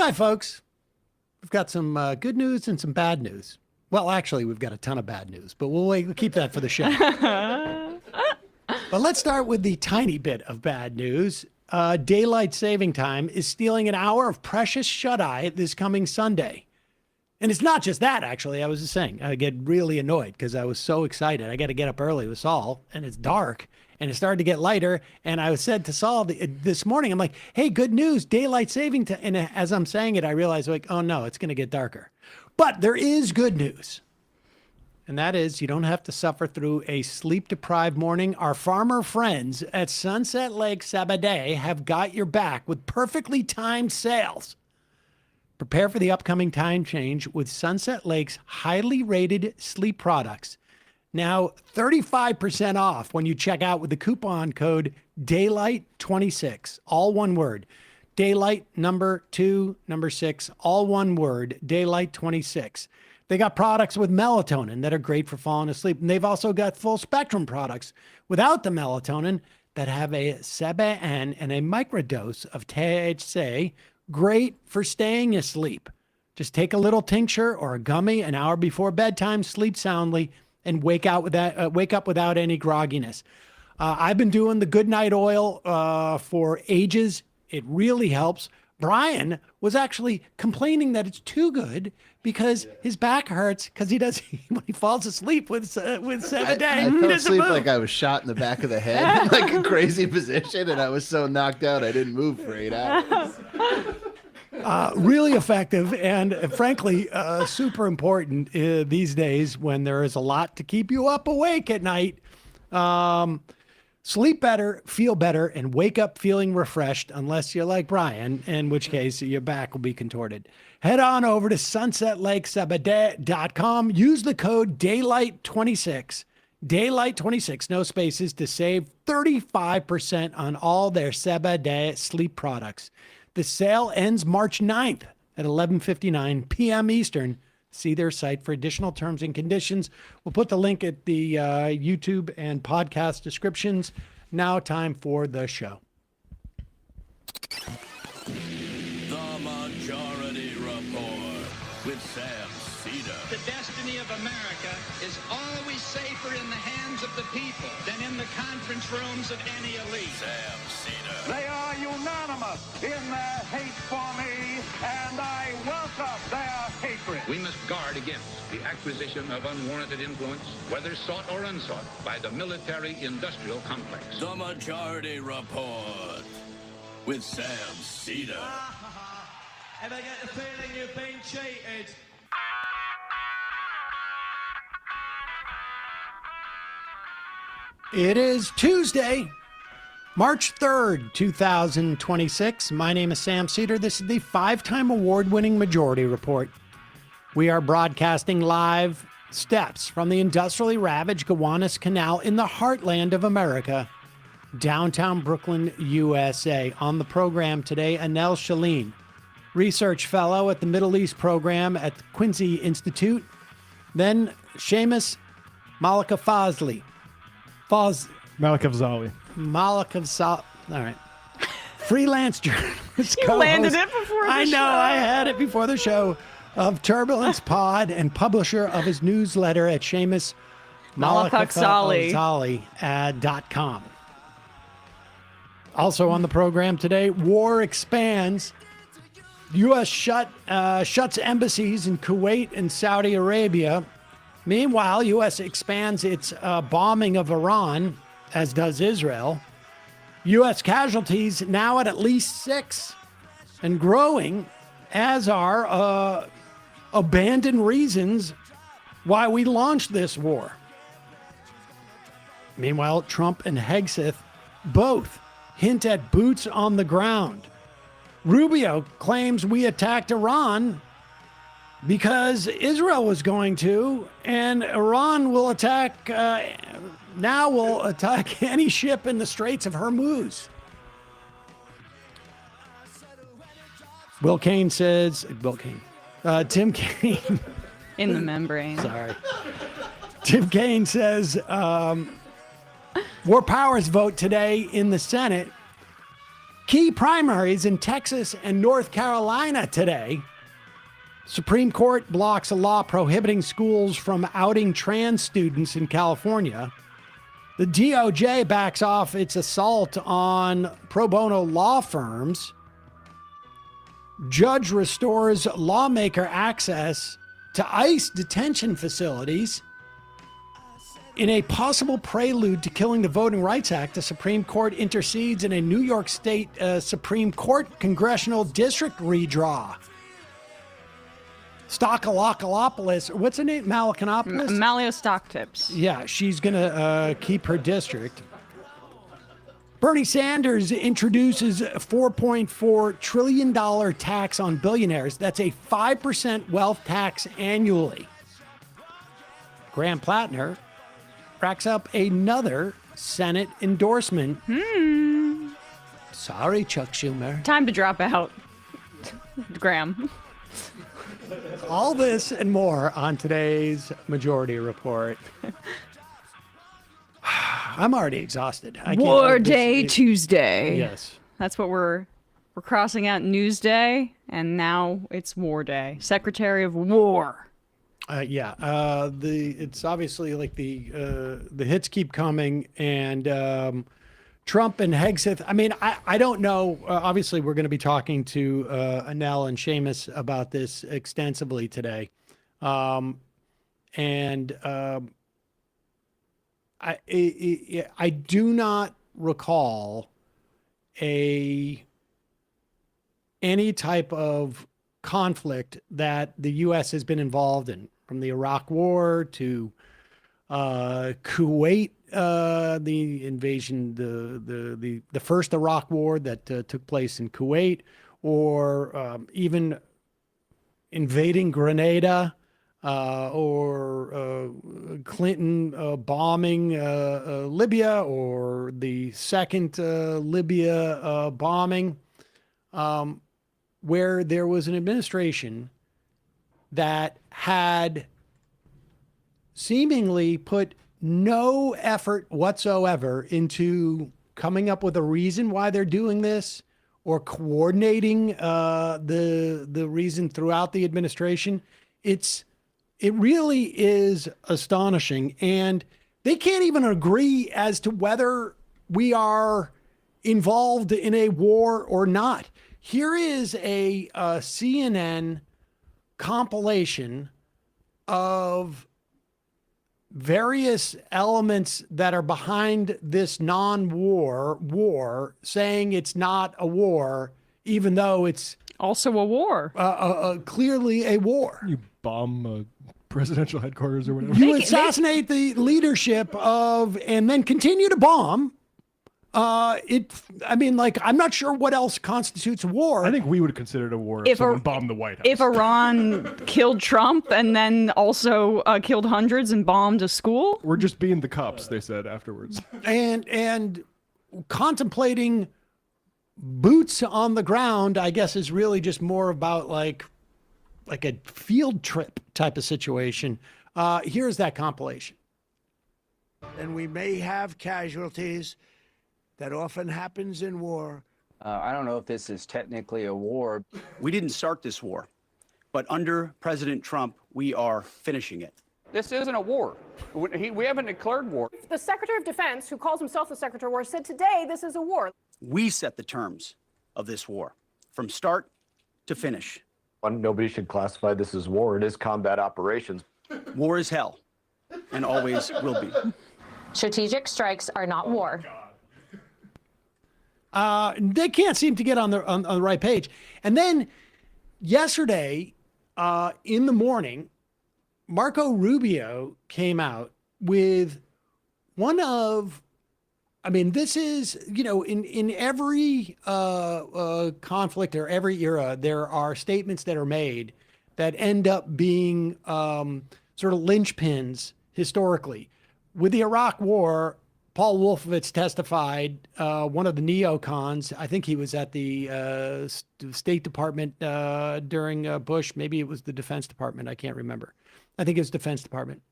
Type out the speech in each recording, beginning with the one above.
Hi, folks. We've got some good news and some bad news. Well, actually, we've got a ton of bad news, but we'll keep that for the show. But let's start with the tiny bit of bad news. Daylight saving time is stealing an hour of precious shut-eye this coming Sunday. And it's not just that, actually. I was just saying, I get really annoyed because I was so excited. I got to get up early with Saul, and it's dark, and it started to get lighter. And I said to Saul this morning, I'm like, hey, good news, daylight saving time. And as I'm saying it, I realized, like, oh, no, it's going to get darker. But there is good news. And that is you don't have to suffer through a sleep-deprived morning. Our farmer friends at Sunset Lake Sabadell have got your back with perfectly timed sales. Prepare for the upcoming time change with Sunset Lake's highly rated sleep products. Now, 35% off when you check out with the coupon code DAYLIGHT26, all one word. Daylight, number 2, number 6, all one word, DAYLIGHT26. They got products with melatonin that are great for falling asleep. And they've also got full spectrum products without the melatonin that have a CBN and a microdose of THC, great for staying asleep. Just take a little tincture or a gummy an hour before bedtime, sleep soundly, and wake up without any grogginess. I've been doing the Good Night Oil for ages. It really helps. Brian was actually complaining that it's too good because his back hurts because when he falls asleep with 7 days. I fell asleep like I was shot in the back of the head, like a crazy position, and I was so knocked out I didn't move for 8 hours. Really effective and frankly super important these days when there is a lot to keep you up awake at night. Sleep better, feel better, and wake up feeling refreshed, unless you're like Brian, in which case your back will be contorted. Head on over to sunsetlakesabadell.com. Use the code DAYLIGHT26, DAYLIGHT26, no spaces, to save 35% on all their Sabadell sleep products. The sale ends March 9th at 11:59 p.m. Eastern. See their site for additional terms and conditions. We'll put the link at the YouTube and podcast descriptions. Now time for the show. The Majority Report with Sam Seder. The destiny of America is always safer in the hands of the people than in the conference rooms of any elite. Sam Seder. They are unanimous in their hate for me, and I welcome their hatred. We must guard against the acquisition of unwarranted influence, whether sought or unsought, by the military-industrial complex. The Majority Report with Sam Seder. Ever get the feeling you've been cheated? It is Tuesday, March 3rd, 2026. My name is Sam Seder. This is the 5-time award-winning Majority Report. We are broadcasting live steps from the industrially ravaged Gowanus Canal in the heartland of America, downtown Brooklyn, USA. On the program today, Anelle Sheline, research fellow at the Middle East program at the Quincy Institute. Then Séamus Malekafzal. Malekafzal. All right. Freelance journalist. You landed it before the I know, show. I had it before the show. Of Turbulence Pod and publisher of his newsletter at Séamus Malekafzal.com. Also on the program today, war expands. U.S. shuts embassies in Kuwait and Saudi Arabia. Meanwhile, U.S. expands its bombing of Iran, as does Israel. U.S. casualties now at least 6 and growing, as are abandoned reasons why we launched this war. Meanwhile, Trump and Hegseth both hint at boots on the ground. Rubio claims we attacked Iran because Israel was going to, and Iran will attack, now will attack any ship in the Straits of Hormuz. Tim Kaine. In the membrane. Sorry. Tim Kaine says, War Powers vote today in the Senate Key primaries in Texas and North Carolina today. Supreme Court blocks a law prohibiting schools from outing trans students in California. The DOJ backs off its assault on pro bono law firms. Judge restores lawmaker access to ICE detention facilities. In a possible prelude to killing the Voting Rights Act, the Supreme Court intercedes in a New York State Supreme Court congressional district redraw. Stockalopoulos, what's her name? Malakanopoulos? Malio Stock Tips. Yeah, she's going to keep her district. Bernie Sanders introduces a $4.4 trillion tax on billionaires. That's a 5% wealth tax annually. Graham Plattner racks up another Senate endorsement. Sorry, Chuck Schumer. Time to drop out, Graham. All this and more on today's Majority Report. I'm already exhausted. War Day Tuesday. Yes. That's what we're crossing out Newsday, and now it's War Day. Secretary of War. It's obviously like the hits keep coming, and Trump and Hegseth. I mean, I don't know. Obviously, we're going to be talking to Anelle and Séamus about this extensively today, I do not recall any type of conflict that the U.S. has been involved in, from the Iraq War to Kuwait, the invasion, the first Iraq War that took place in Kuwait, or even invading Grenada, or Clinton bombing Libya, or the second Libya bombing, where there was an administration that had seemingly put no effort whatsoever into coming up with a reason why they're doing this, or coordinating the reason throughout the administration. It really is astonishing, and they can't even agree as to whether we are involved in a war or not. Here is a CNN compilation of various elements that are behind this non-war war, saying it's not a war, even though it's also a war. Clearly a war. You bomb presidential headquarters or whatever. You assassinate the leadership of, and then continue to bomb. I'm not sure what else constitutes a war. I think we would consider it a war if someone bombed the White House. If Iran killed Trump and then also killed hundreds and bombed a school? We're just being the cops, they said afterwards. And contemplating boots on the ground, I guess, is really just more about like a field trip type of situation. Here's that compilation. And we may have casualties. That often happens in war. I don't know if this is technically a war. We didn't start this war, but under President Trump, we are finishing it. This isn't a war. We haven't declared war. The Secretary of Defense, who calls himself the Secretary of War, said today this is a war. We set the terms of this war, from start to finish. Nobody should classify this as war. It is combat operations. War is hell, and always will be. Strategic strikes are not war. They can't seem to get on the right page. And then yesterday, in the morning, Marco Rubio came out with one of, this is, in every conflict or every era, there are statements that are made that end up being sort of linchpins historically. With the Iraq War, Paul Wolfowitz testified, one of the neocons. I think he was at the State Department during Bush. Maybe it was the Defense Department. I can't remember. I think it was Defense Department.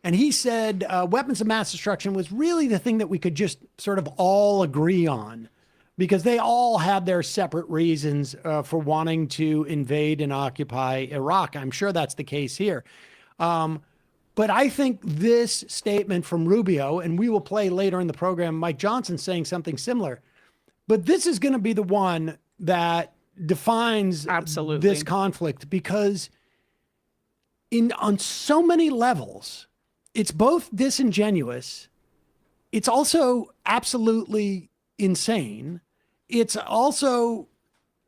And he said weapons of mass destruction was really the thing that we could just sort of all agree on. because they all had their separate reasons for wanting to invade and occupy Iraq. I'm sure that's the case here. But I think this statement from Rubio, and we will play later in the program, Mike Johnson saying something similar, but this is going to be the one that defines this conflict, because on so many levels, it's both disingenuous, it's also absolutely insane, it's also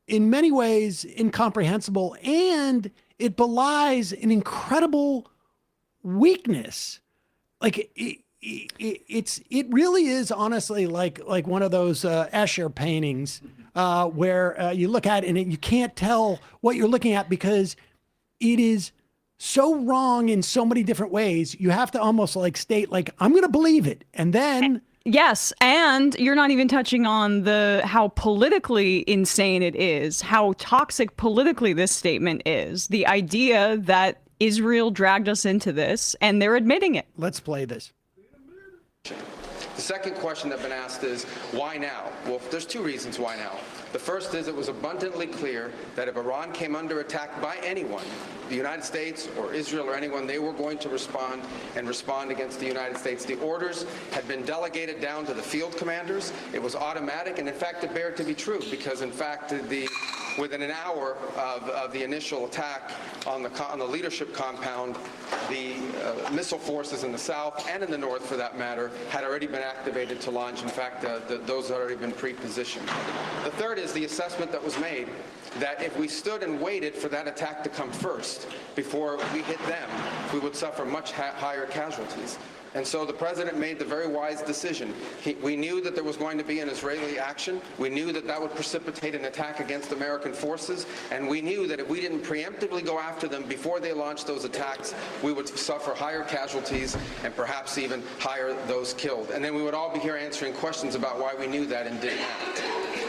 in many ways incomprehensible, and it belies an incredible weakness. Like it really is honestly like one of those Escher paintings where you look at it and you can't tell what you're looking at because it is so wrong in so many different ways. You have to almost like state like, I'm going to believe it. And then yes, and you're not even touching on how politically insane it is, how toxic politically this statement is. The idea that Israel dragged us into this, and they're admitting it. Let's play this. The second question that's been asked is, why now? Well, there's two reasons why now. The first is it was abundantly clear that if Iran came under attack by anyone, the United States or Israel or anyone, they were going to respond against the United States. The orders had been delegated down to the field commanders. It was automatic, and in fact, it bared to be true, because in fact, within an hour of the initial attack on the leadership compound, the missile forces in the south and in the north, for that matter, had already been activated to launch. In fact, those had already been pre-positioned. The third is the assessment that was made that if we stood and waited for that attack to come first before we hit them, we would suffer much higher casualties. And so the president made the very wise decision. We knew that there was going to be an Israeli action. We knew that that would precipitate an attack against American forces. And we knew that if we didn't preemptively go after them before they launched those attacks, we would suffer higher casualties and perhaps even higher those killed. And then we would all be here answering questions about why we knew that and didn't act.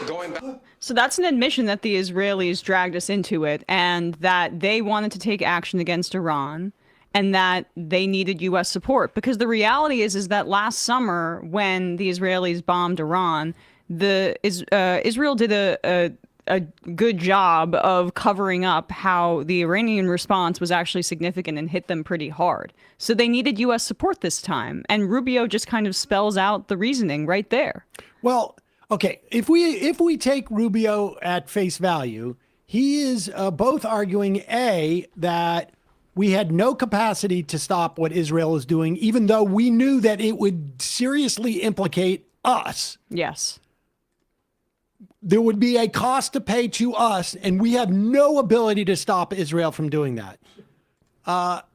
Going back. So that's an admission that the Israelis dragged us into it, and that they wanted to take action against Iran, and that they needed U.S. support. Because the reality is that last summer, when the Israelis bombed Iran, Israel did a good job of covering up how the Iranian response was actually significant and hit them pretty hard. So they needed U.S. support this time. And Rubio just kind of spells out the reasoning right there. Well, okay, if we take Rubio at face value, he is both arguing, A, that we had no capacity to stop what Israel is doing, even though we knew that it would seriously implicate us. Yes. There would be a cost to pay to us, and we have no ability to stop Israel from doing that.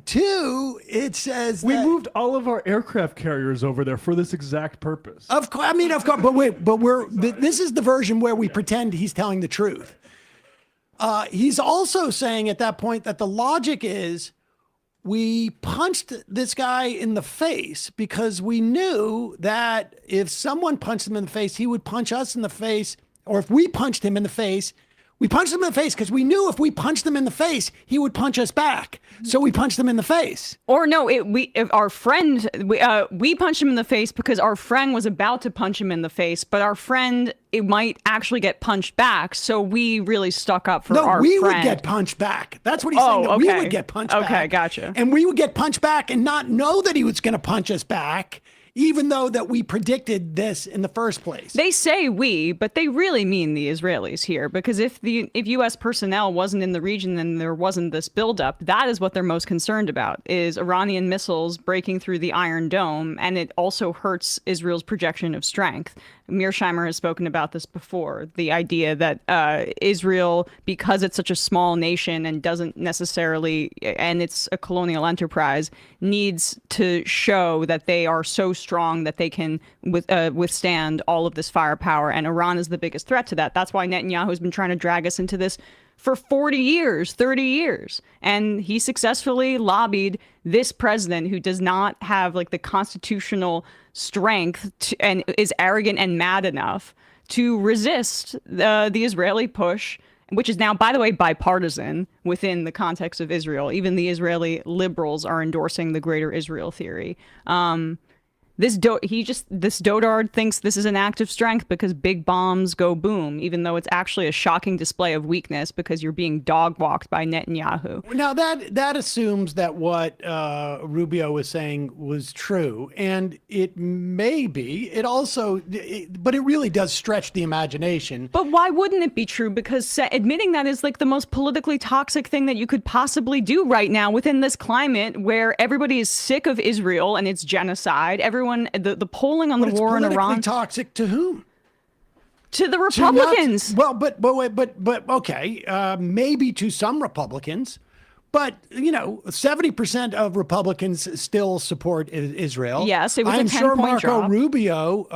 Two, it says we moved all of our aircraft carriers over there for this exact purpose. Of course, but wait, this is the version where we pretend he's telling the truth. He's also saying at that point that the logic is we punched this guy in the face because we knew that if someone punched him in the face, he would punch us in the face. Or if we punched him in the face, we punched him in the face because we knew if we punched him in the face, he would punch us back. So we punched him in the face. Or no, we punched him in the face because our friend was about to punch him in the face, but our friend, it might actually get punched back. So we really stuck up for our friend. No, we would get punched back. That's what he's saying. Okay. We would get punched back. Okay, gotcha. And we would get punched back and not know that he was going to punch us back, even though that we predicted this in the first place. They say we, but they really mean the Israelis here, because if U.S. personnel wasn't in the region and there wasn't this buildup, that is what they're most concerned about, is Iranian missiles breaking through the Iron Dome, and it also hurts Israel's projection of strength. Mearsheimer has spoken about this before, the idea that Israel, because it's such a small nation and doesn't necessarily, and it's a colonial enterprise, needs to show that they are so strong that they can withstand all of this firepower. And Iran is the biggest threat to that. That's why Netanyahu has been trying to drag us into this for 40 years, 30 years. And he successfully lobbied this president who does not have like the constitutional strength and is arrogant and mad enough to resist the Israeli push, which is now, by the way, bipartisan within the context of Israel. Even the Israeli liberals are endorsing the greater Israel theory. This dotard thinks this is an act of strength because big bombs go boom, even though it's actually a shocking display of weakness because you're being dog walked by Netanyahu. Now that assumes that what Rubio was saying was true, and it may be. It also, but it really does stretch the imagination. But why wouldn't it be true? Because admitting that is like the most politically toxic thing that you could possibly do right now within this climate where everybody is sick of Israel and its genocide. The polling on the war in Iran. Toxic to whom? To the Republicans. But okay, maybe to some Republicans, but 70% of Republicans still support Israel. Yes, it was I'm a 10-point sure Marco drop. Rubio,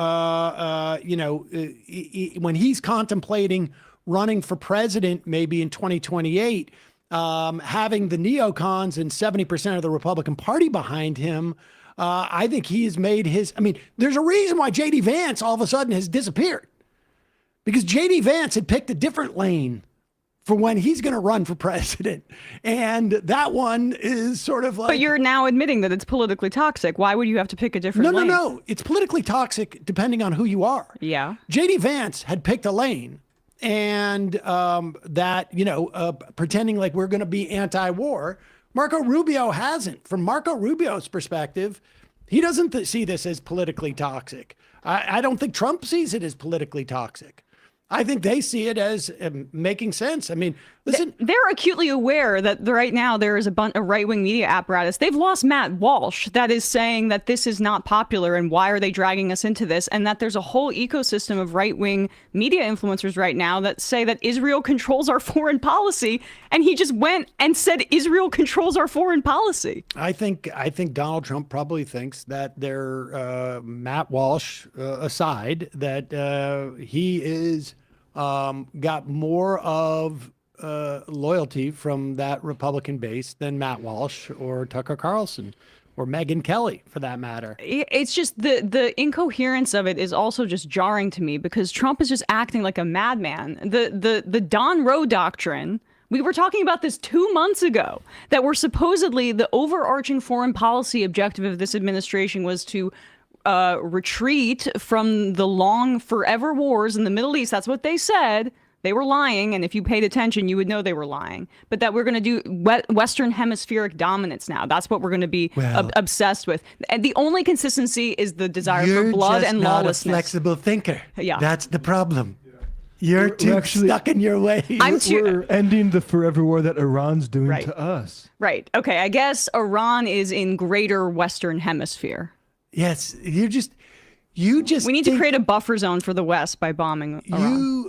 when he's contemplating running for president, maybe in 2028, having the neocons and 70% of the Republican Party behind him. I think he has made his. I mean, there's a reason why J.D. Vance all of a sudden has disappeared, because J.D. Vance had picked a different lane for when he's going to run for president, and that one is sort of like. But you're now admitting that it's politically toxic. Why would you have to pick a different lane? No. It's politically toxic depending on who you are. Yeah. J.D. Vance had picked a lane, and pretending like we're going to be anti-war. Marco Rubio hasn't. From Marco Rubio's perspective, he doesn't see this as politically toxic. I don't think Trump sees it as politically toxic. I think they see it as making sense. I mean, listen. They're acutely aware that right now there is a right-wing media apparatus. They've lost Matt Walsh that is saying that this is not popular and why are they dragging us into this? And that there's a whole ecosystem of right-wing media influencers right now that say that Israel controls our foreign policy. And he just went and said Israel controls our foreign policy. I think Donald Trump probably thinks that they're Matt Walsh aside, that he is got more of loyalty from that Republican base than Matt Walsh or Tucker Carlson or Megyn Kelly, for that matter. It's just the incoherence of it is also just jarring to me, because Trump is just acting like a madman. The Don Roe doctrine. We were talking about this 2 months ago, that we're supposedly the overarching foreign policy objective of this administration was to retreat from the long forever wars in the Middle East. That's what they said. They were lying, and if you paid attention, you would know they were lying. But that we're going to do Western hemispheric dominance now. That's what we're going to be obsessed with. And the only consistency is the desire for blood and lawlessness. You're just not a flexible thinker. Yeah. That's the problem. You're too stuck in your ways. We're ending the forever war that Iran's doing to us. Right. Okay, I guess Iran is in greater Western hemisphere. Yes, you just. We need to create a buffer zone for the West by bombing Iran.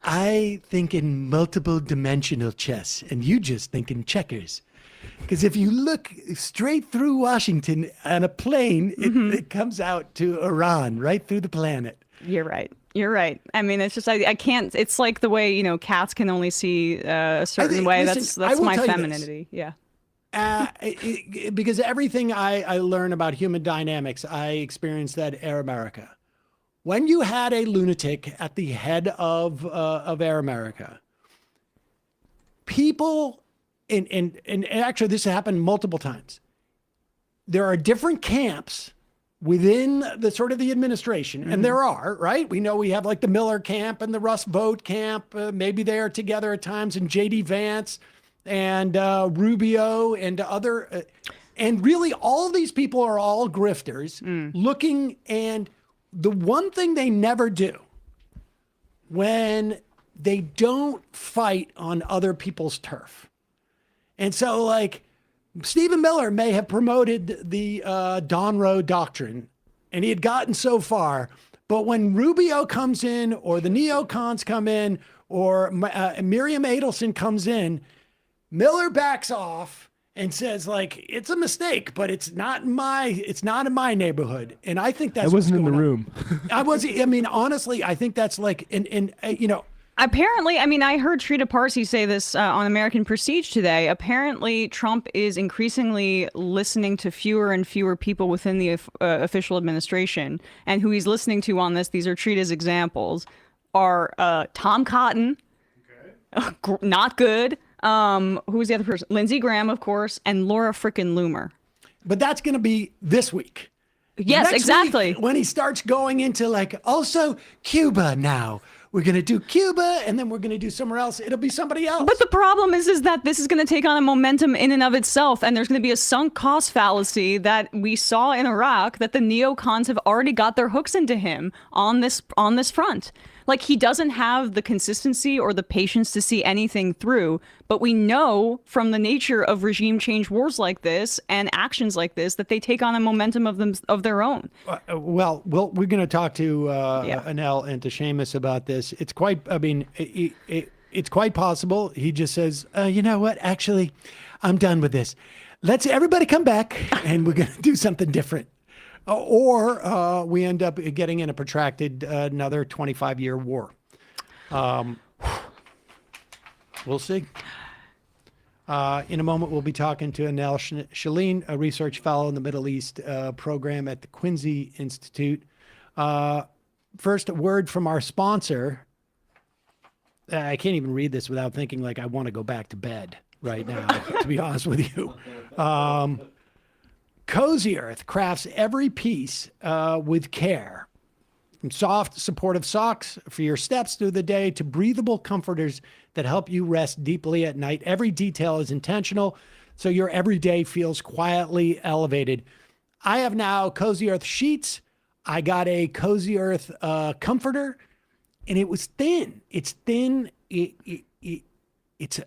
I think in multiple dimensional chess, and you just think in checkers. Because if you look straight through Washington on a plane, it comes out to Iran, right through the planet. You're right. You're right. I mean, it's just I can't. It's like the way cats can only see a certain way. That's my femininity. Yeah. Because everything I learn about human dynamics, I experienced at Air America. When you had a lunatic at the head of Air America, people, and actually this happened multiple times. There are different camps within the sort of the administration, and there are, right? We know we have like the Miller camp and the Russ Vought camp. Maybe they are together at times, and J.D. Vance and Rubio and other, and really all these people are all grifters looking. And the one thing they never do when they don't fight on other people's turf. And so like Stephen Miller may have promoted the Don Roe doctrine, and he had gotten so far, but when Rubio comes in or the neocons come in or Miriam Adelson comes in, Miller backs off and says, like, it's a mistake, but it's not in my neighborhood. And I think that's I wasn't in the room. I mean, honestly, I think that's like, Apparently, I mean, I heard Shrita Parsi say this on American Prestige today. Apparently, Trump is increasingly listening to fewer and fewer people within the official administration. And who he's listening to on this, these are Shrita's examples, are Tom Cotton, not good. Who's the other person? Lindsey Graham, of course, and Laura frickin' Loomer. But that's going to be this week. Yes, Next exactly. week, when he starts going into like, also Cuba now. We're going to do Cuba, and then we're going to do somewhere else. It'll be somebody else. But the problem is that this is going to take on a momentum in and of itself, and there's going to be a sunk cost fallacy that we saw in Iraq that the neocons have already got their hooks into him on this front. Like, he doesn't have the consistency or the patience to see anything through, but we know from the nature of regime change wars like this and actions like this that they take on a momentum of their own. Well, we're going to talk to Anelle and to Séamus about this. It's quite, I mean, it's quite possible. He just says, you know what? Actually, I'm done with this. Let's everybody come back and we're going to do something different. Or we end up getting in a protracted another 25-year war. We'll see. In a moment, we'll be talking to Anelle Sheline, a research fellow in the Middle East program at the Quincy Institute. First, a word from our sponsor. I can't even read this without thinking like I want to go back to bed right now, to be honest with you. Cozy Earth crafts every piece with care. From soft, supportive socks for your steps through the day to breathable comforters that help you rest deeply at night. Every detail is intentional, so your everyday feels quietly elevated. I have now Cozy Earth sheets. I got a Cozy Earth comforter, and it was thin. It's thin.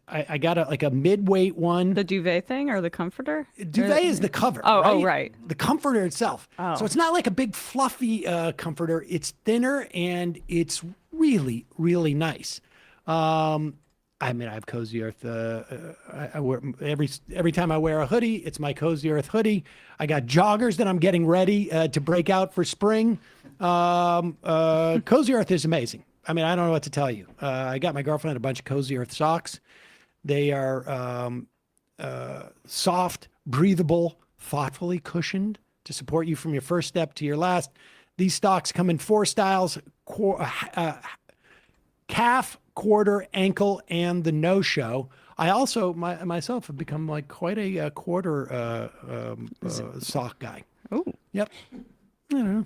I got a mid-weight one. The duvet thing or the comforter? Duvet is the cover. Oh, right. The comforter itself. Oh. So it's not like a big fluffy comforter. It's thinner and it's really, really nice. I mean, I have Cozy Earth. I wear every time I wear a hoodie, it's my Cozy Earth hoodie. I got joggers that I'm getting ready to break out for spring. Cozy Earth is amazing. I mean, I don't know what to tell you. I got my girlfriend a bunch of Cozy Earth socks. They are soft, breathable, thoughtfully cushioned to support you from your first step to your last. These socks come in 4 styles, calf, quarter, ankle, and the no-show. I also, myself, have become like quite a quarter sock guy. Oh. Yep. I don't know.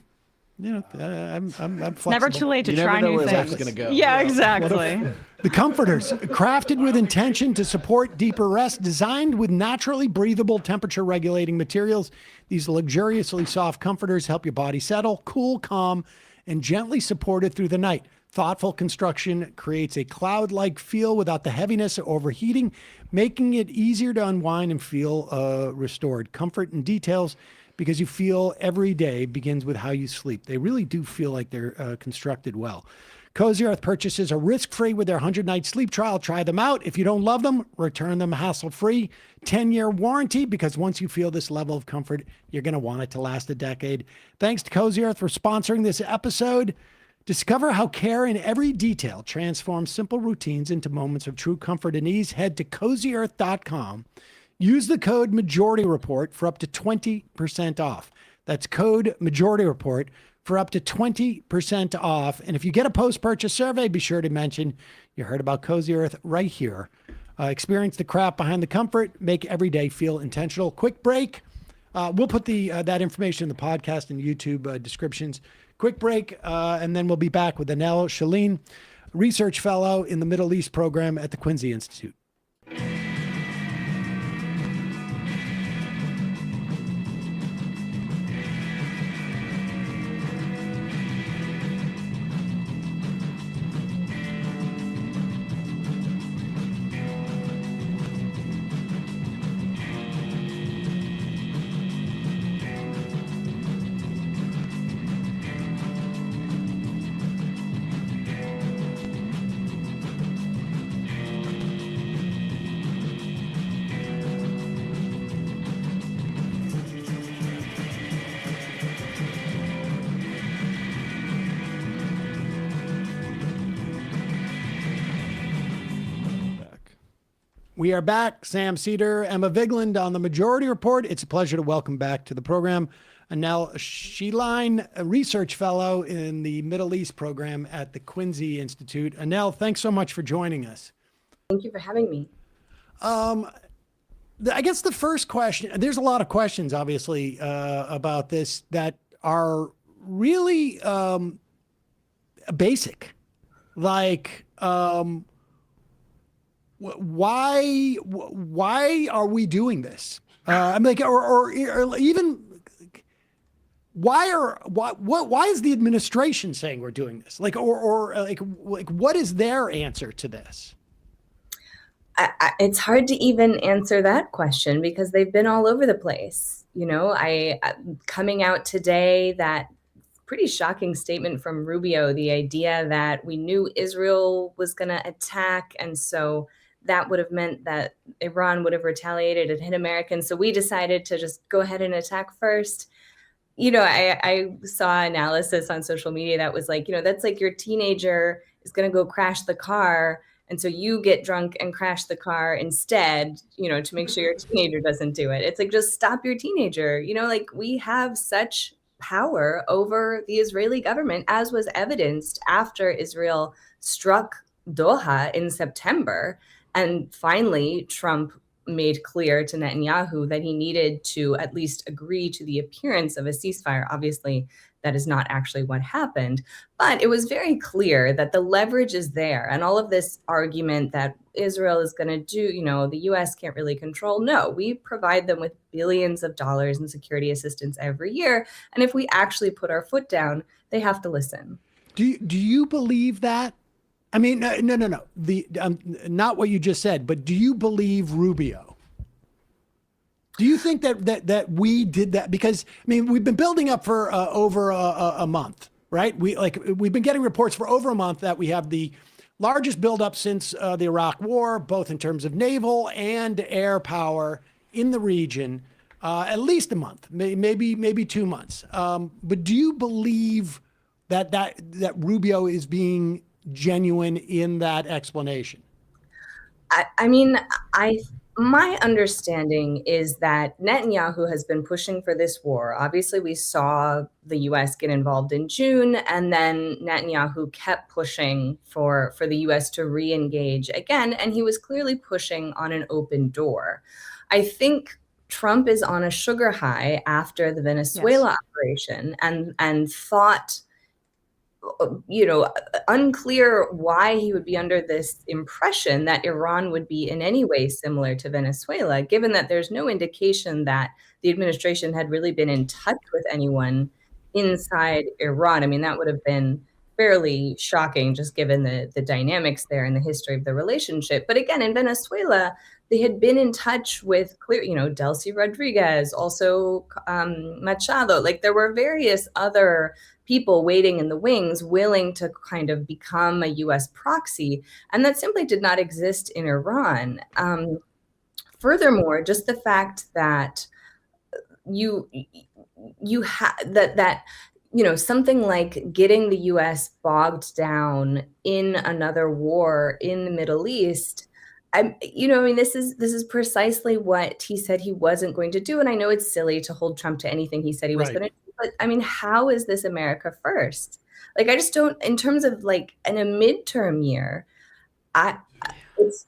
I'm flexible. Never too late to try new things. Go. Yeah, exactly. The comforters, crafted with intention to support deeper rest, designed with naturally breathable, temperature-regulating materials. These luxuriously soft comforters help your body settle, cool, calm, and gently support it through the night. Thoughtful construction creates a cloud-like feel without the heaviness or overheating, making it easier to unwind and feel restored. Comfort and details, because you feel every day begins with how you sleep. They really do feel like they're constructed well. Cozy Earth purchases are risk-free with their 100-night sleep trial. Try them out. If you don't love them, return them hassle-free. 10-year warranty, because once you feel this level of comfort, you're going to want it to last a decade. Thanks to Cozy Earth for sponsoring this episode. Discover how care in every detail transforms simple routines into moments of true comfort and ease. Head to CozyEarth.com. Use the code Majority Report for up to 20% off. That's code Majority Report for up to 20% off. And if you get a post-purchase survey, be sure to mention you heard about Cozy Earth right here. Experience the craft behind the comfort. Make every day feel intentional. Quick break. We'll put that information in the podcast and YouTube descriptions. Quick break, and then we'll be back with Anelle Sheline, research fellow in the Middle East program at the Quincy Institute. We are back. Sam Seder, Emma Vigeland on the Majority Report. It's a pleasure to welcome back to the program Anelle Sheline, a research fellow in the Middle East program at the Quincy Institute. Anelle, thanks so much for joining us. Thank you for having me. I guess the first question, there's a lot of questions, obviously, about this that are really basic. Like, why are we doing this? I'm like, or even why is the administration saying we're doing this? Like, or like what is their answer to this? It's hard to even answer that question because they've been all over the place. You know, coming out today, that pretty shocking statement from Rubio, the idea that we knew Israel was going to attack, and so that would have meant that Iran would have retaliated and hit Americans. So we decided to just go ahead and attack first. You know, I saw analysis on social media that was like, you know, that's like your teenager is going to go crash the car, and so you get drunk and crash the car instead, you know, to make sure your teenager doesn't do it. It's like, just stop your teenager. You know, like, we have such power over the Israeli government, as was evidenced after Israel struck Doha in September. And finally, Trump made clear to Netanyahu that he needed to at least agree to the appearance of a ceasefire. Obviously, that is not actually what happened, but it was very clear that the leverage is there. And all of this argument that Israel is going to do, you know, the US can't really control. No, we provide them with billions of dollars in security assistance every year. And if we actually put our foot down, they have to listen. Do you believe that? I mean, no. The not what you just said, but do you believe Rubio? Do you think that we did that? Because, I mean, we've been building up for over a month, right? We've been getting reports for over a month that we have the largest buildup since the Iraq War, both in terms of naval and air power in the region, at least a month, maybe 2 months. But do you believe that Rubio is being genuine in that explanation? I mean, my understanding is that Netanyahu has been pushing for this war. Obviously, we saw the US get involved in June, and then Netanyahu kept pushing for the US to re-engage again, and he was clearly pushing on an open door. I think Trump is on a sugar high after the Venezuela operation, and thought, you know, unclear why he would be under this impression that Iran would be in any way similar to Venezuela, given that there's no indication that the administration had really been in touch with anyone inside Iran. I mean, that would have been fairly shocking, just given the dynamics there and the history of the relationship. But again, in Venezuela, they had been in touch with Delcy Rodriguez, also Machado. Like, there were various other people waiting in the wings, willing to kind of become a US proxy. And that simply did not exist in Iran. Furthermore, just the fact that you have that something like getting the US bogged down in another war in the Middle East, this is precisely what he said he wasn't going to do. And I know it's silly to hold Trump to anything he said he was going to do, but I mean, how is this America first? Like, I just don't, in terms of like in a midterm year,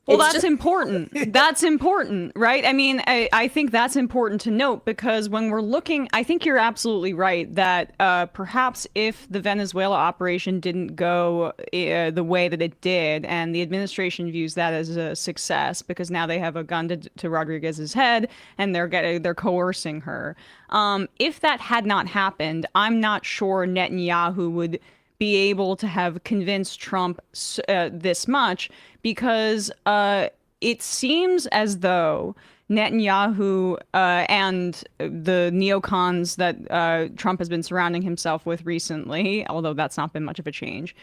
that's important. That's important, right? I mean, I think that's important to note, because when we're looking, I think you're absolutely right that perhaps if the Venezuela operation didn't go the way that it did, and the administration views that as a success because now they have a gun to Rodriguez's head and they're coercing her. If that had not happened, I'm not sure Netanyahu would be able to have convinced Trump this much, because it seems as though Netanyahu and the neocons that Trump has been surrounding himself with recently, although that's not been much of a change,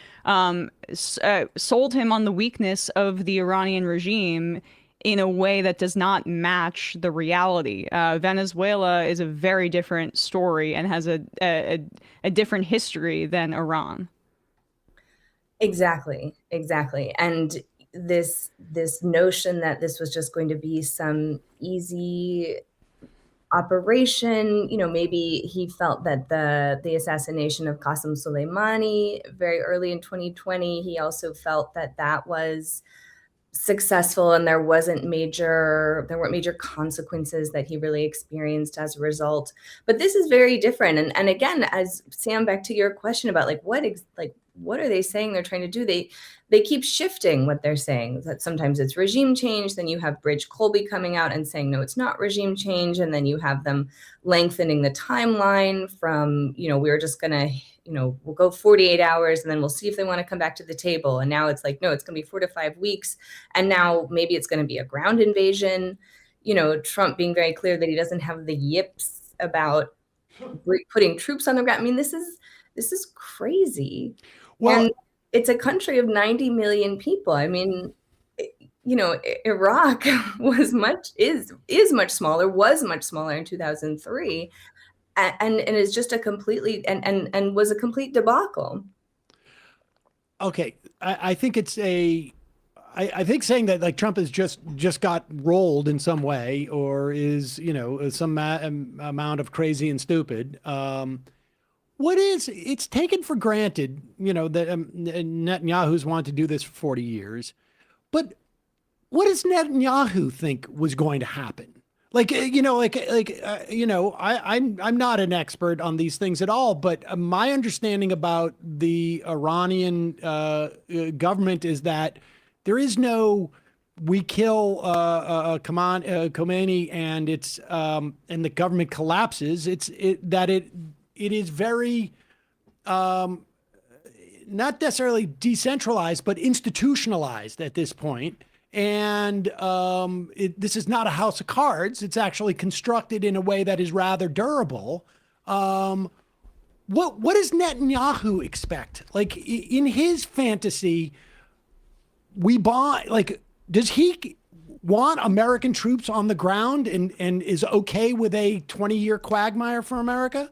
sold him on the weakness of the Iranian regime in a way that does not match the reality. Venezuela is a very different story and has a different history than Iran. Exactly. And this notion that this was just going to be some easy operation, maybe he felt that the assassination of Qasem Soleimani very early in 2020, he also felt that was successful, and there weren't major consequences that he really experienced as a result. But this is very different. And again, as Sam, back to your question about what are they saying they're trying to do? They keep shifting what they're saying. That sometimes it's regime change, then you have Bridge Colby coming out and saying, no, it's not regime change. And then you have them lengthening the timeline from, we're just going to, we'll go 48 hours and then we'll see if they want to come back to the table. And now it's like, no, it's going to be 4 to 5 weeks. And now maybe it's going to be a ground invasion. Trump being very clear that he doesn't have the yips about putting troops on the ground. I mean, this is crazy. Well, and it's a country of 90 million people. I mean, Iraq is much smaller, was much smaller in 2003, and is just a completely and was a complete debacle. Okay, I think it's I think saying that Trump has just got rolled in some way, or is some amount of crazy and stupid. It's taken for granted, that Netanyahu's wanted to do this for 40 years, but what does Netanyahu think was going to happen? I'm not an expert on these things at all, but my understanding about the Iranian government is that there is no, we kill Khomeini and it's and the government collapses. It is very, not necessarily decentralized, but institutionalized at this point. And this is not a house of cards. It's actually constructed in a way that is rather durable. What does Netanyahu expect? In his fantasy, does he want American troops on the ground and is okay with a 20-year quagmire for America?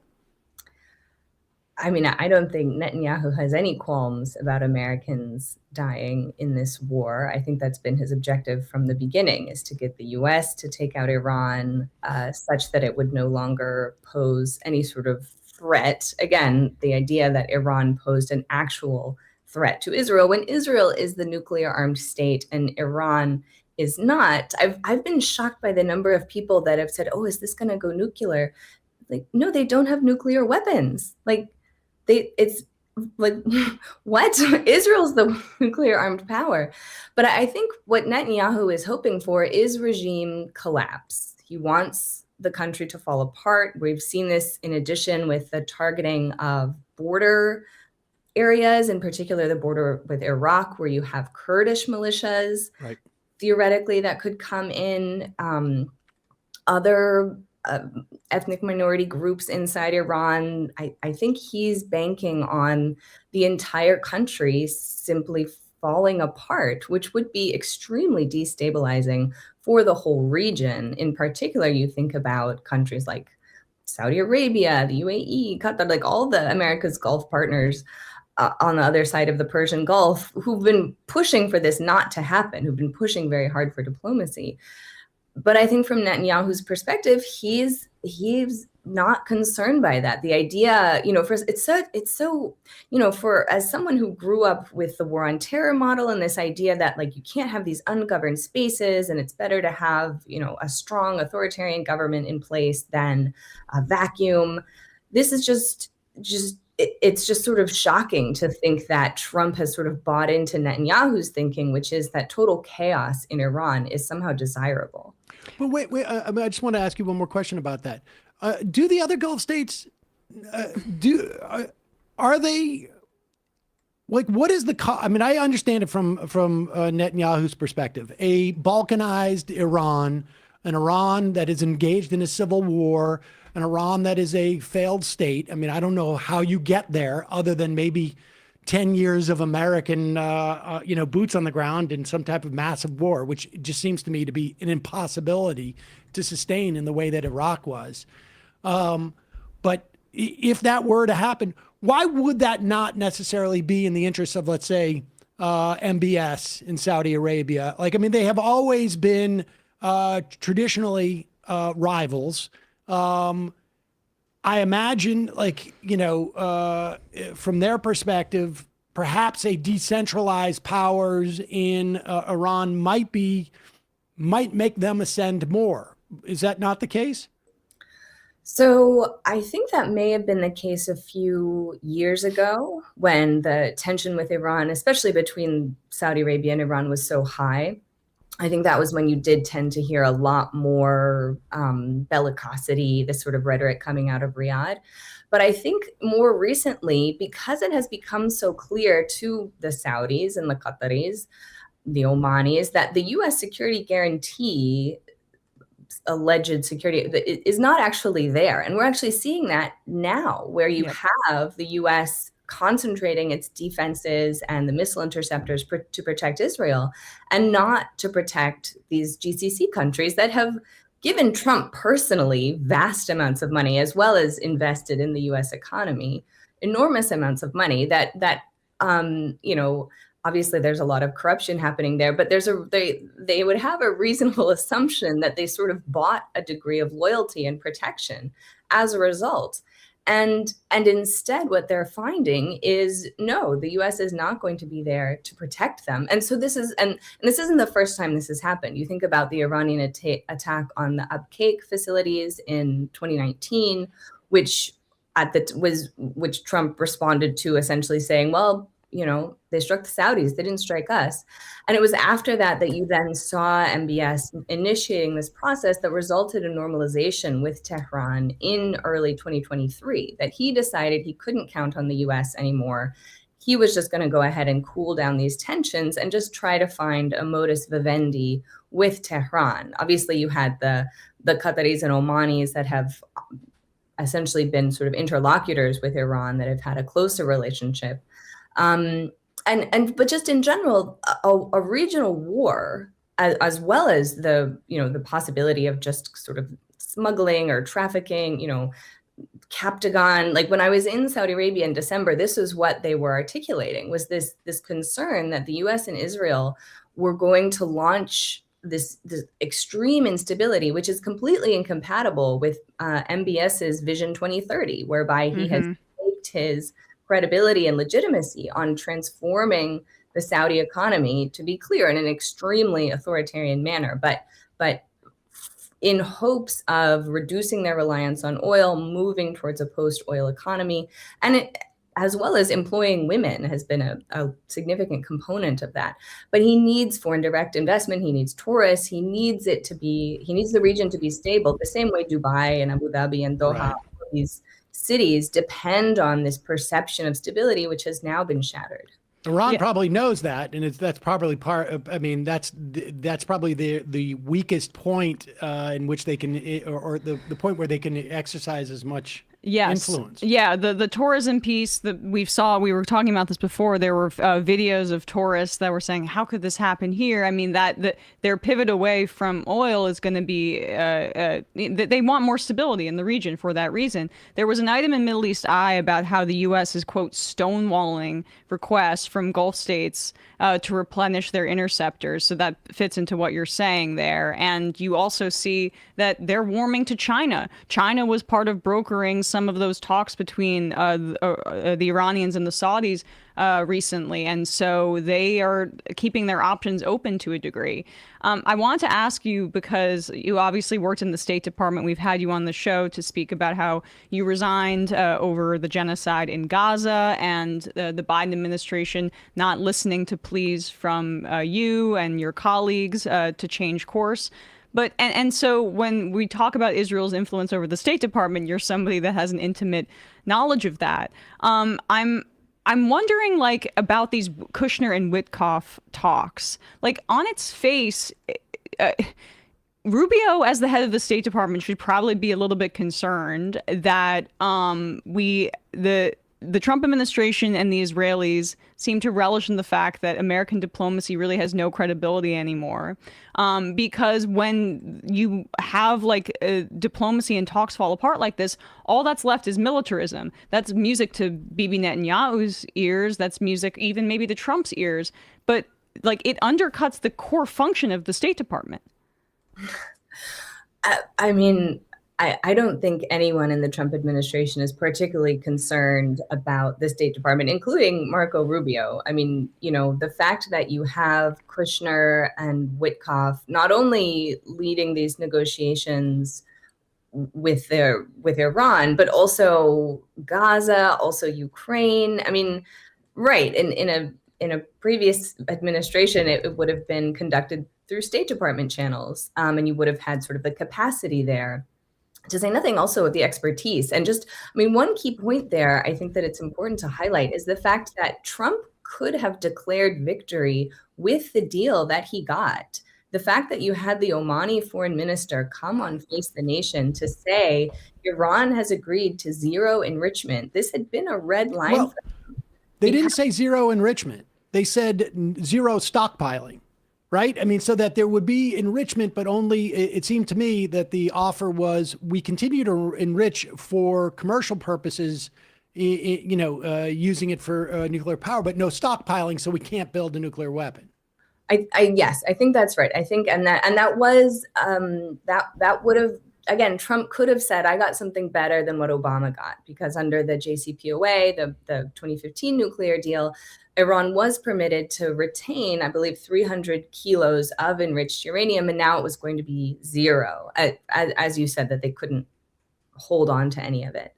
I mean, I don't think Netanyahu has any qualms about Americans dying in this war. I think that's been his objective from the beginning, is to get the U.S. to take out Iran such that it would no longer pose any sort of threat. Again, the idea that Iran posed an actual threat to Israel when Israel is the nuclear armed state and Iran is not. I've been shocked by the number of people that have said, oh, is this going to go nuclear? No, they don't have nuclear weapons. It's like, what? Israel's the nuclear armed power. But I think what Netanyahu is hoping for is regime collapse. He wants the country to fall apart. We've seen this in addition with the targeting of border areas, in particular the border with Iraq, where you have Kurdish militias, right, theoretically, that could come in, other ethnic minority groups inside Iran. I think he's banking on the entire country simply falling apart, which would be extremely destabilizing for the whole region. In particular, you think about countries like Saudi Arabia, the UAE, Qatar, all the America's Gulf partners on the other side of the Persian Gulf, who've been pushing for this not to happen, who've been pushing very hard for diplomacy. But I think from Netanyahu's perspective, he's not concerned by that. The idea, it's so, for as someone who grew up with the war on terror model and this idea that you can't have these ungoverned spaces and it's better to have, a strong authoritarian government in place than a vacuum. This is it's just sort of shocking to think that Trump has sort of bought into Netanyahu's thinking, which is that total chaos in Iran is somehow desirable. But wait, I just want to ask you one more question about that. Do the other Gulf states, are they, what is the, I understand it from Netanyahu's perspective, a balkanized Iran, an Iran that is engaged in a civil war, an Iran that is a failed state. I don't know how you get there other than maybe 10 years of American, boots on the ground in some type of massive war, which just seems to me to be an impossibility to sustain in the way that Iraq was. But if that were to happen, why would that not necessarily be in the interest of, let's say, MBS in Saudi Arabia? They have always been traditionally rivals. I imagine, from their perspective, perhaps a decentralized powers in Iran might make them ascend more. Is that not the case? So I think that may have been the case a few years ago when the tension with Iran, especially between Saudi Arabia and Iran, was so high. I think that was when you did tend to hear a lot more bellicosity, this sort of rhetoric coming out of Riyadh. But I think more recently, because it has become so clear to the Saudis and the Qataris, the Omanis, that the U.S. security guarantee, alleged security, is not actually there. And we're actually seeing that now, where you have the U.S. concentrating its defenses and the missile interceptors to protect Israel and not to protect these GCC countries that have given Trump personally vast amounts of money, as well as invested in the U.S. economy, enormous amounts of money that obviously there's a lot of corruption happening there, but they would have a reasonable assumption that they sort of bought a degree of loyalty and protection as a result. And instead, what they're finding is, no, the U.S. is not going to be there to protect them. And so this isn't the first time this has happened. You think about the Iranian attack on the Abqaiq facilities in 2019, which Trump responded to, essentially saying, well, they struck the Saudis, they didn't strike us. And it was after that you then saw MBS initiating this process that resulted in normalization with Tehran in early 2023, that he decided he couldn't count on the US anymore. He was just going to go ahead and cool down these tensions and just try to find a modus vivendi with Tehran. Obviously, you had the Qataris and Omanis that have essentially been sort of interlocutors with Iran, that have had a closer relationship. But just in general, a regional war, as well as the possibility of just sort of smuggling or trafficking, Captagon. Like when I was in Saudi Arabia in December, this is what they were articulating, was this concern that the U.S. and Israel were going to launch this extreme instability, which is completely incompatible with MBS's Vision 2030, whereby he has staked his credibility and legitimacy on transforming the Saudi economy, to be clear, in an extremely authoritarian manner, but in hopes of reducing their reliance on oil, moving towards a post-oil economy, and as well as employing women has been a significant component of that. But he needs foreign direct investment, he needs tourists, he needs the region to be stable, the same way Dubai and Abu Dhabi and Doha, these cities depend on this perception of stability, which has now been shattered. Iran probably knows that, and that's probably part of, that's probably the weakest point in which they can, or the point where they can exercise as much influence. Yeah, the tourism piece that we were talking about this before. There were videos of tourists that were saying, how could this happen here? I mean, their pivot away from oil is going to be, they want more stability in the region for that reason. There was an item in Middle East Eye about how the U.S. is, quote, stonewalling requests from Gulf states to replenish their interceptors. So that fits into what you're saying there. And you also see that they're warming to China. China was part of brokering some of those talks between the Iranians and the Saudis recently. And so they are keeping their options open to a degree. I want to ask you, because you obviously worked in the State Department. We've had you on the show to speak about how you resigned over the genocide in Gaza and the Biden administration not listening to pleas from you and your colleagues to change course. But and so when we talk about Israel's influence over the State Department, you're somebody that has an intimate knowledge of that. I'm wondering, like, about these Kushner and Witkoff talks. Like, on its face, Rubio, as the head of the State Department, should probably be a little bit concerned that the Trump administration and the Israelis seem to relish in the fact that American diplomacy really has no credibility anymore. Because when you have diplomacy and talks fall apart like this, all that's left is militarism. That's music to Bibi Netanyahu's ears. That's music even maybe to Trump's ears. But it undercuts the core function of the State Department. I mean, I don't think anyone in the Trump administration is particularly concerned about the State Department, including Marco Rubio. I mean, the fact that you have Kushner and Witkoff not only leading these negotiations with Iran, but also Gaza, also Ukraine. I mean, right, in a previous administration, it would have been conducted through State Department channels, and you would have had sort of the capacity there, to say nothing also of the expertise. And just, one key point there, I think that it's important to highlight, is the fact that Trump could have declared victory with the deal that he got. The fact that you had the Omani foreign minister come on Face the Nation to say Iran has agreed to zero enrichment. This had been a red line. Well, they didn't say zero enrichment. They said zero stockpiling, right? So that there would be enrichment, but only, it seemed to me that the offer was, we continue to enrich for commercial purposes, using it for nuclear power, but no stockpiling, so we can't build a nuclear weapon. Yes, I think that's right. I think, and that was, that would have, again, Trump could have said, I got something better than what Obama got, because under the JCPOA, the 2015 nuclear deal, Iran was permitted to retain, I believe, 300 kilos of enriched uranium, and now it was going to be zero, as you said, that they couldn't hold on to any of it.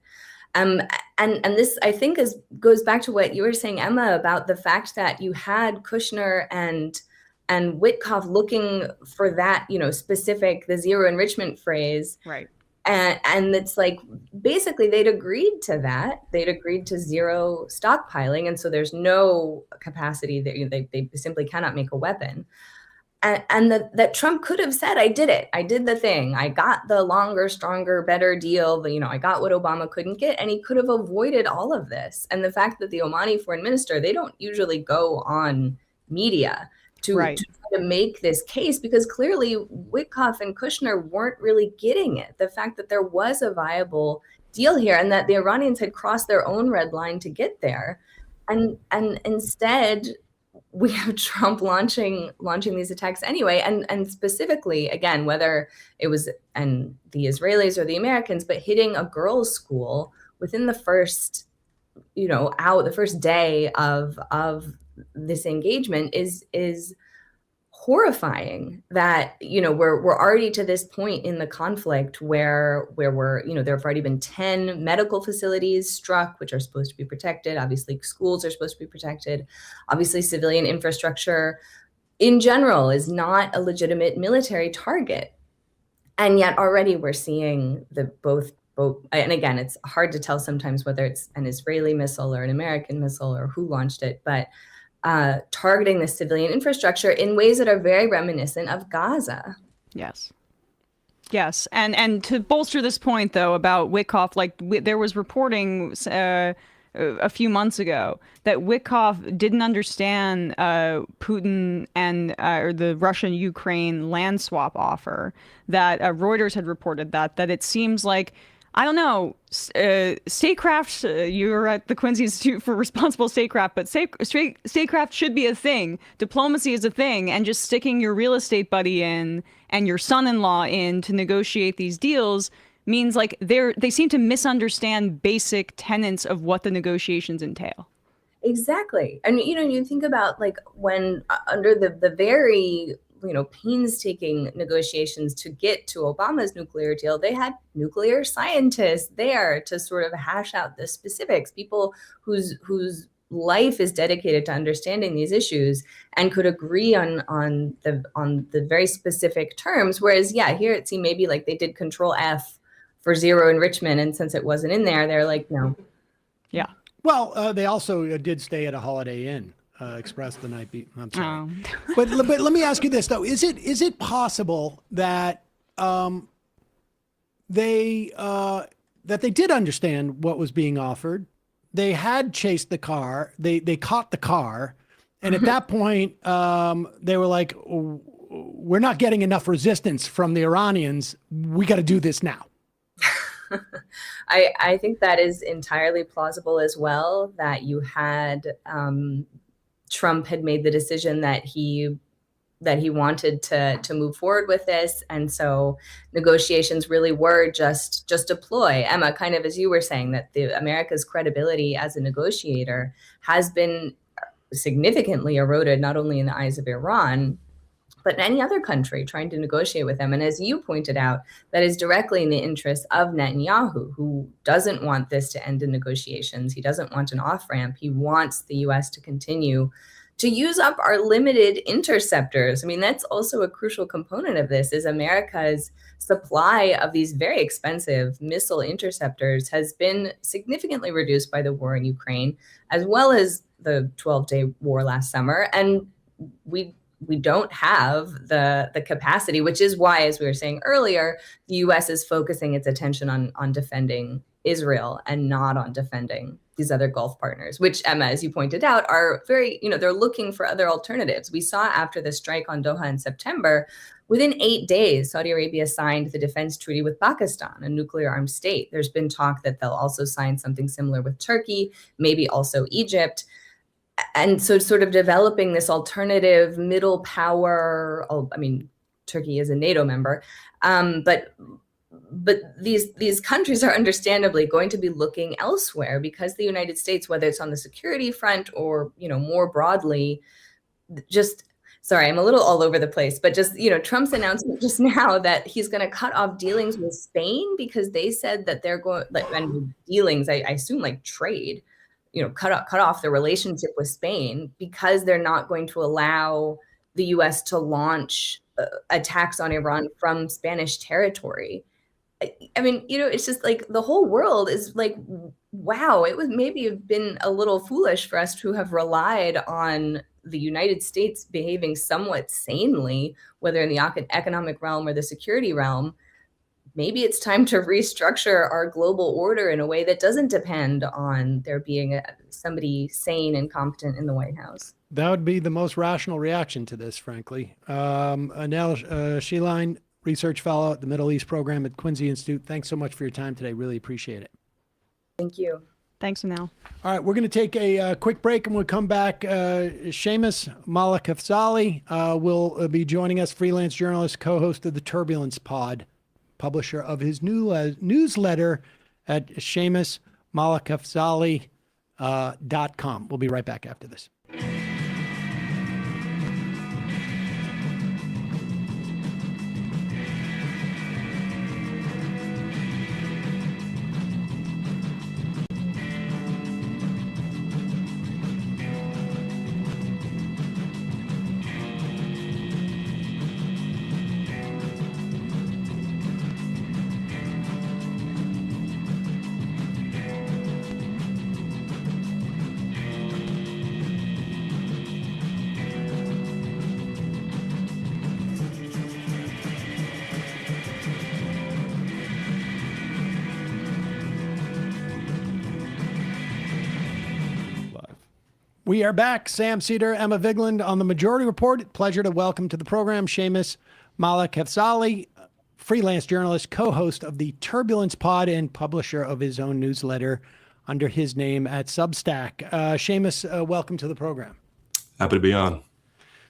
And this, I think, goes back to what you were saying, Emma, about the fact that you had Kushner and Witkoff looking for that, specific, the zero enrichment phrase. Right. And it's like, basically, they'd agreed to that. They'd agreed to zero stockpiling. And so there's no capacity that they simply cannot make a weapon. And that Trump could have said, I did it. I did the thing. I got the longer, stronger, better deal. I got what Obama couldn't get. And he could have avoided all of this. And the fact that the Omani foreign minister, they don't usually go on media to try to make this case, because clearly Witkoff and Kushner weren't really getting it. The fact that there was a viable deal here and that the Iranians had crossed their own red line to get there. And instead, we have Trump launching these attacks anyway. And specifically, again, whether it was the Israelis or the Americans, but hitting a girls' school within the first, the first day of this engagement is horrifying. That we're already to this point in the conflict where we're there have already been 10 medical facilities struck, which are supposed to be protected. Obviously, schools are supposed to be protected. Obviously, civilian infrastructure in general is not a legitimate military target, and yet already we're seeing both. And again, it's hard to tell sometimes whether it's an Israeli missile or an American missile or who launched it, but targeting the civilian infrastructure in ways that are very reminiscent of Gaza. Yes. And to bolster this point, though, about Witkoff, there was reporting a few months ago that Witkoff didn't understand Putin and or the Russian-Ukraine land swap offer. That Reuters had reported that it seems like, I don't know, statecraft, you're at the Quincy Institute for Responsible Statecraft, but statecraft should be a thing. Diplomacy is a thing, and just sticking your real estate buddy in and your son-in-law in to negotiate these deals means like they seem to misunderstand basic tenets of what the negotiations entail. Exactly. And, you think about like when under the very painstaking negotiations to get to Obama's nuclear deal, they had nuclear scientists there to sort of hash out the specifics, people whose life is dedicated to understanding these issues and could agree on the very specific terms. Whereas, here it seemed maybe like they did Control F for zero enrichment, and since it wasn't in there, they're like, no. Yeah. Well, they also did stay at a Holiday Inn. Express the night beat. I'm sorry, but let me ask you this though: is it possible that they did understand what was being offered? They had chased the car. They caught the car, and at that point, they were like, "We're not getting enough resistance from the Iranians. We got to do this now." I think that is entirely plausible as well. That you had. Trump had made the decision that he that he wanted to move forward with this. And so negotiations really were just a ploy. Emma, kind of as you were saying, that America's credibility as a negotiator has been significantly eroded, not only in the eyes of Iran, but in any other country trying to negotiate with them. And as you pointed out, that is directly in the interest of Netanyahu, who doesn't want this to end in negotiations. He doesn't want an off-ramp. He wants the US to continue to use up our limited interceptors. I mean, that's also a crucial component of this, is America's supply of these very expensive missile interceptors has been significantly reduced by the war in Ukraine, as well as the 12-day war last summer. And we don't have the capacity, which is why, as we were saying earlier, the US is focusing its attention on defending Israel and not on defending these other Gulf partners, which, Emma, as you pointed out, are very, they're looking for other alternatives. We saw after the strike on Doha in September, within 8 days, Saudi Arabia signed the defense treaty with Pakistan, a nuclear-armed state. There's been talk that they'll also sign something similar with Turkey, maybe also Egypt. And so sort of developing this alternative middle power, I mean, Turkey is a NATO member, but these countries are understandably going to be looking elsewhere, because the United States, whether it's on the security front or, more broadly, sorry, I'm a little all over the place, but just, Trump's announcement just now that he's going to cut off dealings with Spain because they said that they're going, and dealings, I assume like trade, cut off the relationship with Spain because they're not going to allow the US to launch attacks on Iran from Spanish territory. I mean, it's just like the whole world is like, wow, it would maybe have been a little foolish for us to have relied on the United States behaving somewhat sanely, whether in the economic realm or the security realm. Maybe it's time to restructure our global order in a way that doesn't depend on there being somebody sane and competent in the White House. That would be the most rational reaction to this, frankly. Anelle Sheline, research fellow at the Middle East program at Quincy Institute. Thanks so much for your time today. Really appreciate it. Thank you. Thanks, Anelle. All right, we're going to take a quick break, and we'll come back. Séamus Malekafzal will be joining us, freelance journalist, co-host of the Turbulence Pod, publisher of his new newsletter at SéamusMalekafzal.com. We'll be right back after this. We are back. Sam Seder, Emma Vigeland on the Majority Report. Pleasure to welcome to the program Séamus Malekafzal, freelance journalist, co-host of the Turbulence Pod, and publisher of his own newsletter under his name at Substack. Séamus, welcome to the program. Happy to be on.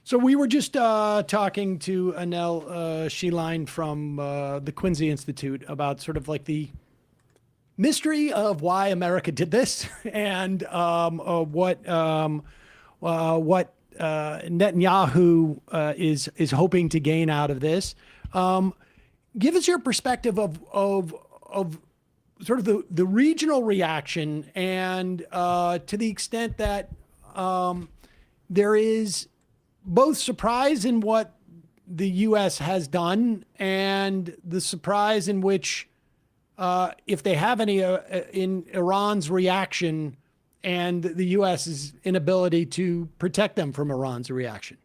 So we were just talking to Anelle Sheline from the Quincy Institute about sort of like the mystery of why America did this and what Netanyahu is hoping to gain out of this. Give us your perspective of sort of the regional reaction, and to the extent that there is both surprise in what the U.S. has done and the surprise in which if they have any in Iran's reaction and the U.S.'s inability to protect them from Iran's reaction.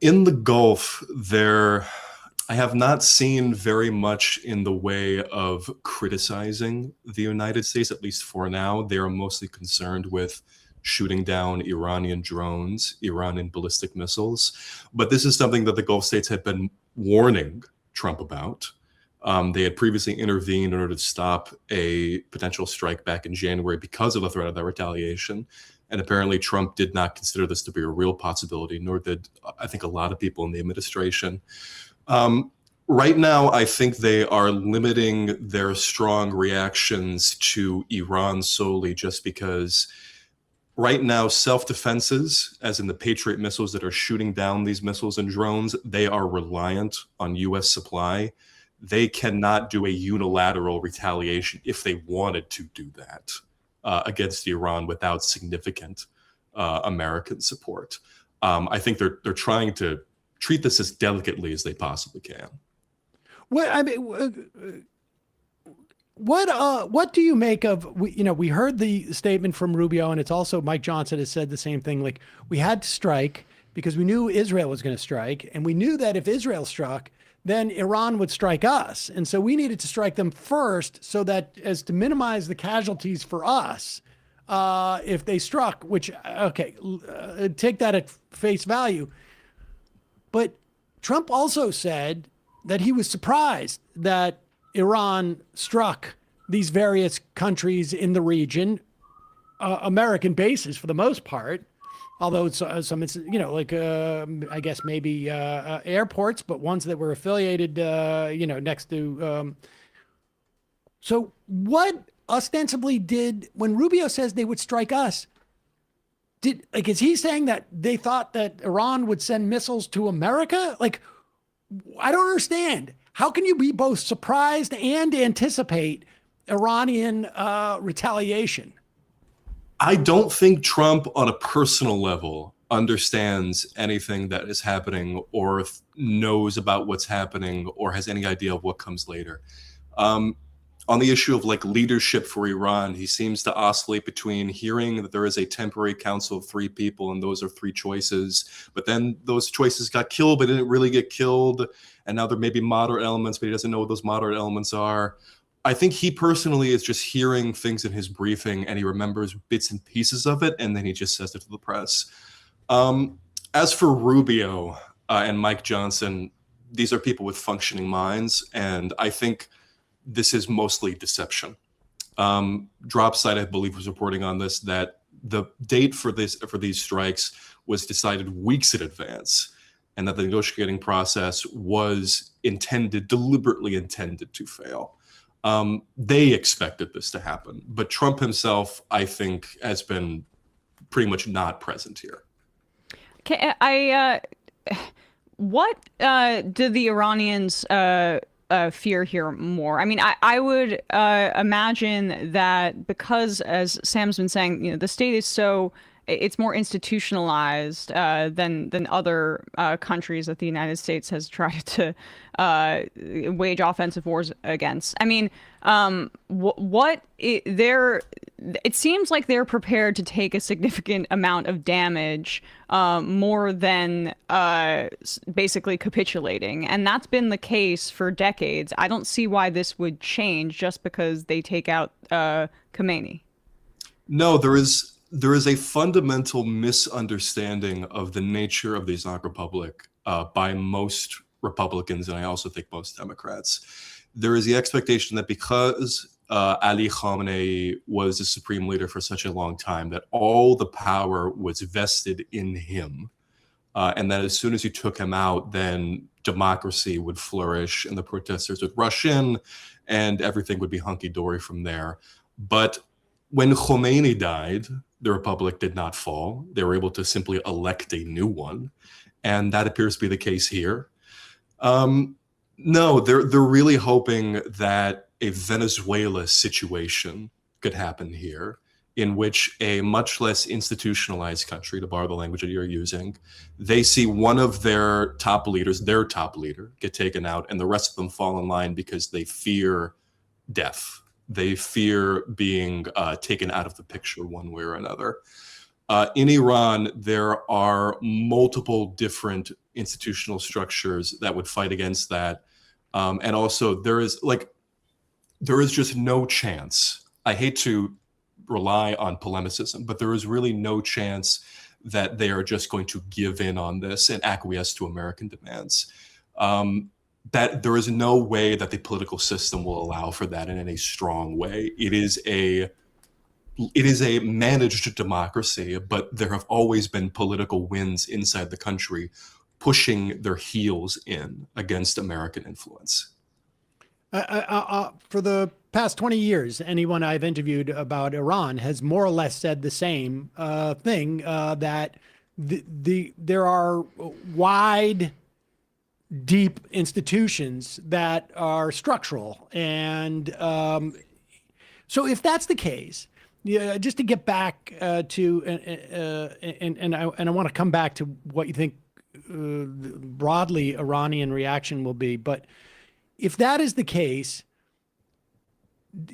In the Gulf, I have not seen very much in the way of criticizing the United States, at least for now. They are mostly concerned with shooting down Iranian drones, Iranian ballistic missiles. But this is something that the Gulf states had been warning Trump about. They had previously intervened in order to stop a potential strike back in January because of the threat of that retaliation. And apparently Trump did not consider this to be a real possibility, nor did I think a lot of people in the administration. Right now, I think they are limiting their strong reactions to Iran solely just because right now, self-defenses, as in the Patriot missiles that are shooting down these missiles and drones, they are reliant on U.S. supply. They cannot do a unilateral retaliation if they wanted to do that against Iran without significant American support. I think they're trying to treat this as delicately as they possibly can. Well, I mean, what do you make of, we heard the statement from Rubio, and it's also Mike Johnson has said the same thing. Like, we had to strike because we knew Israel was going to strike, and we knew that if Israel struck, then Iran would strike us. And so we needed to strike them first so that as to minimize the casualties for us if they struck, which, okay, take that at face value. But Trump also said that he was surprised that Iran struck these various countries in the region, American bases for the most part, although some, like I guess maybe airports, but ones that were affiliated, next to. So what ostensibly did, when Rubio says they would strike us, is he saying that they thought that Iran would send missiles to America? Like, I don't understand. How can you be both surprised and anticipate Iranian retaliation? I don't think Trump on a personal level understands anything that is happening or knows about what's happening or has any idea of what comes later. On the issue of like leadership for Iran, he seems to oscillate between hearing that there is a temporary council of 3 people and those are 3 choices, but then those choices got killed but didn't really get killed, and now there may be moderate elements, but he doesn't know what those moderate elements are. I think he personally is just hearing things in his briefing and he remembers bits and pieces of it, and then he just says it to the press. As for Rubio and Mike Johnson, these are people with functioning minds, and I think this is mostly deception. Dropsite, I believe, was reporting on this, that the date for these strikes was decided weeks in advance, and that the negotiating process was deliberately intended to fail. They expected this to happen, but Trump himself, I think, has been pretty much not present here. Okay, what do the Iranians fear here more? I mean, I would imagine that because, as Sam's been saying, the state is it's more institutionalized than other countries that the United States has tried to wage offensive wars against. I mean, it seems like they're prepared to take a significant amount of damage more than basically capitulating. And that's been the case for decades. I don't see why this would change just because they take out Khomeini. No, there is a fundamental misunderstanding of the nature of the Islamic Republic by most Republicans, and I also think most Democrats. There is the expectation that because Ali Khamenei was the supreme leader for such a long time, that all the power was vested in him, and that as soon as you took him out, then democracy would flourish and the protesters would rush in and everything would be hunky-dory from there. But when Khomeini died, the republic did not fall. They were able to simply elect a new one, and that appears to be the case here. No, they're really hoping that a Venezuela situation could happen here, in which a much less institutionalized country, to borrow the language that you're using, they see one of their top leaders, their top leader, get taken out, and the rest of them fall in line because they fear death. They fear being taken out of the picture one way or another. In Iran, there are multiple different institutional structures that would fight against that. And also there is just no chance. I hate to rely on polemicism, but there is really no chance that they are just going to give in on this and acquiesce to American demands. That there is no way that the political system will allow for that in any strong way. It is a it is a managed democracy, but there have always been political winds inside the country pushing their heels in against American influence. For the past 20 years, anyone I've interviewed about Iran has more or less said the same thing, that there are wide, deep institutions that are structural. And so if that's the case, yeah, just to get back to, and I want to come back to what you think broadly Iranian reaction will be, but if that is the case,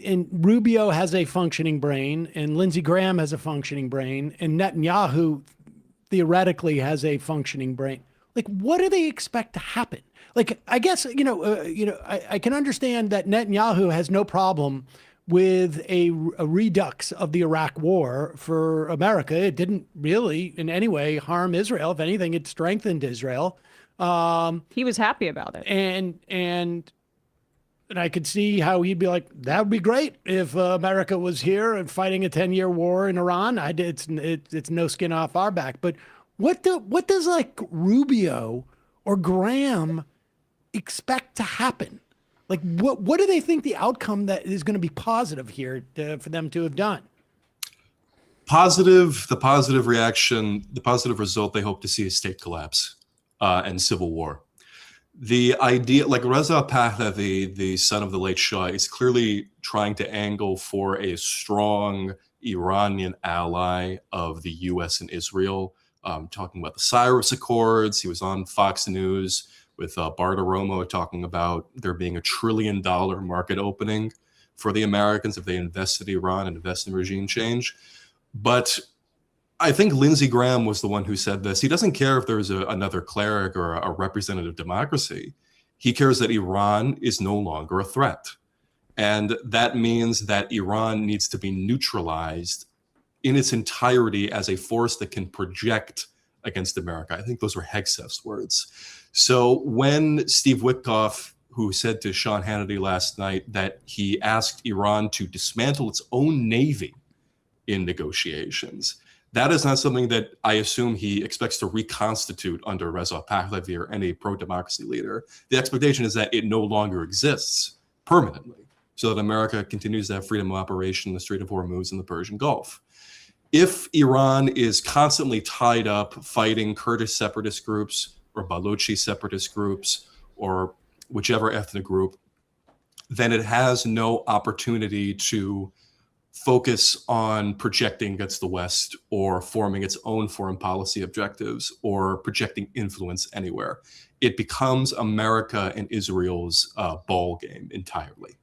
and Rubio has a functioning brain, and Lindsey Graham has a functioning brain, and Netanyahu theoretically has a functioning brain, like, what do they expect to happen? Like, I guess, I can understand that Netanyahu has no problem with a redux of the Iraq war for America. It didn't really in any way harm Israel. If anything, it strengthened Israel. He was happy about it. And I could see how he'd be like, that would be great if America was here and fighting a 10-year war in Iran. It's no skin off our back. But what does like Rubio or Graham expect to happen? Like, what do they think the outcome that is going to be positive here for them to have done? The positive reaction, the positive result they hope to see is state collapse and civil war. The idea, like Reza Pahlavi, the son of the late Shah, is clearly trying to angle for a strong Iranian ally of the U.S. and Israel, talking about the Cyrus Accords. He was on Fox News with Bartiromo talking about there being $1 trillion market opening for the Americans if they invest in Iran and invest in regime change. But I think Lindsey Graham was the one who said this. He doesn't care if there's another cleric or a representative democracy. He cares that Iran is no longer a threat. And that means that Iran needs to be neutralized in its entirety as a force that can project against America. I think those were Hegseth's words. So when Steve Witkoff, who said to Sean Hannity last night that he asked Iran to dismantle its own navy in negotiations, that is not something that I assume he expects to reconstitute under Reza Pahlavi or any pro-democracy leader. The expectation is that it no longer exists permanently, so that America continues to have freedom of operation in the Strait of Hormuz and the Persian Gulf. If Iran is constantly tied up fighting Kurdish separatist groups or Balochi separatist groups or whichever ethnic group, then it has no opportunity to focus on projecting against the West or forming its own foreign policy objectives or projecting influence anywhere. It becomes America and Israel's ball game entirely.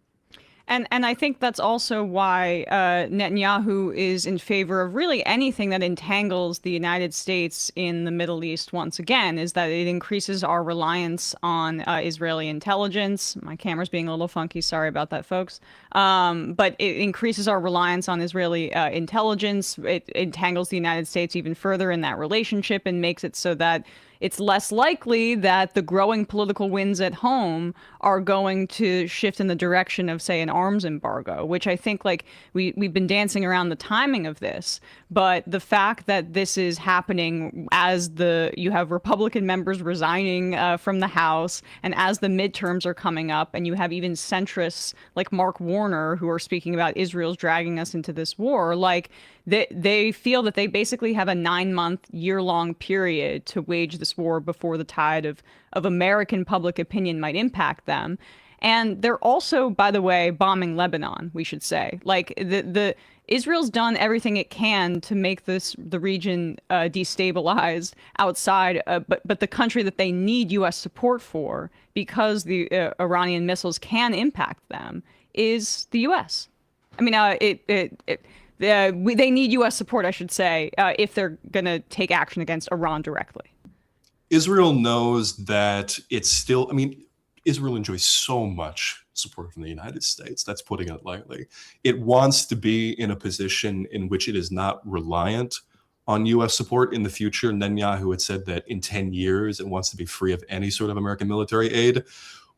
And I think that's also why Netanyahu is in favor of really anything that entangles the United States in the Middle East once again, is that it increases our reliance on Israeli intelligence. My camera's being a little funky. Sorry about that, folks. But it increases our reliance on Israeli intelligence. It entangles the United States even further in that relationship and makes it so that it's less likely that the growing political winds at home are going to shift in the direction of, say, an arms embargo, which I think, like, we've been dancing around the timing of this. But the fact that this is happening as you have Republican members resigning from the House, and as the midterms are coming up, and you have even centrists like Mark Warner who are speaking about Israel's dragging us into this war, like, they feel that they basically have a 9-month, year-long period to wage this war before the tide of American public opinion might impact them. And they're also, by the way, bombing Lebanon, we should say. Like, Israel's done everything it can to make the region destabilized outside, but the country that they need U.S. support for, because the Iranian missiles can impact them, is the U.S. I mean, they need U.S. support, I should say, if they're going to take action against Iran directly. Israel knows that it's still, I mean, Israel enjoys so much support from the United States. That's putting it lightly. It wants to be in a position in which it is not reliant on U.S. support in the future. Netanyahu had said that in 10 years, it wants to be free of any sort of American military aid.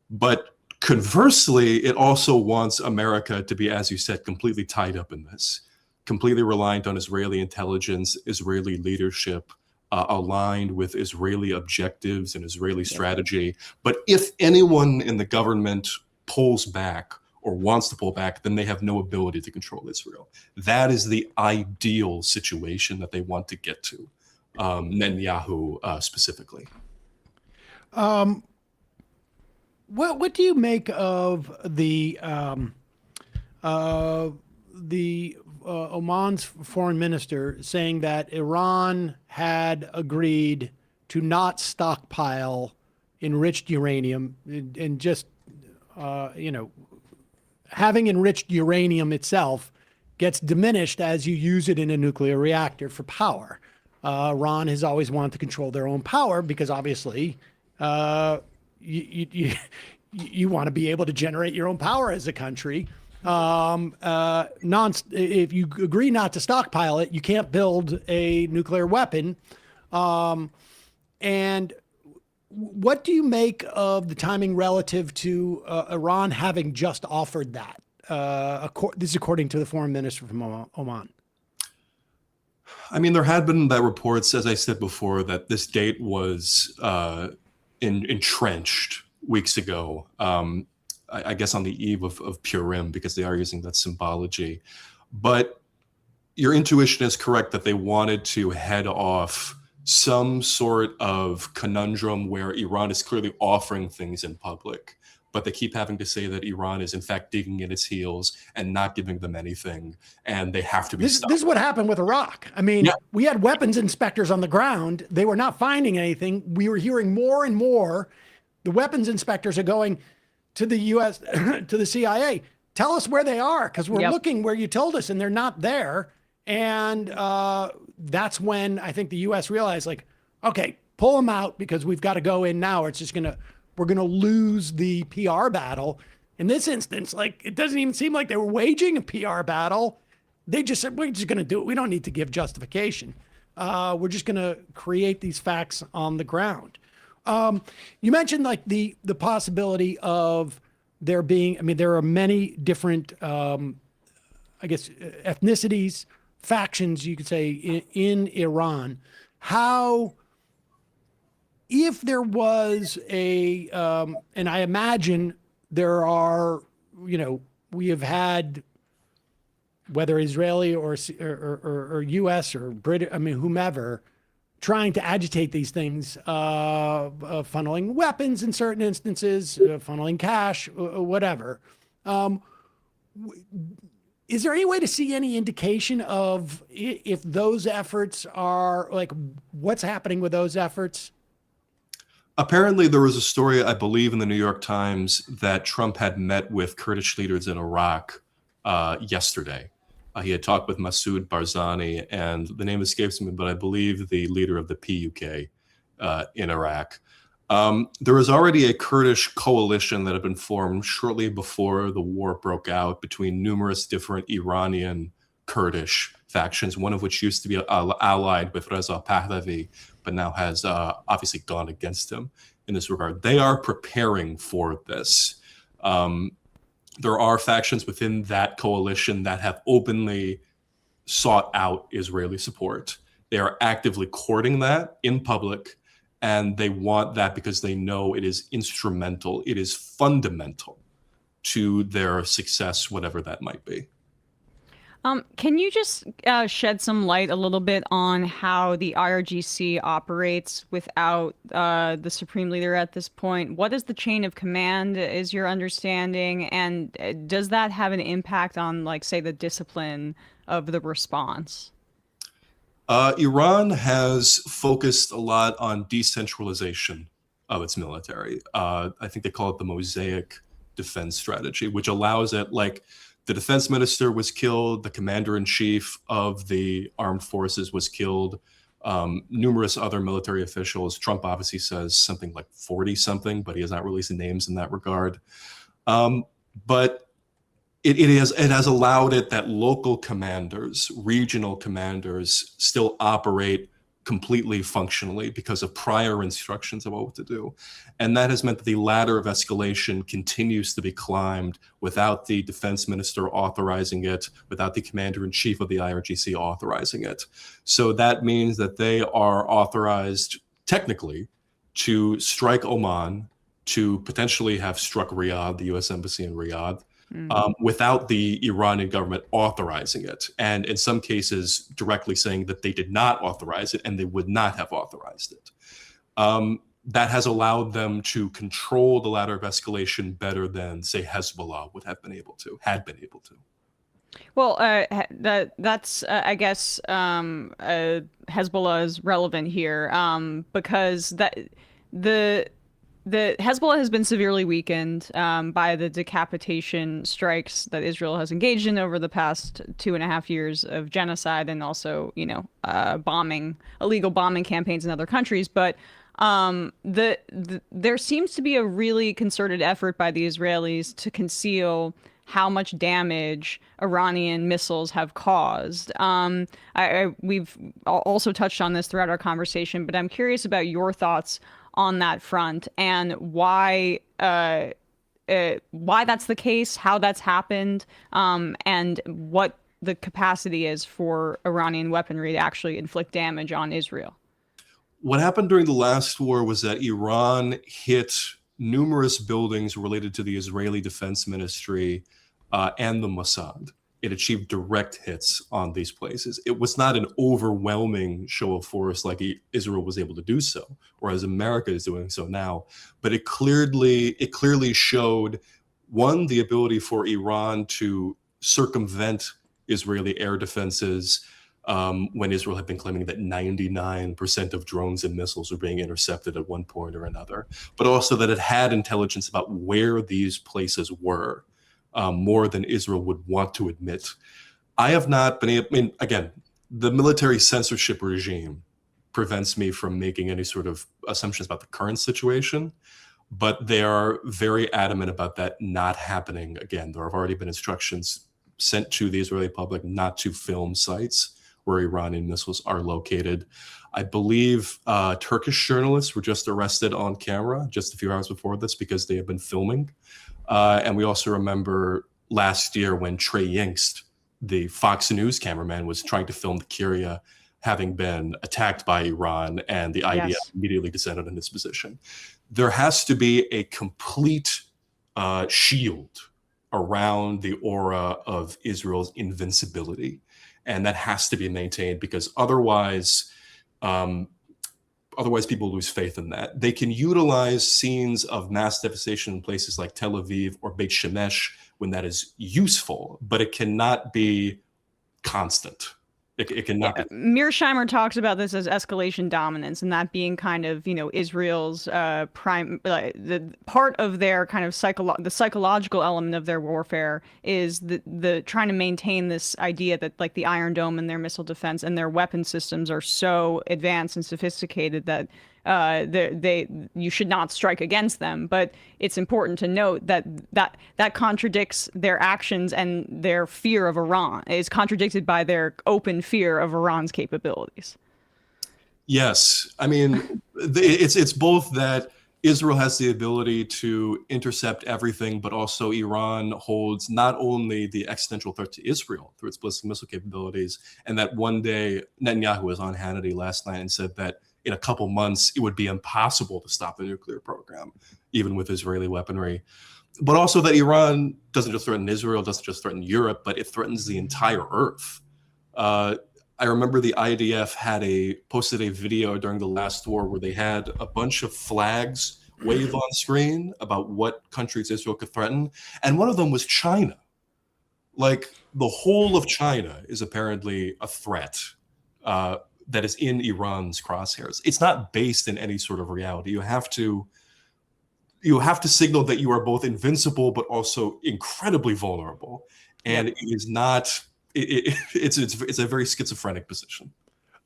But conversely, it also wants America to be, as you said, completely tied up in this, completely reliant on Israeli intelligence, Israeli leadership, aligned with Israeli objectives and Israeli strategy. But if anyone in the government pulls back or wants to pull back, then they have no ability to control Israel. That is the ideal situation that they want to get to, Netanyahu specifically. What do you make of the Oman's foreign minister saying that Iran had agreed to not stockpile enriched uranium and just, having enriched uranium itself gets diminished as you use it in a nuclear reactor for power. Iran has always wanted to control their own power because obviously you want to be able to generate your own power as a country. If you agree not to stockpile it, you can't build a nuclear weapon. And what do you make of the timing relative to Iran having just offered that? This is according to the foreign minister from Oman. I mean, there had been that reports, as I said before, that this date was entrenched weeks ago. I guess on the eve of Purim, because they are using that symbology. But your intuition is correct that they wanted to head off some sort of conundrum where Iran is clearly offering things in public, but they keep having to say that Iran is in fact digging in its heels and not giving them anything, and they have to be stopped. This is what happened with Iraq. I mean, we had weapons inspectors on the ground. They were not finding anything. We were hearing more and more. The weapons inspectors are going to the U.S., to the CIA, tell us where they are, because we're looking where you told us and they're not there. And that's when I think the U.S. realized, like, okay, pull them out because we've got to go in now. Or it's just we're going to lose the PR battle. In this instance, like, it doesn't even seem like they were waging a PR battle. They just said, we're just going to do it. We don't need to give justification. We're just going to create these facts on the ground. You mentioned like the possibility of there being, I mean, there are many different, ethnicities, factions, you could say, in Iran. How, if there was and I imagine there are, we have had, whether Israeli or U.S. or British, I mean, whomever, trying to agitate these things, funneling weapons in certain instances, funneling cash, whatever. Is there any way to see any indication of if those efforts are, like, what's happening with those efforts? Apparently, there was a story, I believe, in the New York Times that Trump had met with Kurdish leaders in Iraq yesterday. He had talked with Masoud Barzani, and the name escapes me, but I believe the leader of the PUK in Iraq. There was already a Kurdish coalition that had been formed shortly before the war broke out between numerous different Iranian Kurdish factions, one of which used to be allied with Reza Pahlavi, but now has obviously gone against him in this regard. They are preparing for this. There are factions within that coalition that have openly sought out Israeli support. They are actively courting that in public, and they want that because they know it is instrumental, it is fundamental to their success, whatever that might be. Can you just shed some light a little bit on how the IRGC operates without the Supreme Leader at this point? What is the chain of command, is your understanding? And does that have an impact on, like, say, the discipline of the response? Iran has focused a lot on decentralization of its military. I think they call it the mosaic defense strategy, which allows it, like, the defense minister was killed, the commander-in-chief of the armed forces was killed, numerous other military officials. Trump obviously says something like 40-something, but he has not released names in that regard. But it has allowed it that local commanders, regional commanders, still operate completely functionally because of prior instructions about what to do. And that has meant that the ladder of escalation continues to be climbed without the defense minister authorizing it, without the commander-in-chief of the IRGC authorizing it. So that means that they are authorized technically to strike Oman, to potentially have struck Riyadh, the US embassy in Riyadh, without the Iranian government authorizing it. And in some cases, directly saying that they did not authorize it and they would not have authorized it. That has allowed them to control the ladder of escalation better than, say, Hezbollah would have been able to, had been able to. Well, that's I guess Hezbollah is relevant here because the Hezbollah has been severely weakened by the decapitation strikes that Israel has engaged in over the past 2.5 years of genocide and also, illegal bombing campaigns in other countries. But there seems to be a really concerted effort by the Israelis to conceal how much damage Iranian missiles have caused. We've also touched on this throughout our conversation, but I'm curious about your thoughts on that front and why that's the case, how that's happened, and what the capacity is for Iranian weaponry to actually inflict damage on Israel. What happened during the last war was that Iran hit numerous buildings related to the Israeli Defense Ministry and the Mossad. It achieved direct hits on these places. It was not an overwhelming show of force like Israel was able to do so, or as America is doing so now. But it clearly showed, one, the ability for Iran to circumvent Israeli air defenses when Israel had been claiming that 99% of drones and missiles were being intercepted at one point or another, but also that it had intelligence about where these places were. More than Israel would want to admit. I have not been able, again, the military censorship regime prevents me from making any sort of assumptions about the current situation, but they are very adamant about that not happening again. There have already been instructions sent to the Israeli public not to film sites where Iranian missiles are located. I believe Turkish journalists were just arrested on camera just a few hours before this because they have been filming. And we also remember last year when Trey Yingst, the Fox News cameraman, was trying to film the Kyria having been attacked by Iran, and the IDF immediately descended in his position. There has to be a complete shield around the aura of Israel's invincibility, and that has to be maintained because otherwise people lose faith in that. They can utilize scenes of mass devastation in places like Tel Aviv or Beit Shemesh when that is useful, but it cannot be constant. It cannot be. Mearsheimer talks about this as escalation dominance, and that being kind of, Israel's the part of their kind of the psychological element of their warfare is the trying to maintain this idea that like the Iron Dome and their missile defense and their weapon systems are so advanced and sophisticated that you should not strike against them. But it's important to note that contradicts their actions, and their fear of Iran is contradicted by their open fear of Iran's capabilities. Yes, I mean, it's both that Israel has the ability to intercept everything, but also Iran holds not only the existential threat to Israel through its ballistic missile capabilities, and that one day Netanyahu was on Hannity last night and said that in a couple months, it would be impossible to stop the nuclear program, even with Israeli weaponry. But also that Iran doesn't just threaten Israel, doesn't just threaten Europe, but it threatens the entire Earth. I remember the IDF posted a video during the last war where they had a bunch of flags wave on screen about what countries Israel could threaten. And one of them was China. Like, the whole of China is apparently a threat that is in Iran's crosshairs. It's not based in any sort of reality. You have to signal that you are both invincible but also incredibly vulnerable, and it is not. It's a very schizophrenic position.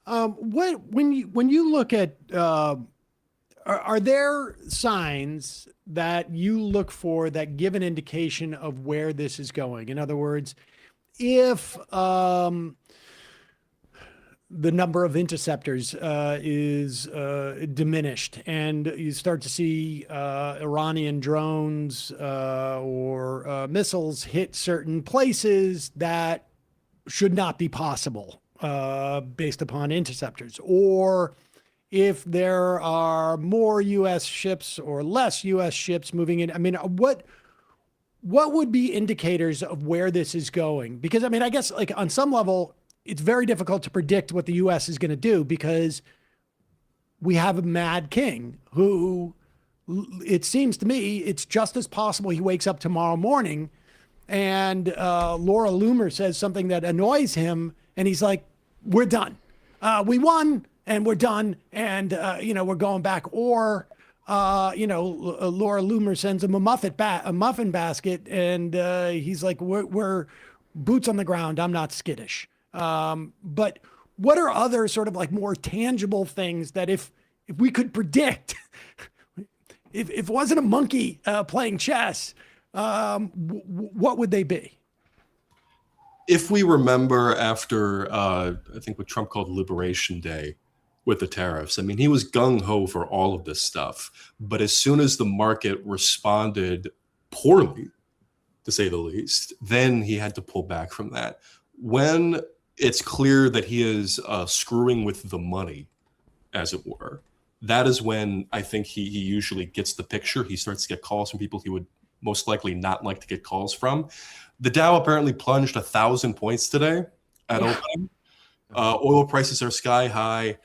When you look at are there signs that you look for that give an indication of where this is going? In other words, if the number of interceptors is diminished, and you start to see Iranian drones or missiles hit certain places that should not be possible based upon interceptors, or if there are more U.S. ships or less U.S. ships moving in. I mean, what would be indicators of where this is going? Because, I mean, I guess like on some level, it's very difficult to predict what the U.S. is going to do because we have a mad king who, it seems to me, it's just as possible he wakes up tomorrow morning and Laura Loomer says something that annoys him, and he's like, we're done. We won, and we're done, and, we're going back. Or, Laura Loomer sends him a muffin basket, and he's like, we're boots on the ground. I'm not skittish. But what are other sort of like more tangible things that if we could predict, if it wasn't a monkey playing chess, what would they be? If we remember after, I think what Trump called Liberation Day with the tariffs, I mean, he was gung-ho for all of this stuff. But as soon as the market responded poorly, to say the least, then he had to pull back from that. When it's clear that he is screwing with the money, as it were, that is when I think he usually gets the picture. He starts to get calls from people he would most likely not like to get calls from. The Dow apparently plunged 1,000 points today at opening. Oil prices are sky high.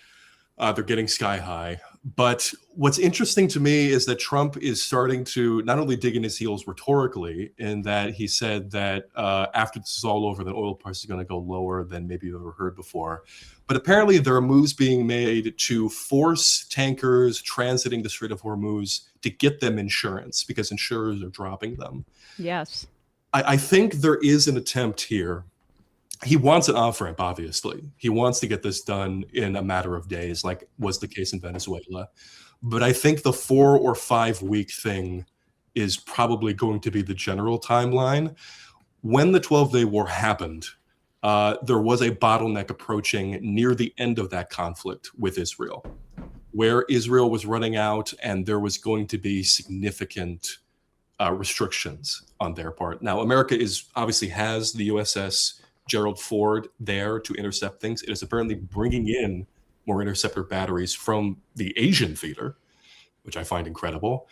They're getting sky high. But what's interesting to me is that Trump is starting to not only dig in his heels rhetorically, in that he said that after this is all over, that oil prices are going to go lower than maybe you've ever heard before. But apparently there are moves being made to force tankers transiting the Strait of Hormuz to get them insurance because insurers are dropping them. Yes. I think there is an attempt here. He wants an off-ramp, obviously. He wants to get this done in a matter of days, like was the case in Venezuela. But I think the 4 or 5 week thing is probably going to be the general timeline. When the 12-day war happened, there was a bottleneck approaching near the end of that conflict with Israel, where Israel was running out and there was going to be significant restrictions on their part. Now, America obviously has the USS Gerald Ford there to intercept things. It is apparently bringing in more interceptor batteries from the Asian theater, which I find incredible.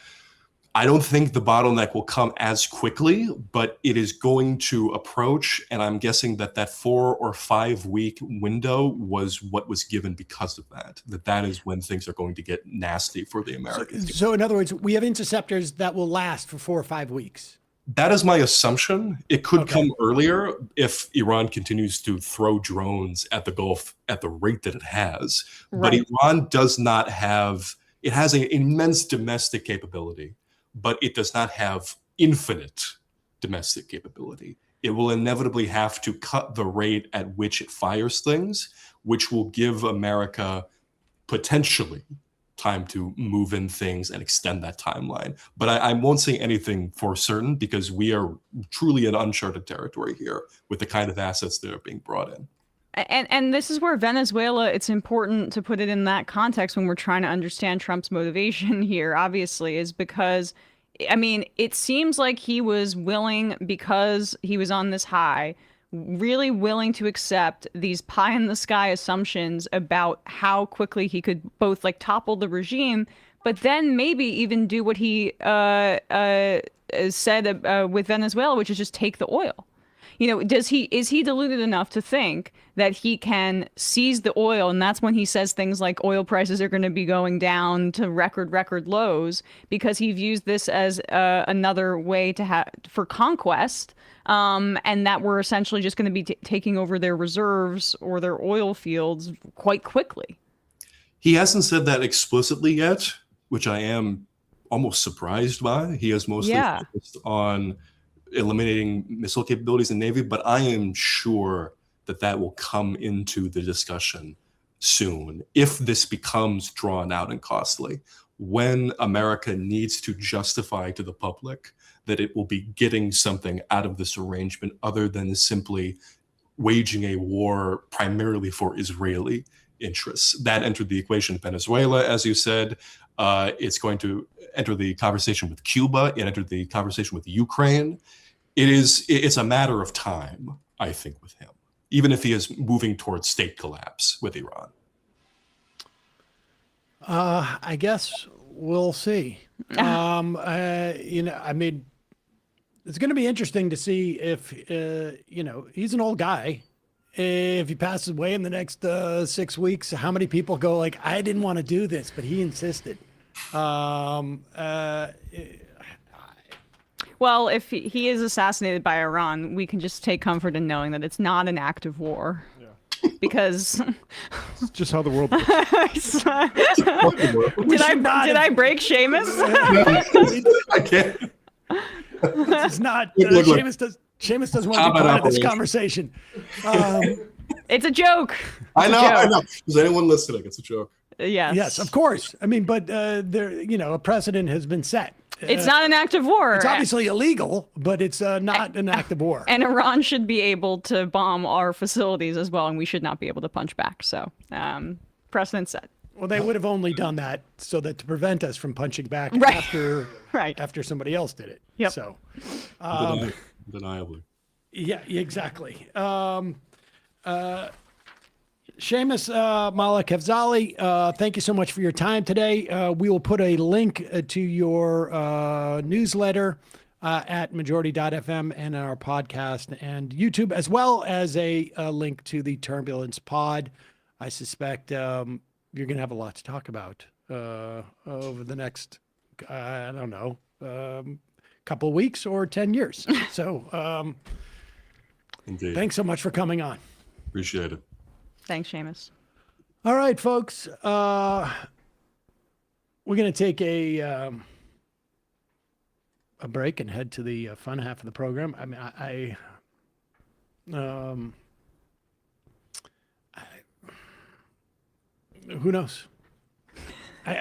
I don't think the bottleneck will come as quickly, but it is going to approach. And I'm guessing that 4 or 5 week window was what was given because of that is when things are going to get nasty for the Americans. So in other words, we have interceptors that will last for 4 or 5 weeks. That is my assumption. It could come earlier if Iran continues to throw drones at the Gulf at the rate that it has. Right. But Iran does not have, it has an immense domestic capability, but it does not have infinite domestic capability. It will inevitably have to cut the rate at which it fires things, which will give America potentially time to move in things and extend that timeline. But I won't say anything for certain because we are truly in uncharted territory here with the kind of assets that are being brought in. And this is where Venezuela, it's important to put it in that context when we're trying to understand Trump's motivation here, obviously, is because, I mean, it seems like he was willing, because he was on this high, really willing to accept these pie in the sky assumptions about how quickly he could both like topple the regime, but then maybe even do what he said with Venezuela, which is just take the oil. You know, is he deluded enough to think that he can seize the oil, and that's when he says things like oil prices are going to be going down to record lows, because he views this as another way to for conquest, and that we're essentially just going to be taking over their reserves or their oil fields quite quickly. He hasn't said that explicitly yet, which I am almost surprised by. He has mostly focused on eliminating missile capabilities in the Navy, but I am sure that will come into the discussion soon if this becomes drawn out and costly, when America needs to justify to the public that it will be getting something out of this arrangement other than simply waging a war primarily for Israeli interests. That entered the equation. Venezuela, as you said, it's going to enter the conversation with Cuba. It entered the conversation with Ukraine. It's a matter of time, I think, with him, even if he is moving towards state collapse with Iran. I guess we'll see. I mean, it's going to be interesting to see if, he's an old guy. If he passes away in the next 6 weeks, how many people go like, I didn't want to do this, but he insisted. Well, if he is assassinated by Iran, we can just take comfort in knowing that it's not an act of war. Yeah. Because it's just how the world works. Did I break Séamus? I can't. This is not. Look. Séamus doesn't want to be part of this conversation. It's a joke. I know. Is anyone listening? It's a joke. Yes. Yes, of course. I mean, but a precedent has been set. It's not an act of war. It's obviously illegal, but it's not an act of war. And Iran should be able to bomb our facilities as well, and we should not be able to punch back. So, precedent set. Well, they would have only done that so that to prevent us from punching back after somebody else did it. Yep. So, undeniably. Yeah, exactly. Séamus Malekafzal, thank you so much for your time today. We will put a link to your newsletter at majority.fm and our podcast and YouTube, as well as a link to the Turbulence Pod. I suspect you're going to have a lot to talk about over the next, couple of weeks or 10 years. So Indeed. Thanks so much for coming on. Appreciate it. Thanks, Séamus. All right, folks. We're going to take a break and head to the fun half of the program. I mean, who knows? Doing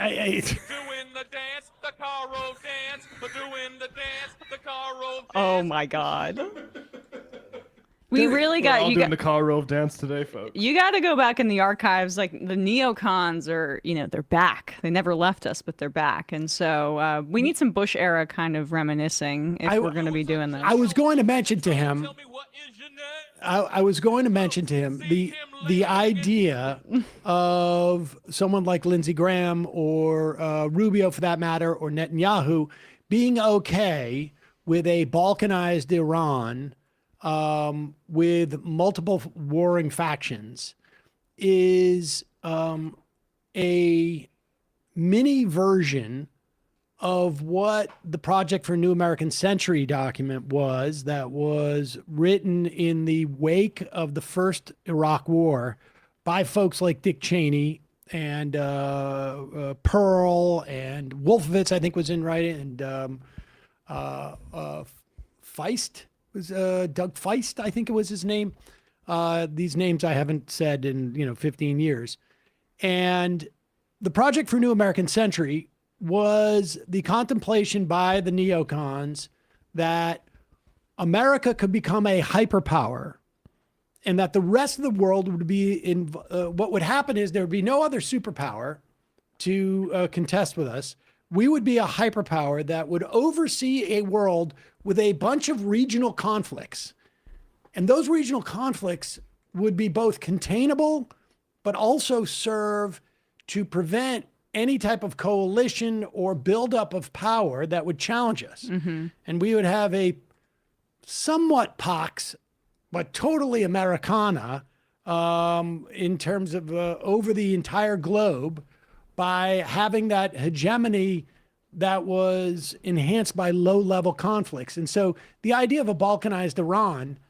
the dance, the Caro dance, doing the dance, the Caro dance. Oh my God. We really We're all got you. Doing the Colorado dance today, folks. You got to go back in the archives. Like the neocons are, they're back. They never left us, but they're back. And so we need some Bush era kind of reminiscing if we're going to be doing this. I was going to mention to him. I was going to mention to him the idea of someone like Lindsey Graham or Rubio, for that matter, or Netanyahu being okay with a Balkanized Iran with multiple warring factions is a mini version of what the Project for a New American Century document was, that was written in the wake of the first Iraq War by folks like Dick Cheney and Pearl and Wolfowitz, I think was in writing, and Feist was Doug Feist, I think it was his name. These names I haven't said in 15 years. And the Project for a New American Century was the contemplation by the neocons that America could become a hyperpower, and that the rest of the world would be in. What would happen is there would be no other superpower to contest with us. We would be a hyperpower that would oversee a world with a bunch of regional conflicts. And those regional conflicts would be both containable, but also serve to prevent any type of coalition or buildup of power that would challenge us. Mm-hmm. And we would have a somewhat Pax, but totally Americana in terms of over the entire globe, by having that hegemony that was enhanced by low-level conflicts. And so the idea of a Balkanized Iran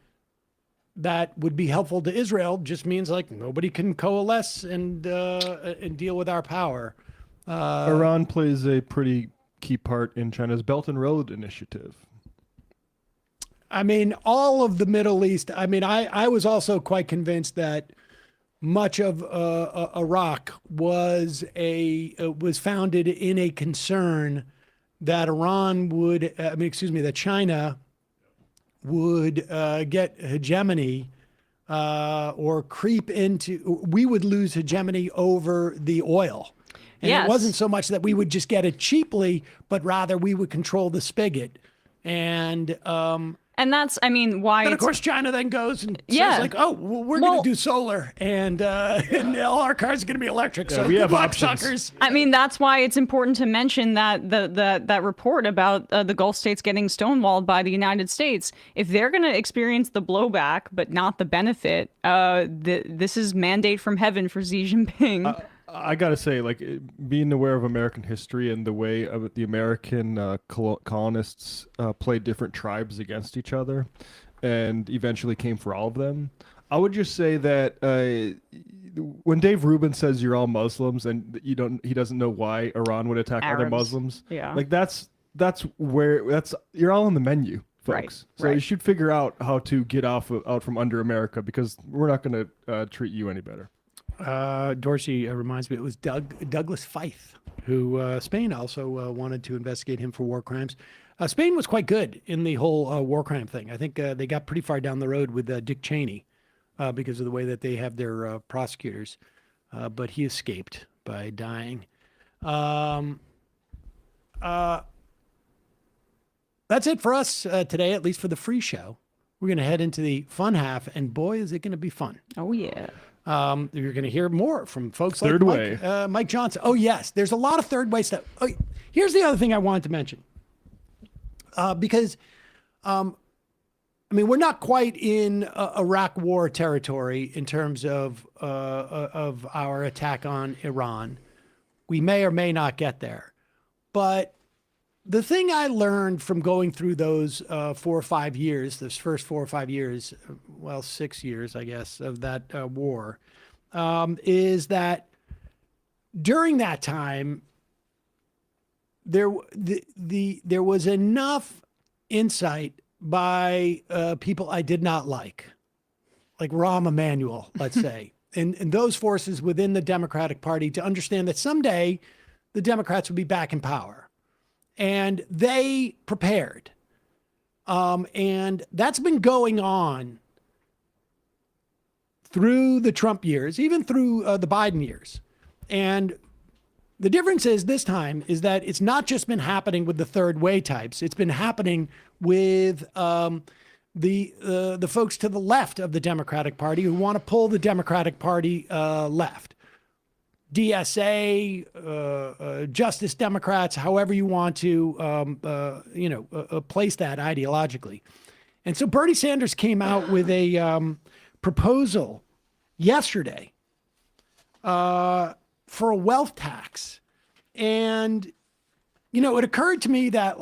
that would be helpful to Israel just means like nobody can coalesce and deal with our power. Iran plays a pretty key part in China's Belt and Road Initiative. I mean, all of the Middle East. I mean, I was also quite convinced that much of Iraq was founded in a concern that that China would get hegemony or creep into, we would lose hegemony over the oil. And Yes. it wasn't so much that we would just get it cheaply, but rather we would control the spigot. And that's, I mean, why and of it's... course China then goes and Yeah. says like, oh, well, we're going to do solar and all our cars are going to be electric. Yeah, So we good have luck, options. suckers. I mean, that's why it's important to mention that that report about the Gulf states getting stonewalled by the United States. If they're going to experience the blowback but not the benefit, this is mandate from heaven for Xi Jinping. I gotta say, like, being aware of American history and the way the American colonists played different tribes against each other, and eventually came for all of them. I would just say that when Dave Rubin says you're all Muslims and he doesn't know why Iran would attack other Arabs. Muslims. Yeah. Like you're all on the menu, folks. Right, So you right. should figure out how to get out from under America, because we're not going to treat you any better. Dorsey reminds me it was Douglas Feith, who Spain also wanted to investigate him for war crimes. Spain was quite good in the whole war crime thing. I think they got pretty far down the road with Dick Cheney because of the way that they have their prosecutors, but he escaped by dying. That's it for us today, at least for the free show. We're going to head into the fun half, and boy, is it going to be fun. Oh, yeah. You're going to hear more from folks Third like Mike Johnson. Oh, yes. There's a lot of third way stuff. Oh, here's the other thing I wanted to mention. Because, I mean, we're not quite in Iraq war territory in terms of our attack on Iran. We may or may not get there. But the thing I learned from going through those 4 or 5 years, those first 4 or 5 years, well, 6 years, I guess, of that war, is that during that time, there was enough insight by people I did not like Rahm Emanuel, let's say, and those forces within the Democratic Party to understand that someday the Democrats would be back in power. And they prepared. And that's been going on through the Trump years, even through the Biden years. And the difference is this time is that it's not just been happening with the third way types. It's been happening with the folks to the left of the Democratic Party who want to pull the Democratic Party left. DSA, Justice Democrats, however you want to, place that ideologically. And so Bernie Sanders came out with a proposal yesterday for a wealth tax. And, it occurred to me that,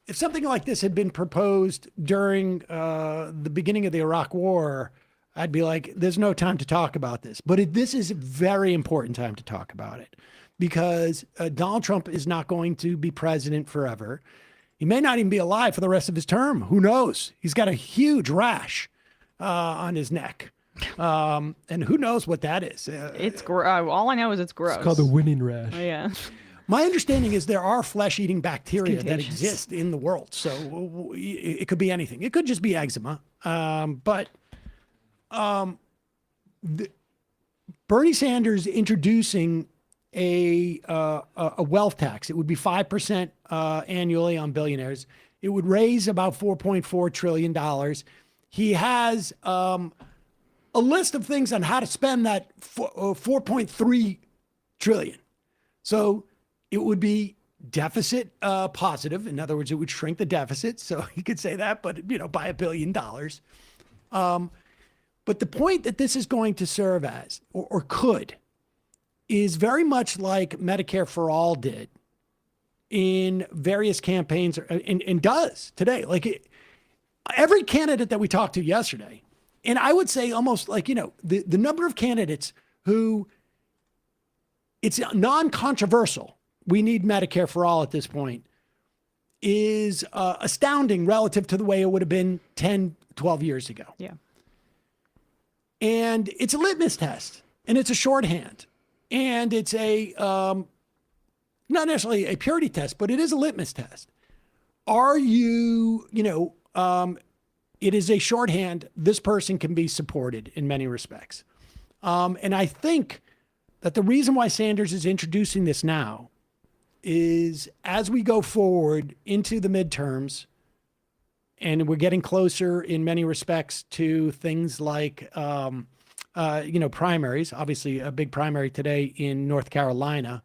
if something like this had been proposed during the beginning of the Iraq War, I'd be like, there's no time to talk about this. But this is a very important time to talk about it because Donald Trump is not going to be president forever. He may not even be alive for the rest of his term. Who knows? He's got a huge rash on his neck. And who knows what that is? It's all I know is it's gross. It's called the winning rash. Oh, yeah. My understanding is there are flesh-eating bacteria that contagious. exist in the world. So it could be anything. It could just be eczema. Bernie Sanders introducing a wealth tax. It would be 5% annually on billionaires. It would raise about $4.4 trillion. He has a list of things on how to spend that $4.3 trillion. So it would be deficit positive. In other words, it would shrink the deficit. So you could say that, but by $1 billion. But the point that this is going to serve as, or could, is very much like Medicare for All did in various campaigns, and does today. Every candidate that we talked to yesterday, and I would say almost the number of candidates who it's non-controversial, we need Medicare for All at this point, is astounding relative to the way it would have been 10, 12 years ago. Yeah. And it's a litmus test, and it's a shorthand, and it's not necessarily a purity test, but it is a litmus test. Are you, it is a shorthand. This person can be supported in many respects. And I think that the reason why Sanders is introducing this now is as we go forward into the midterms, and we're getting closer in many respects to things like, primaries, obviously a big primary today in North Carolina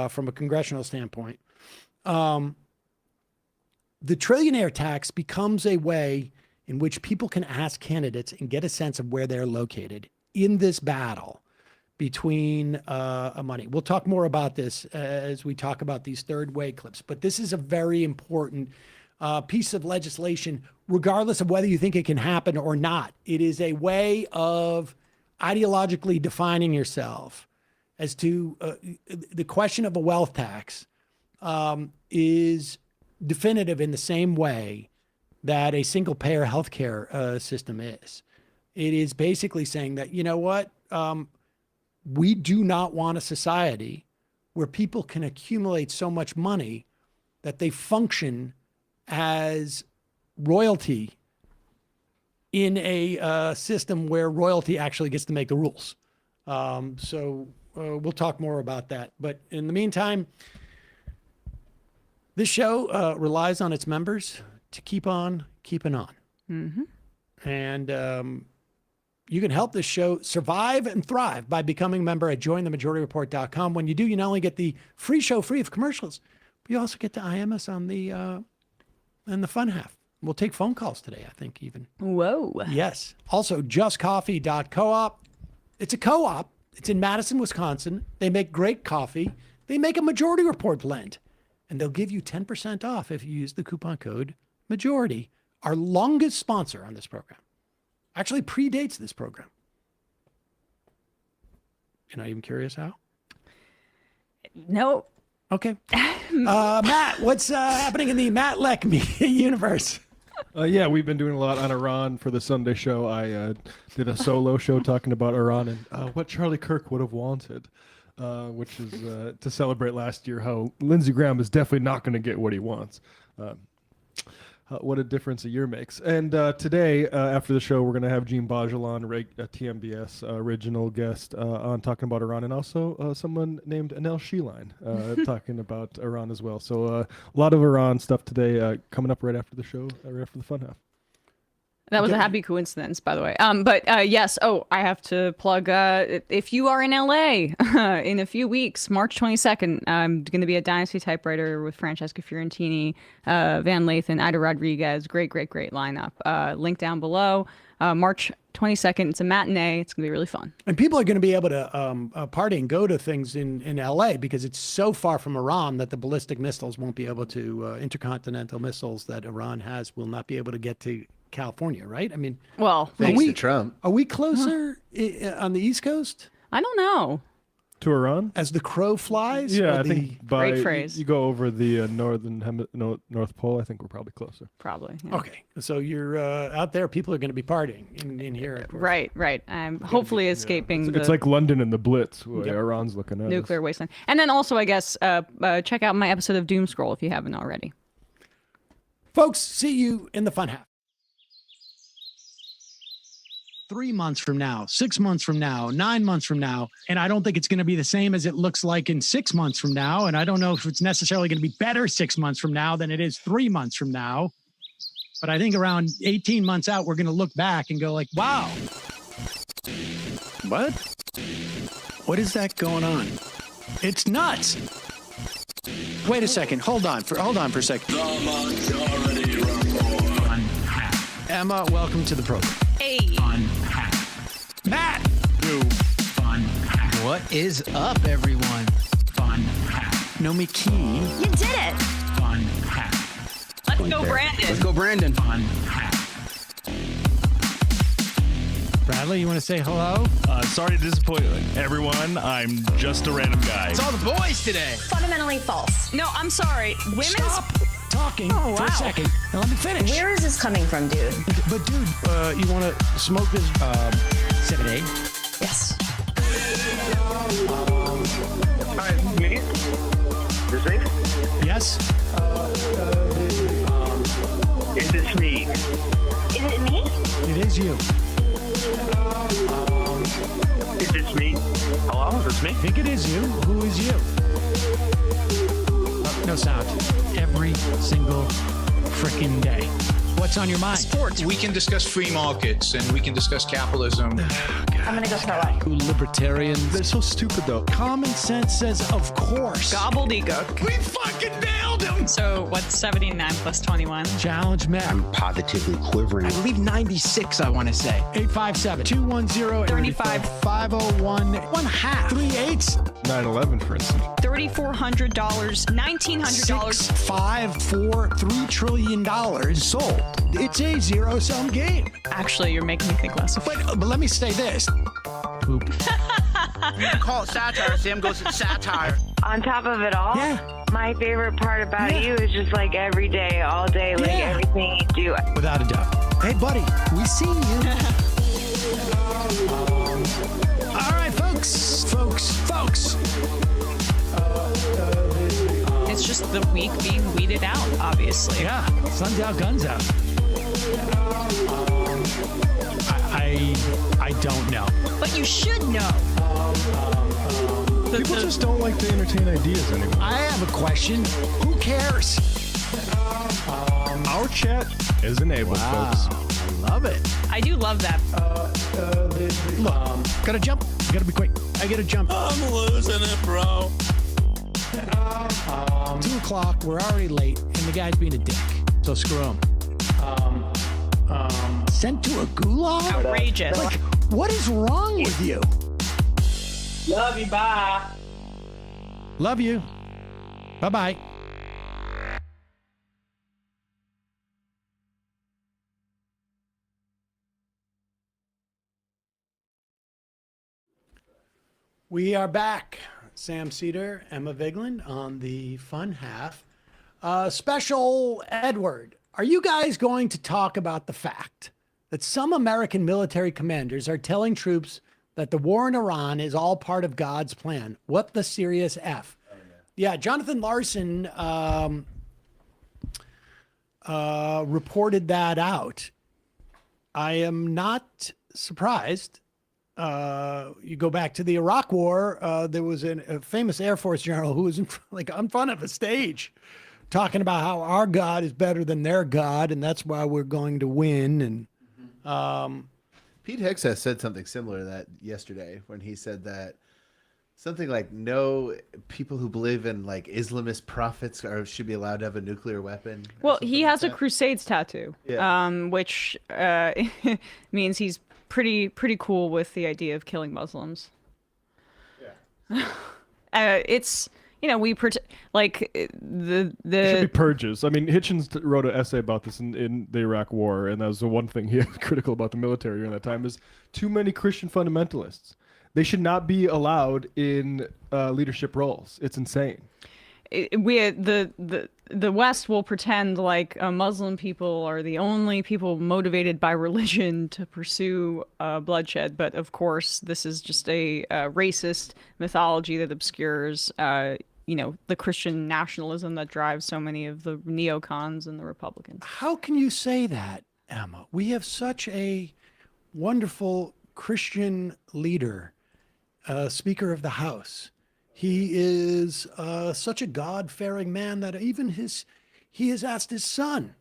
from a congressional standpoint. The trillionaire tax becomes a way in which people can ask candidates and get a sense of where they're located in this battle between money. We'll talk more about this as we talk about these third way clips, but this is a very important piece of legislation, regardless of whether you think it can happen or not. It is a way of ideologically defining yourself as to the question of a wealth tax is definitive in the same way that a single payer healthcare system is. It is basically saying that, you know what, we do not want a society where people can accumulate so much money that they function as royalty in a system where royalty actually gets to make the rules. So we'll talk more about that. But in the meantime, this show relies on its members to keep on keeping on. Mm-hmm. And you can help this show survive and thrive by becoming a member at jointhemajorityreport.com. When you do, you not only get the free show free of commercials, but you also get to IM us on the in the fun half. We'll take phone calls today, I think, even. Whoa. Yes. Also, justcoffee.coop. It's a co-op. It's in Madison, Wisconsin. They make great coffee. They make a Majority Report blend. And they'll give you 10% off if you use the coupon code MAJORITY. Our longest sponsor on this program. Actually predates this program. You're not even curious how? No. Okay. Matt, what's happening in the Matt Leck universe? Yeah, we've been doing a lot on Iran for the Sunday show. I did a solo show talking about Iran and what Charlie Kirk would have wanted, which is to celebrate last year how Lindsey Graham is definitely not going to get what he wants. What a difference a year makes. And today, after the show, we're going to have Jean Bajalan, TMBS original guest, on talking about Iran, and also someone named Anelle Sheline talking about Iran as well. So a lot of Iran stuff today coming up right after the show, right after the fun half. That was a happy coincidence, by the way. But yes, I have to plug, if you are in LA in a few weeks, March 22nd, I'm going to be at Dynasty Typewriter with Francesca Fiorentini, Van Lathan, Ida Rodriguez. Great lineup. Link down below. March 22nd. It's a matinee. It's going to be really fun. And people are going to be able to party and go to things in LA because it's so far from Iran that the ballistic missiles won't be able to, intercontinental missiles that Iran has will not be able to get to California, right? I mean, well, thanks to Trump. Are we closer on the East Coast? I don't know. To Iran? As the crow flies? Yeah, I think by, great phrase. You go over the North Pole, I think we're probably closer. Probably. Yeah. Okay, so you're out there. People are going to be partying in here. Of course. Right. I'm hopefully escaping. It's like London and the Blitz, where Iran's looking at nuclear wasteland. And then also, I guess, check out my episode of Doom Scroll if you haven't already. Folks, see you in the fun half. 3 months from now, 6 months from now, 9 months from now. And I don't think it's going to be the same as it looks like in 6 months from now. And I don't know if it's necessarily going to be better 6 months from now than it is 3 months from now. But I think around 18 months out, we're going to look back and go like, wow. What? What is that going on? It's nuts. Wait a second. Hold on for a second. The Majority Report. Emma, welcome to the program. Hey. Matt. What is up, everyone? Nomi Key. You did it. Let's go, Brandon. Let's go, Brandon. Bradley, you want to say hello? Sorry to disappoint everyone. I'm just a random guy. It's all the boys today. Fundamentally false. No, I'm sorry. Women's. Stop talking for a second and let me finish. Where is this coming from, dude? But dude, you want to smoke this 7A? Yes. Hi, me? This me? Yes. Is this me? Is it me? is you? Is this me? Hello, is this me? I think it is you. Who is you? No sound. Every single frickin' day. What's on your mind? Sports. We can discuss free markets and we can discuss capitalism. I'm gonna go Starlight. Libertarians. They're so stupid, though. Common sense says, of course. Gobbledygook. We fucking nailed him. So what's 79 plus 21? Challenge Mac. I'm positively quivering. I believe 96, I want to say. 857-210-501. 1/2. 9/11, for instance. $3,400, $1,900. 654 $3 trillion sold. It's a zero-sum game. Actually, you're making me think less of it. But let me say this. Poop. Call it satire. Sam goes, it's satire. On top of it all, Yeah. my favorite part about you is just like every day, all day, like everything you do. Without a doubt. Hey, buddy, we see you. All right, folks. It's just the week being weeded out, obviously. Yeah, sun's out, guns out. I don't know. But you should know. People just don't like to entertain ideas anymore. I have a question. Who cares? Our chat is enabled, folks. I love it. I do love that. Look, gotta jump. Gotta be quick. I gotta jump. I'm losing it, bro. 2 o'clock. We're already late, and the guy's being a dick. So screw him. Sent to a gulag? Outrageous. Like, what is wrong with you? Love you, bye. Love you. Bye-bye. We are back. Sam Seder, Emma Vigeland on the fun half. Special Edward, are you guys going to talk about the fact that some American military commanders are telling troops that the war in Iran is all part of God's plan? What the serious F? Yeah, Jonathan Larson reported that out. I am not surprised. You go back to the Iraq War, there was a famous Air Force general who was in front of a stage talking about how our God is better than their God, and that's why we're going to win. And Pete Hegseth said something similar to that yesterday when he said that something like no people who believe in like Islamist prophets should be allowed to have a nuclear weapon. Well, he has a Crusades tattoo, which means he's pretty cool with the idea of killing Muslims. Yeah. It's, we like the It should be purges. I mean, Hitchens wrote an essay about this in the Iraq War, and that was the one thing he was critical about the military during that time is too many Christian fundamentalists. They should not be allowed in leadership roles. It's insane. The West will pretend like Muslim people are the only people motivated by religion to pursue bloodshed, but of course this is just a racist mythology that obscures, the Christian nationalism that drives so many of the neocons and the Republicans. How can you say that, Emma? We have such a wonderful Christian leader, Speaker of the House. He is such a God-fearing man that even he has asked his son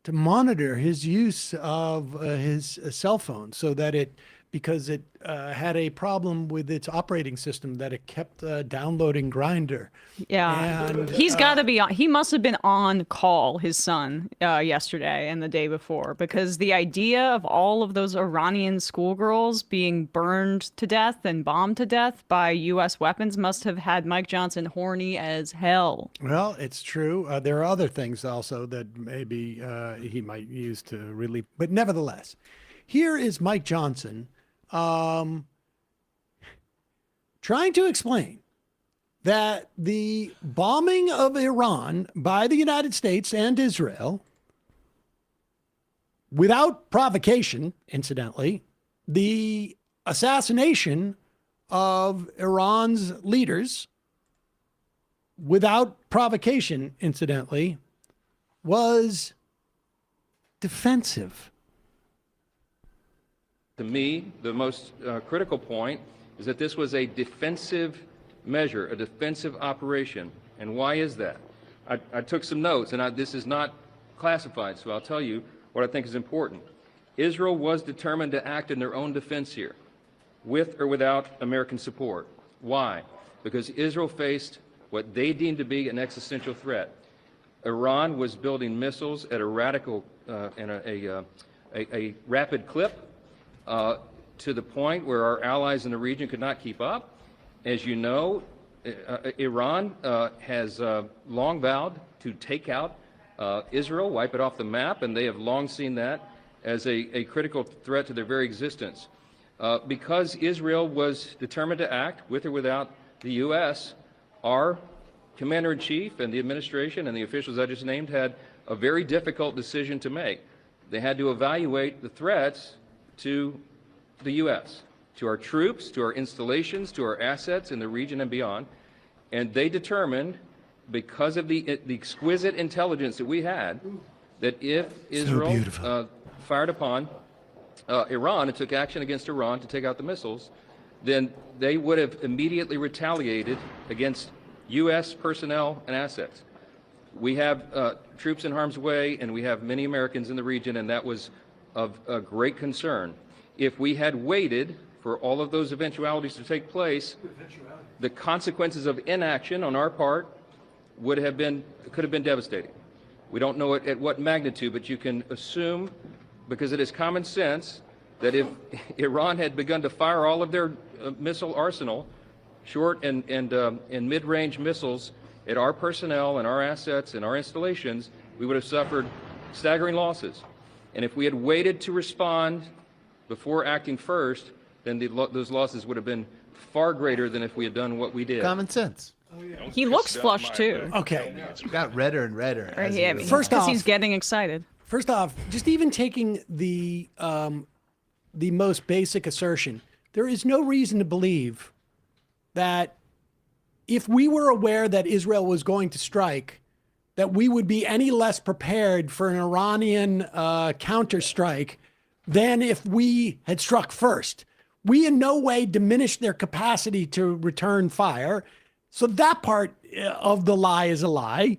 to monitor his use of his cell phone so that because it had a problem with its operating system, that it kept downloading Grindr. Yeah, and, he's got to be on. He must have been on call, his son, yesterday and the day before, because the idea of all of those Iranian schoolgirls being burned to death and bombed to death by U.S. weapons must have had Mike Johnson horny as hell. Well, it's true. There are other things also that maybe he might use to relieve, but nevertheless, here is Mike Johnson trying to explain that the bombing of Iran by the United States and Israel, without provocation, incidentally, the assassination of Iran's leaders, without provocation, incidentally, was defensive. To me, the most critical point is that this was a defensive measure, a defensive operation. And why is that? I took some notes, and this is not classified, so I'll tell you what I think is important. Israel was determined to act in their own defense here, with or without American support. Why? Because Israel faced what they deemed to be an existential threat. Iran was building missiles at a radical and a rapid clip to the point where our allies in the region could not keep up. As you know, Iran has long vowed to take out Israel, wipe it off the map, and they have long seen that as a critical threat to their very existence. Because Israel was determined to act, with or without the U.S., our commander-in-chief and the administration and the officials I just named had a very difficult decision to make. They had to evaluate the threats to the U.S., to our troops, to our installations, to our assets in the region and beyond. And they determined, because of the exquisite intelligence that we had, that if Israel fired upon Iran and took action against Iran to take out the missiles, then they would have immediately retaliated against U.S. personnel and assets. We have troops in harm's way, and we have many Americans in the region, and that was of a great concern. If we had waited for all of those eventualities to take place, the consequences of inaction on our part could have been devastating. We don't know at what magnitude, but you can assume, because it is common sense, that if Iran had begun to fire all of their missile arsenal, short and mid-range missiles, at our personnel and our assets and our installations, we would have suffered staggering losses. And if we had waited to respond before acting first, then those losses would have been far greater than if we had done what we did. Common sense. He looks flushed too. Okay. Got redder and redder. First off, he's getting excited. First off, just even taking the most basic assertion, there is no reason to believe that if we were aware that Israel was going to strike, that we would be any less prepared for an Iranian counterstrike than if we had struck first. We in no way diminished their capacity to return fire. So that part of the lie is a lie.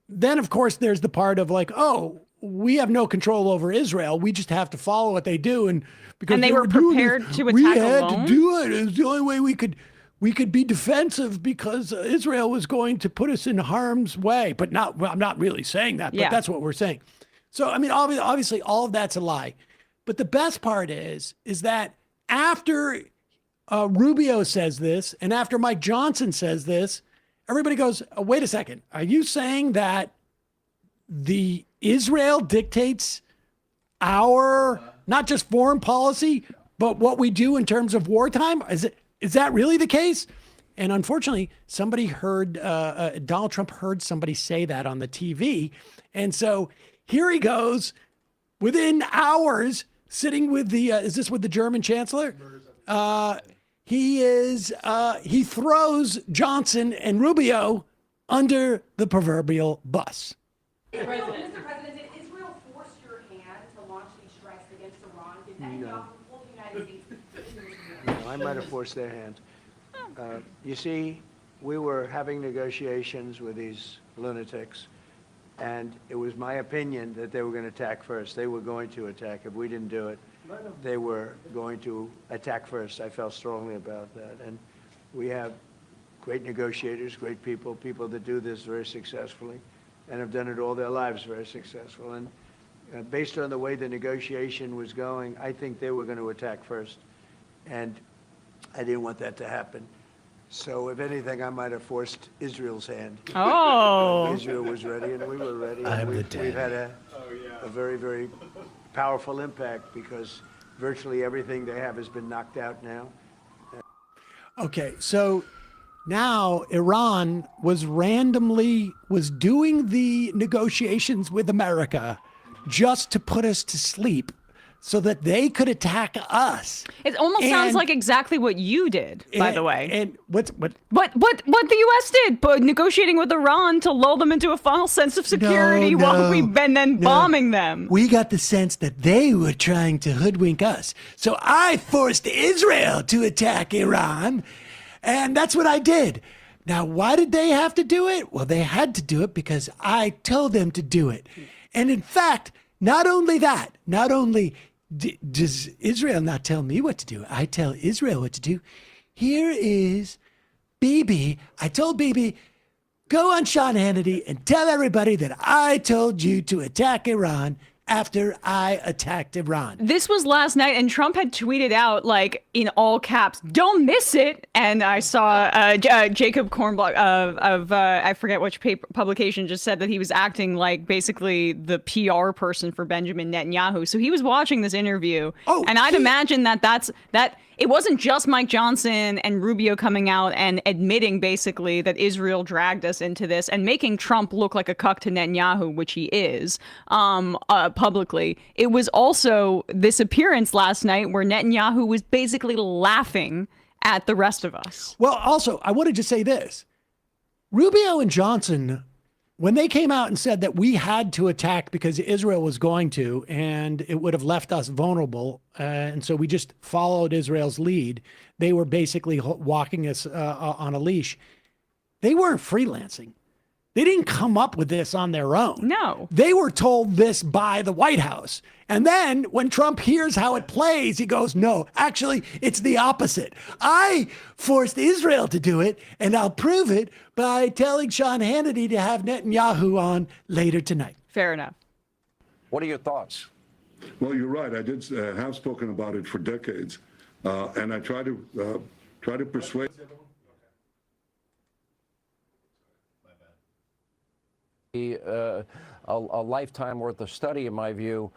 Then, of course, there's the part of like, oh, we have no control over Israel. We just have to follow what they do. And because they were prepared to attack we had alone? to do it. It's the only way we could be defensive because Israel was going to put us in harm's way. But I'm not really saying that, but that's what we're saying. So, I mean, obviously all of that's a lie. But the best part is that after Rubio says this and after Mike Johnson says this, everybody goes, oh, wait a second. Are you saying that the Israel dictates our, not just foreign policy, but what we do in terms of wartime? Is that really the case? And unfortunately, somebody heard, Donald Trump heard somebody say that on the TV. And so here he goes within hours sitting with the, is this with the German chancellor? He throws Johnson and Rubio under the proverbial bus. Mr. President, did Israel force your hand to launch these strikes against Iran? Did Netanyahu pull the United States? No, I might have forced their hand. You see, we were having negotiations with these lunatics, and it was my opinion that they were going to attack first. They were going to attack. If we didn't do it, they were going to attack first. I felt strongly about that. And we have great negotiators, great people that do this very successfully and have done it all their lives very successful. And based on the way the negotiation was going, I think they were going to attack first. And I didn't want that to happen. So if anything, I might have forced Israel's hand. Oh. Israel was ready and we were ready. We've had a very, very powerful impact because virtually everything they have has been knocked out now. Okay, so now Iran was doing the negotiations with America just to put us to sleep so that they could attack us. It almost sounds like exactly what you did, by the way. And what the U.S. did, but negotiating with Iran to lull them into a false sense of security while we've been then bombing them. We got the sense that they were trying to hoodwink us. So I forced Israel to attack Iran, and that's what I did. Now, why did they have to do it? Well, they had to do it because I told them to do it. And in fact, not only does Israel not tell me what to do, I tell Israel what to do. Here is Bibi. I told Bibi, go on Sean Hannity and tell everybody that I told you to attack Iran after I attacked Iran. This was last night, and Trump had tweeted out, like, in all caps, don't miss it. And I saw Jacob Kornblock of I forget which publication just said that he was acting like basically the PR person for Benjamin Netanyahu. So he was watching this interview. And I'd imagine that it wasn't just Mike Johnson and Rubio coming out and admitting basically that Israel dragged us into this and making Trump look like a cuck to Netanyahu, which he is, publicly. It was also this appearance last night where Netanyahu was basically laughing at the rest of us. Well, also, I wanted to say this. Rubio and Johnson, when they came out and said that we had to attack because Israel was going to, and it would have left us vulnerable, and so we just followed Israel's lead, they were basically walking us on a leash. They weren't freelancing. They didn't come up with this on their own. No. They were told this by the White House. And then when Trump hears how it plays, he goes, no, actually, it's the opposite. I forced Israel to do it, and I'll prove it by telling Sean Hannity to have Netanyahu on later tonight. Fair enough. What are your thoughts? Well, you're right. I did have spoken about it for decades, and I try to persuade. A lifetime worth of study, in my view.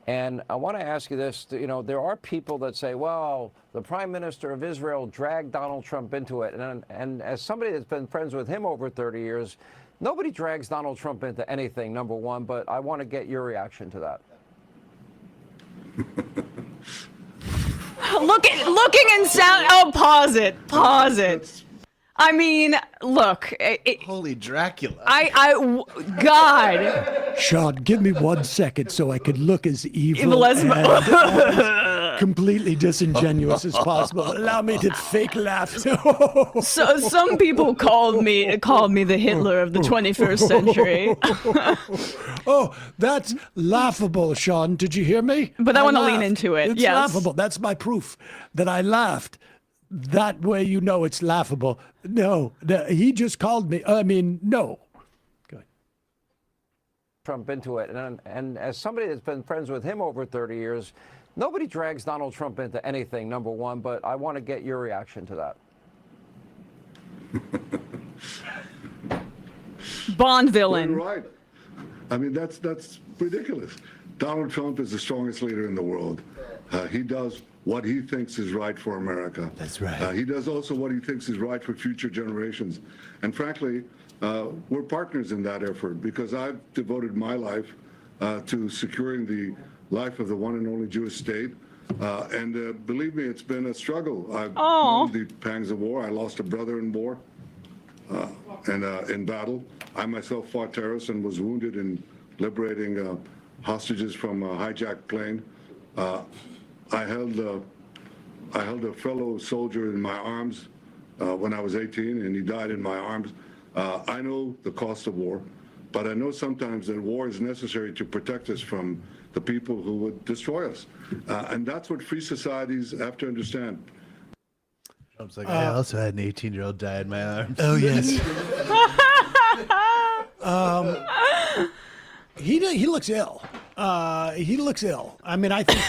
And I want to ask you this, you know, there are people that say, well, the prime minister of Israel dragged Donald Trump into it. And as somebody that's been friends with him over 30 years, nobody drags Donald Trump into anything, number one, but I want to get your reaction to that. Looking and sound. Oh, pause it. I mean, look. Holy Dracula. God. Sean, give me 1 second so I could look as evil as completely disingenuous as possible. Allow me to fake laugh. So some people called me the Hitler of the 21st century. Oh, that's laughable, Sean. Did you hear me? But I want to lean into it. It's yes. laughable. That's my proof that I laughed. That way you know it's laughable. No, he just called me. I mean, no. Go ahead. Trump into it. And as somebody that's been friends with him over 30 years, nobody drags Donald Trump into anything, number one, but I want to get your reaction to that. Bond villain. Well, right. I mean, that's ridiculous. Donald Trump is the strongest leader in the world. He does what he thinks is right for America. That's right. He does also what he thinks is right for future generations. And frankly, we're partners in that effort because I've devoted my life to securing the life of the one and only Jewish state. And believe me, it's been a struggle. I've known the pangs of war. I lost a brother in war and in battle. I myself fought terrorists and was wounded in liberating hostages from a hijacked plane. I held a fellow soldier in my arms when I was 18, and he died in my arms. I know the cost of war, but I know sometimes that war is necessary to protect us from the people who would destroy us. And that's what free societies have to understand. Trump's like, I also had an 18-year-old die in my arms. Oh, yes. He looks ill. He looks ill. I mean, I think,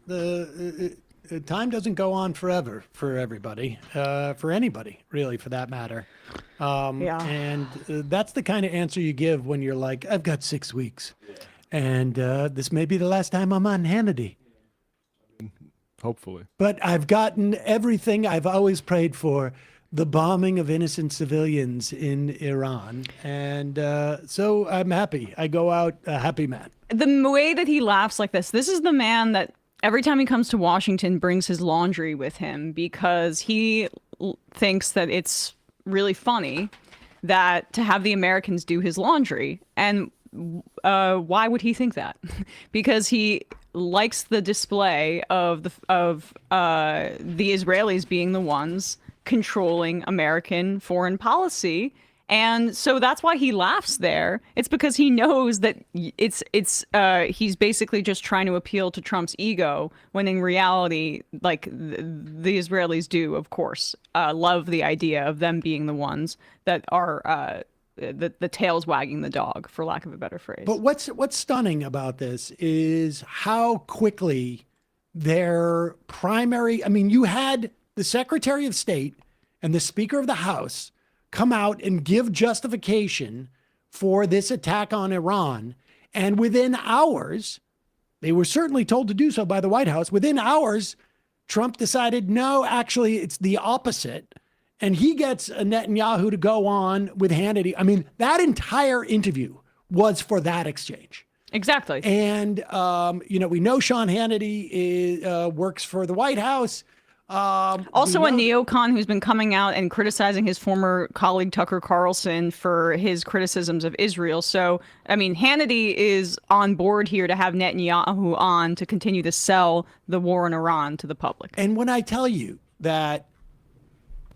the time doesn't go on forever for everybody, for anybody, really, for that matter. And that's the kind of answer you give when you're like, I've got 6 weeks. And this may be the last time I'm on Hannity. Hopefully. But I've gotten everything I've always prayed for. the bombing of innocent civilians in Iran. And so I'm happy. I go out a happy man. The way that he laughs like this is the man that every time he comes to Washington brings his laundry with him because he thinks that it's really funny that to have the Americans do his laundry. And why would he think that? Because he likes the display of the Israelis being the ones controlling American foreign policy. And so that's why he laughs there. It's because he knows that he's basically just trying to appeal to Trump's ego, when in reality, like the Israelis do, of course, love the idea of them being the ones that are the tails wagging the dog, for lack of a better phrase. But what's stunning about this is how quickly their primary, you had the Secretary of State and the Speaker of the House come out and give justification for this attack on Iran. And within hours, they were certainly told to do so by the White House. Within hours, Trump decided, no, actually, it's the opposite. And he gets Netanyahu to go on with Hannity. That entire interview was for that exchange. Exactly. And, we know Sean Hannity works for the White House. Also a neocon who's been coming out and criticizing his former colleague Tucker Carlson for his criticisms of Israel. So, Hannity is on board here to have Netanyahu on to continue to sell the war in Iran to the public. And when I tell you that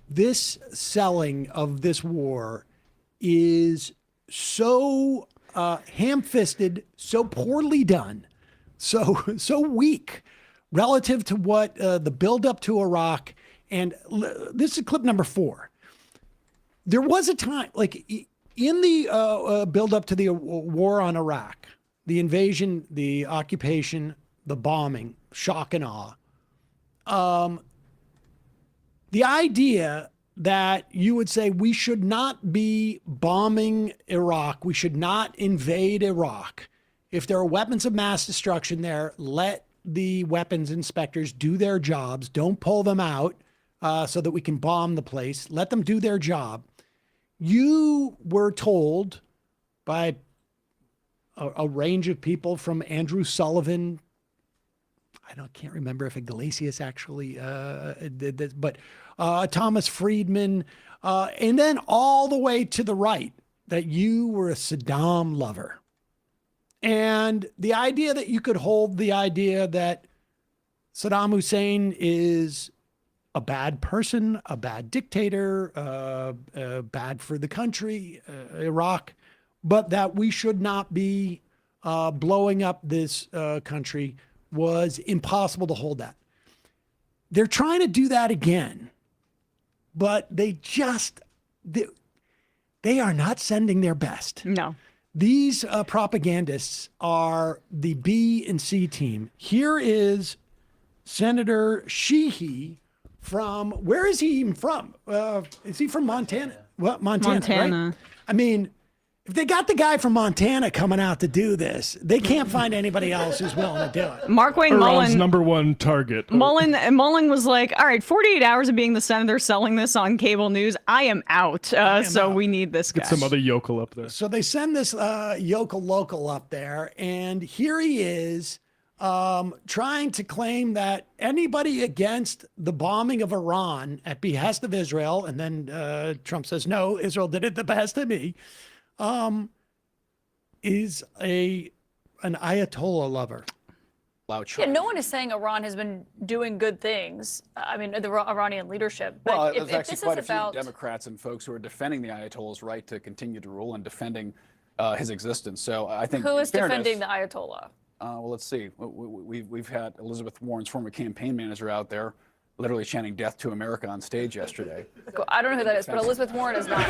this selling of this war is so ham-fisted, so poorly done, so weak, relative to what the buildup to Iraq, and this is clip number 4. There was a time, like in the buildup to the war on Iraq, the invasion, the occupation, the bombing, shock and awe. The idea that you would say we should not be bombing Iraq, we should not invade Iraq. If there are weapons of mass destruction there, let the weapons inspectors do their jobs. Don't pull them out so that we can bomb the place. Let them do their job. You were told by a range of people, from Andrew Sullivan, can't remember if Iglesias actually did this, but Thomas Friedman, and then all the way to the right, that you were a Saddam lover. And the idea that you could hold the idea that Saddam Hussein is a bad person, a bad dictator, bad for the country, Iraq, but that we should not be blowing up this country was impossible to hold that. They're trying to do that again, but they are not sending their best. No. These propagandists are the B and C team. Here is Senator Sheehy from, where is he even from? Is he from Montana? What, Montana. Right? If they got the guy from Montana coming out to do this, they can't find anybody else who's willing to do it. Markwayne Iran's Mullen, #1 target. Mullen was like, all right, 48 hours of being the senator selling this on cable news, I am out. We need this guy. Get some other yokel up there. So they send this yokel local up there, and here he is trying to claim that anybody against the bombing of Iran at behest of Israel, and then Trump says, no, Israel did it at the behest of me, is an Ayatollah lover. Yeah, no one is saying Iran has been doing good things. The Iranian leadership. But Well, if there's actually this quite is a few about Democrats and folks who are defending the Ayatollah's right to continue to rule and defending his existence. So I think who in is fairness, defending the Ayatollah? Well, let's see. We've had Elizabeth Warren's former campaign manager out there literally chanting "Death to America" on stage yesterday. I don't know who that is, but Elizabeth Warren is not.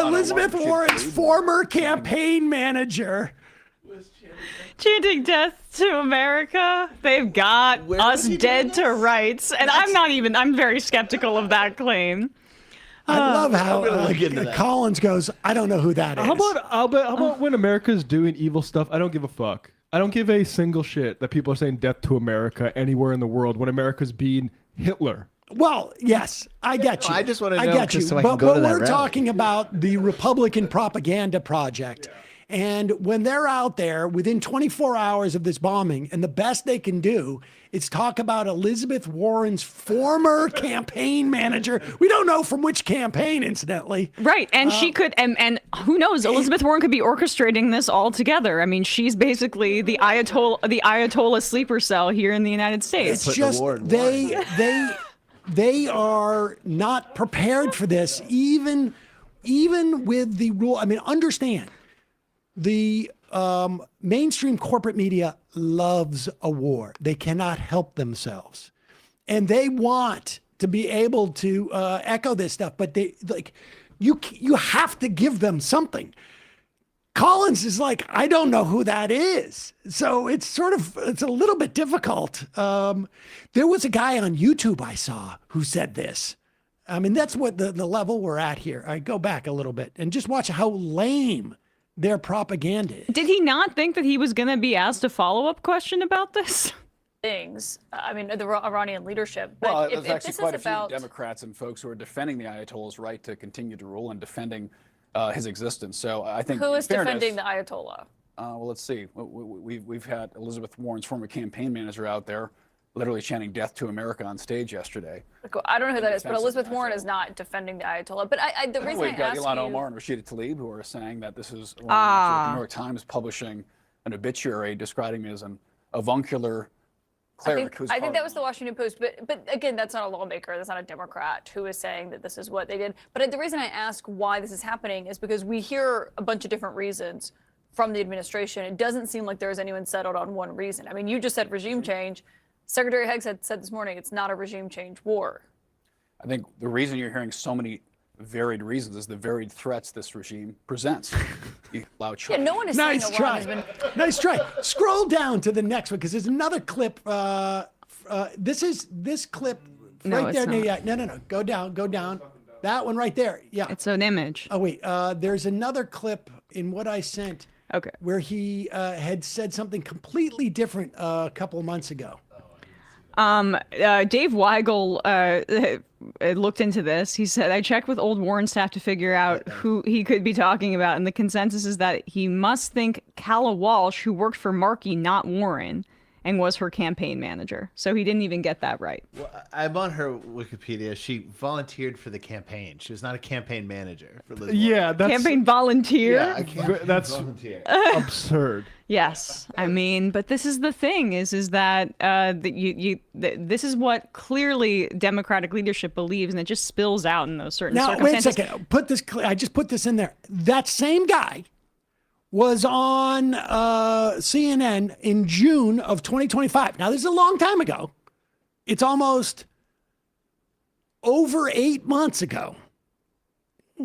Elizabeth Warren's former campaign manager. Chanting "Death to America." They've got us dead to rights. And I'm very skeptical of that claim. I love how Collins goes, I don't know who that is. How about when America's doing evil stuff? I don't give a fuck. I don't give a single shit that people are saying "Death to America" anywhere in the world when America's being Hitler Well, yes, I get you. I just want to know get you. so I can go to that we're rally. talking about the Republican propaganda project. And when they're out there within 24 hours of this bombing, and the best they can do is talk about Elizabeth Warren's former campaign manager. We don't know from which campaign, incidentally. Right, and she could, and who knows? Elizabeth Warren could be orchestrating this all together. I mean, she's basically the Ayatollah sleeper cell here in the United States. It's just they are not prepared for this, even with the rule. I mean, understand. The mainstream corporate media loves a war. They cannot help themselves. And they want to be able to echo this stuff, but they you have to give them something. Collins is like, I don't know who that is. So it's a little bit difficult. There was a guy on YouTube I saw who said this. I mean, that's what the level we're at here. I go back a little bit and just watch how lame their propaganda is. Did he not think that he was going to be asked a follow-up question about this? Things. I mean, the Iranian leadership. But Well, if there's actually this quite is a few about Democrats and folks who are defending the Ayatollah's right to continue to rule and defending his existence. So I think who in is fairness, defending the Ayatollah? Well, let's see. We've had Elizabeth Warren's former campaign manager out there literally chanting "Death to America" on stage yesterday. I don't know who that is, but Defense of Elizabeth the Warren is not defending the Ayatollah. But the reason We've I got ask Ilhan you, Omar and Rashida Tlaib who are saying that this is the New York Times publishing an obituary describing me as an avuncular cleric. I think that was the Washington Post, but again, that's not a lawmaker, that's not a Democrat who is saying that this is what they did. But the reason I ask why this is happening is because we hear a bunch of different reasons from the administration. It doesn't seem like there's anyone settled on one reason. I mean, you just said regime change. Secretary Heggs had said this morning it's not a regime change war. I think the reason you're hearing so many varied reasons is the varied threats this regime presents. Yeah, no one is saying Iran has been. Nice try. Scroll down to the next one because there's another clip. This clip No, right it's there. not. No. Go down. That one right there. Yeah. It's an image. Oh wait. There's another clip in what I sent. Okay. Where he had said something completely different a couple of months ago. Dave Weigel looked into this. He said, I checked with old Warren staff to figure out who he could be talking about, and the consensus is that he must think Calla Walsh, who worked for Markey, not Warren, and was her campaign manager. So he didn't even get that right. Well, I'm on her Wikipedia. She volunteered for the campaign. She was not a campain manager for Liz Yeah, Warren. that's Campaign volunteer? Yeah, a campaign that's volunteer. absurd. Yes, I mean, but this is the thing: is that this is what clearly Democratic leadership believes, and it just spills out in those certain circumstances. Wait a second. I just put this in there. That same guy was on CNN in June of 2025. Now, this is a long time ago. It's almost over 8 months ago.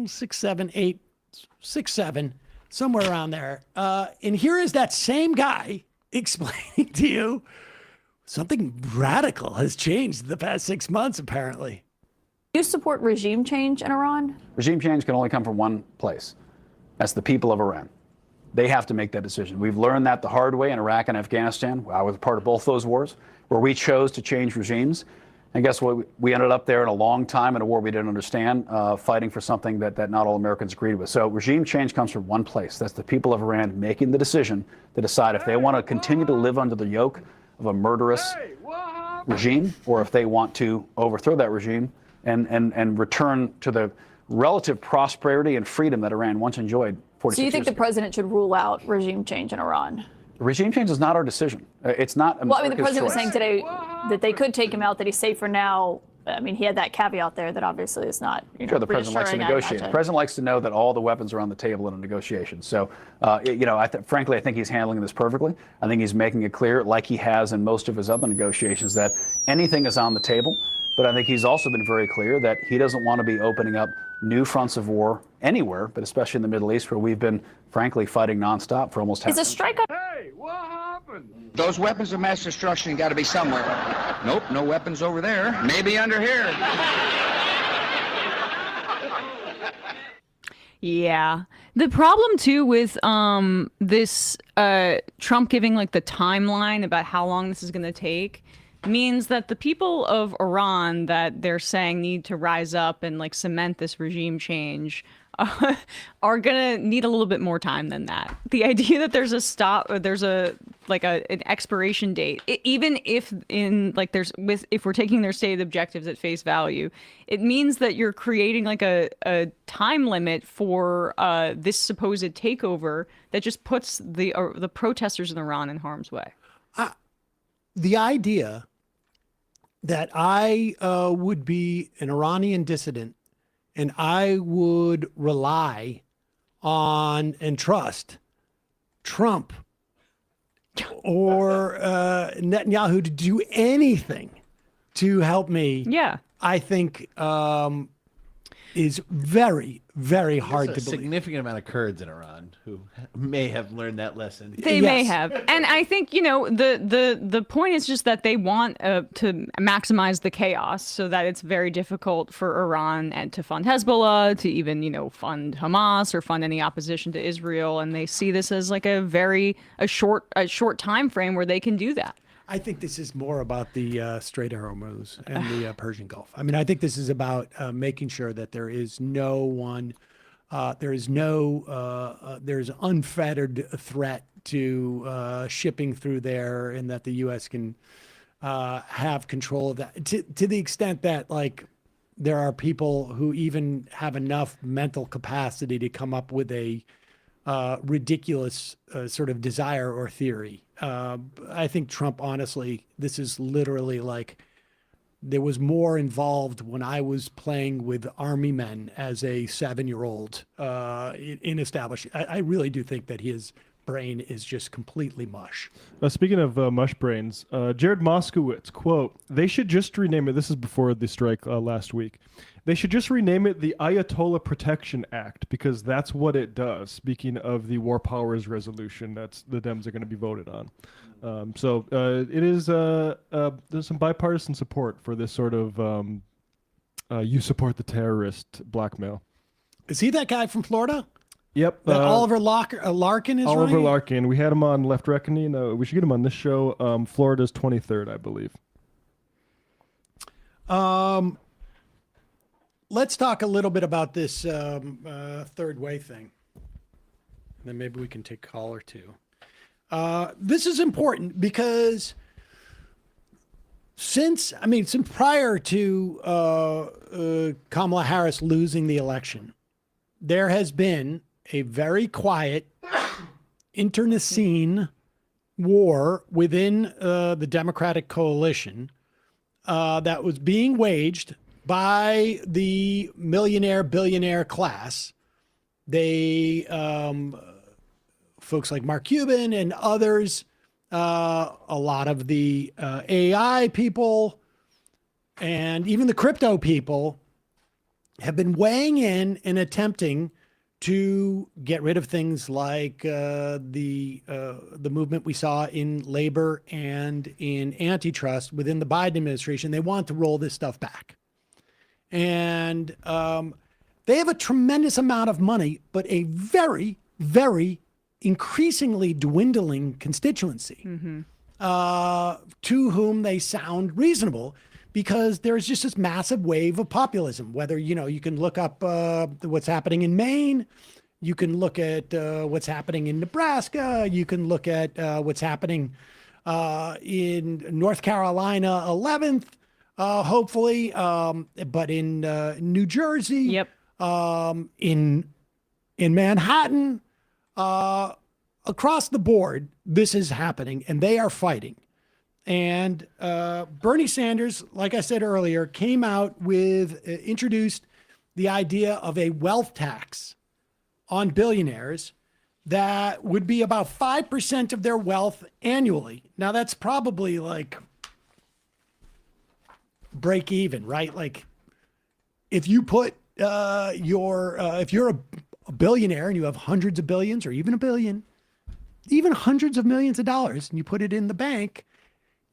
6, 7, 8, 6, 7. Somewhere around there. And here is that same guy explaining to you something radical has changed in the past 6 months, apparently. Do you support regime change in Iran? Regime change can only come from one place. That's the people of Iran. They have to make that decision. We've learned that the hard way in Iraq and Afghanistan. I was part of both those wars, where we chose to change regimes. And guess what? We ended up there in a long time in a war we didn't understand, fighting for something that not all Americans agreed with. So regime change comes from one place. That's the people of Iran making the decision to decide if they want to continue to live under the yoke of a murderous regime, or if they want to overthrow that regime and return to the relative prosperity and freedom that Iran once enjoyed 46 So you think years the ago. president should rule out regime change in Iran? Regime change is not our decision. It's not America's Well, I mean, the president was choice. saying today that they could take him out, that he's safe for now. I mean, he had that caveat there that obviously is not, Sure, the president likes to reassuring, I negotiate. The imagine. president likes to know that all the weapons are on the table in a negotiation. So, frankly, I think he's handling this perfectly. I think he's making it clear, like he has in most of his other negotiations, that anything is on the table. But I think he's also been very clear that he doesn't want to be opening up new fronts of war anywhere, but especially in the Middle East, where we've been, frankly, fighting nonstop for almost half. Is a strike on... Those weapons of mass destruction got to be somewhere. Nope, no weapons over there. Maybe under here. Yeah. The problem too with this Trump giving like the timeline about how long this is going to take means that the people of Iran that they're saying need to rise up and like cement this regime change are gonna need a little bit more time than that. The idea that there's a stop, or there's an expiration date, even if if we're taking their stated objectives at face value, it means that you're creating like a time limit for this supposed takeover that just puts the protesters in Iran in harm's way. The idea that I would be an Iranian dissident and I would rely on and trust Trump or Netanyahu to do anything to help me, I think is very, very hard to There's a believe. significant amount of Kurds in Iran who may have learned that lesson. They may have. And I think, the point is just that they want to maximize the chaos so that it's very difficult for Iran and to fund Hezbollah, to even, fund Hamas or fund any opposition to Israel. And they see this as like a short time frame where they can do that. I think this is more about the Strait of Hormuz and the Persian Gulf. I mean, I think this is about making sure that there is there's unfettered threat to shipping through there, and that the U.S. can have control of that to the extent that there are people who even have enough mental capacity to come up with a ridiculous sort of desire or theory. I think Trump, honestly, this is literally there was more involved when I was playing with army men as a 7-year-old in establishing. I really do think that his brain is just completely mush. Speaking of mush brains, Jared Moskowitz, quote, they should just rename it. This is before the strike last week. They should just rename it the Ayatollah Protection Act, because that's what it does. Speaking of the War Powers Resolution that's the Dems are going to be voted on. So it is, there's some bipartisan support for this sort of you support the terrorist blackmail. Is he that guy from Florida? Yep. Oliver Larkin is Oliver running? Larkin. We had him on Left Reckoning. We should get him on this show. Florida's 23rd, I believe. Let's talk a little bit about this third way thing. And then maybe we can take a call or two. This is important because since prior to Kamala Harris losing the election, there has been a very quiet internecine war within the Democratic coalition that was being waged by the billionaire class. They, folks like Mark Cuban and others, a lot of the AI people, and even the crypto people have been weighing in and attempting to get rid of things like the movement we saw in labor and in antitrust within the Biden administration. They want to roll this stuff back. And they have a tremendous amount of money, but a very, very increasingly dwindling constituency to whom they sound reasonable, because there's just this massive wave of populism. Whether, you can look up what's happening in Maine, you can look at what's happening in Nebraska, you can look at what's happening in North Carolina 11th, hopefully, but in New Jersey, in Manhattan, across the board, this is happening, and they are fighting. And Bernie Sanders, like I said earlier, came out with, introduced the idea of a wealth tax on billionaires that would be about 5% of their wealth annually. Now, that's probably break even, right? If you put if you're a billionaire and you have hundreds of billions or even a billion, even hundreds of millions of dollars, and you put it in the bank,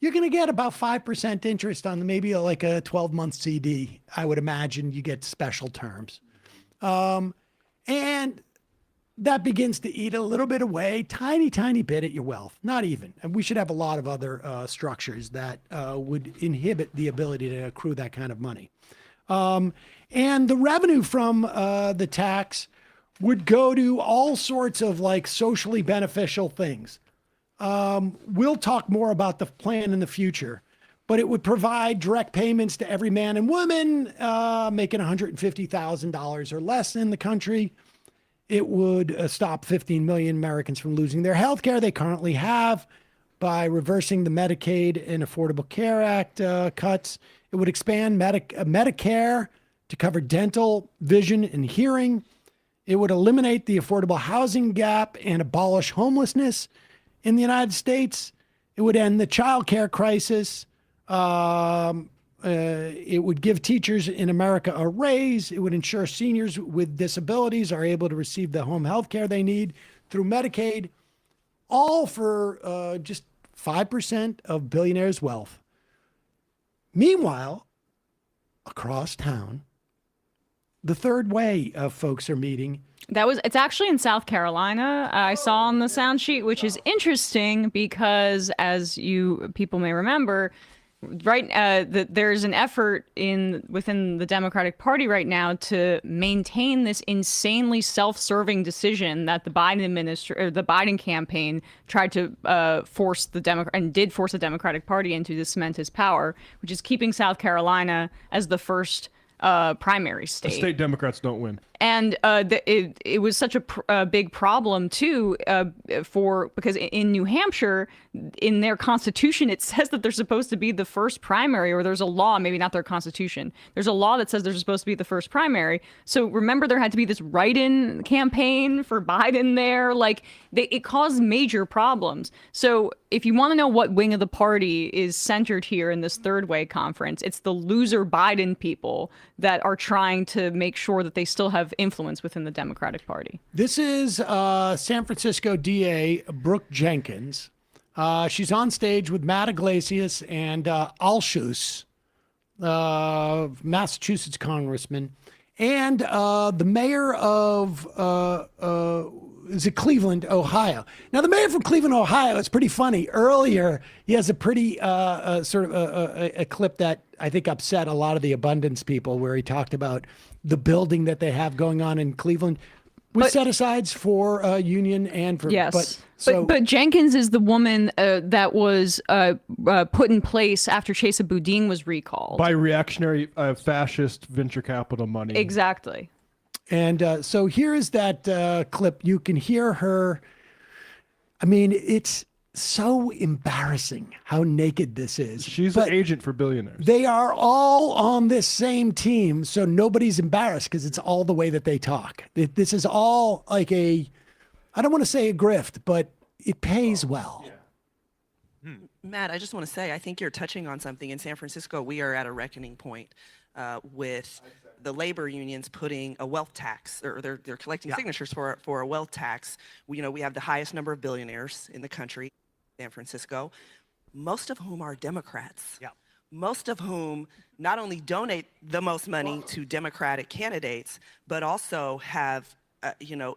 you're going to get about 5% interest on maybe a 12-month CD. I would imagine you get special terms. And that begins to eat a little bit away, tiny, tiny bit at your wealth. Not even. And we should have a lot of other structures that would inhibit the ability to accrue that kind of money. And the revenue from the tax would go to all sorts of like socially beneficial things. We'll talk more about the plan in the future, but it would provide direct payments to every man and woman making $150,000 or less in the country. It would stop 15 million Americans from losing their health care they currently have by reversing the Medicaid and Affordable Care Act cuts. It would expand Medicare to cover dental, vision, and hearing. It would eliminate the affordable housing gap and abolish homelessness in the United States. It would end the child care crisis. It would give teachers in America a raise. It would ensure seniors with disabilities are able to receive the home health care they need through Medicaid, all for just 5% of billionaires' wealth. Meanwhile, across town, the third way folks are meeting. It's actually in South Carolina. I saw on the sound sheet, which is interesting because, as you people may remember, there's an effort within the Democratic Party right now to maintain this insanely self-serving decision that the Biden campaign tried to force the Democratic Party into to cement his power, which is keeping South Carolina as the first primary state. The state Democrats don't win. And it was such a big problem, too, because in New Hampshire, in their constitution, it says that they're supposed to be the first primary, or there's a law, maybe not their constitution. There's a law that says they're supposed to be the first primary. So remember, there had to be this write-in campaign for Biden there. It caused major problems. So if you want to know what wing of the party is centered here in this third way conference, it's the loser Biden people that are trying to make sure that they still have influence within the Democratic Party. This is San Francisco DA Brooke Jenkins. She's on stage with Matt Iglesias and Alshus, Massachusetts congressman, and the mayor of Cleveland, Ohio. Now, the mayor from Cleveland, Ohio, is pretty funny. Earlier, he has a pretty a clip that I think upset a lot of the abundance people, where he talked about the building that they have going on in Cleveland with set-asides for union and for... Yes. But Jenkins is the woman that was put in place after Chesa Boudin was recalled. By reactionary fascist venture capital money. Exactly. And so here is that clip. You can hear her. I mean, it's so embarrassing how naked this is. She's an agent for billionaires. They are all on this same team, so nobody's embarrassed because it's all the way that they talk. This is all like I don't want to say a grift, but it pays well. Matt, I just want to say, I think you're touching on something. In San Francisco, we are at a reckoning point with the labor unions putting a wealth tax, or they're collecting signatures for a wealth tax. We have the highest number of billionaires in the country, San Francisco, most of whom are Democrats. Yeah. Most of whom not only donate the most money to Democratic candidates, but also have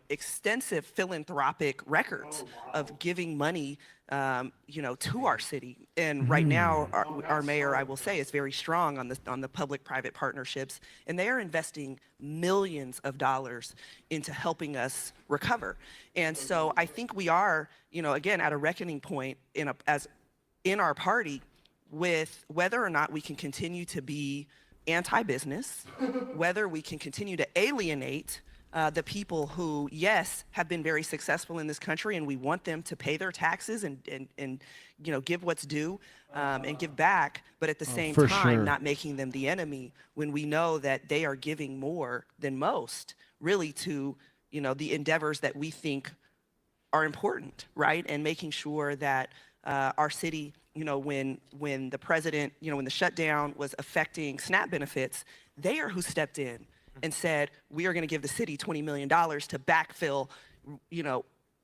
extensive philanthropic records of giving money, to our city. And right now, our mayor, I will say, is very strong on the public-private partnerships, and they are investing millions of dollars into helping us recover. And so I think we are, again, at a reckoning point in our party with whether or not we can continue to be anti-business, whether we can continue to alienate the people who, yes, have been very successful in this country, and we want them to pay their taxes and give what's due and give back, but at the same time not making them the enemy when we know that they are giving more than most, really, to the endeavors that we think are important, right? And making sure that our city, when the president, when the shutdown was affecting SNAP benefits, they are who stepped in and said, we are going to give the city $20 million to backfill,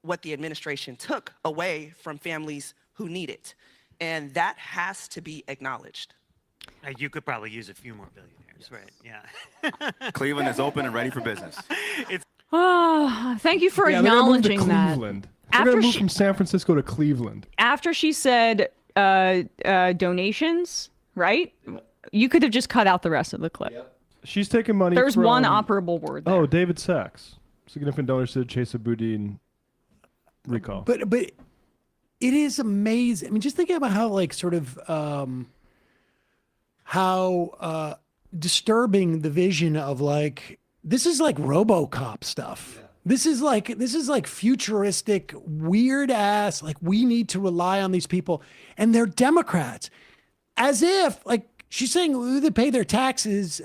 what the administration took away from families who need it. And that has to be acknowledged. You could probably use a few more billionaires, right? Yeah. Cleveland is open and ready for business. Thank you for Yeah, they're gonna move to acknowledging that. Cleveland. They're going to move from San Francisco to Cleveland. After she said donations, right? You could have just cut out the rest of the clip. She's taking money There's from... one operable word there. Oh, David Sachs. Significant donors to the Chesa Boudin recall. But it is amazing. I mean, just thinking about how like sort of how disturbing the vision of like this is like RoboCop stuff. Yeah. This is like futuristic, weird ass. Like we need to rely on these people, and they're Democrats, as if like she's saying they pay their taxes.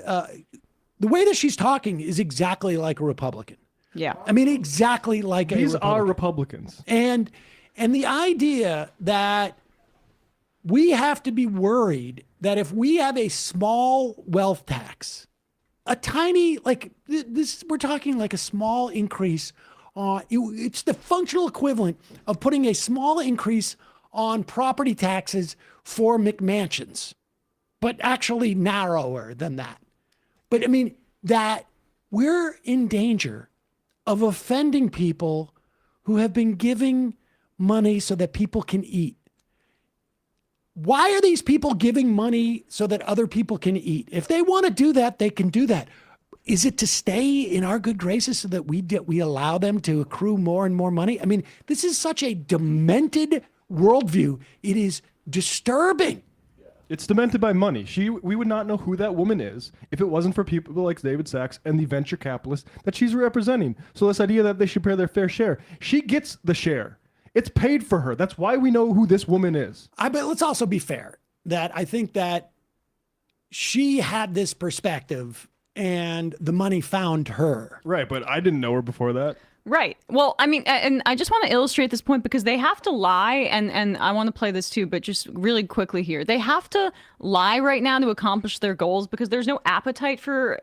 The way that she's talking is exactly like a Republican. Yeah. I mean, exactly like These a Republican. are Republicans. And the idea that we have to be worried that if we have a small wealth tax, a tiny, like this, we're talking like a small increase on, it's the functional equivalent of putting a small increase on property taxes for McMansions, but actually narrower than that. But I mean, that we're in danger of offending people who have been giving money so that people can eat. Why are these people giving money so that other people can eat? If they want to do that, they can do that. Is it to stay in our good graces so that we allow them to accrue more and more money? I mean, this is such a demented worldview. It is disturbing. It's demented by money. We would not know who that woman is if it wasn't for people like David Sachs and the venture capitalists that she's representing. So this idea that they should pay their fair share, she gets the share. It's paid for her. That's why we know who this woman is. But let's also be fair that I think that she had this perspective and the money found her. Right, but I didn't know her before that. Right. Well, I mean, and I just want to illustrate this point because they have to lie, and I want to play this too, but just really quickly here. They have to lie right now to accomplish their goals because there's no appetite for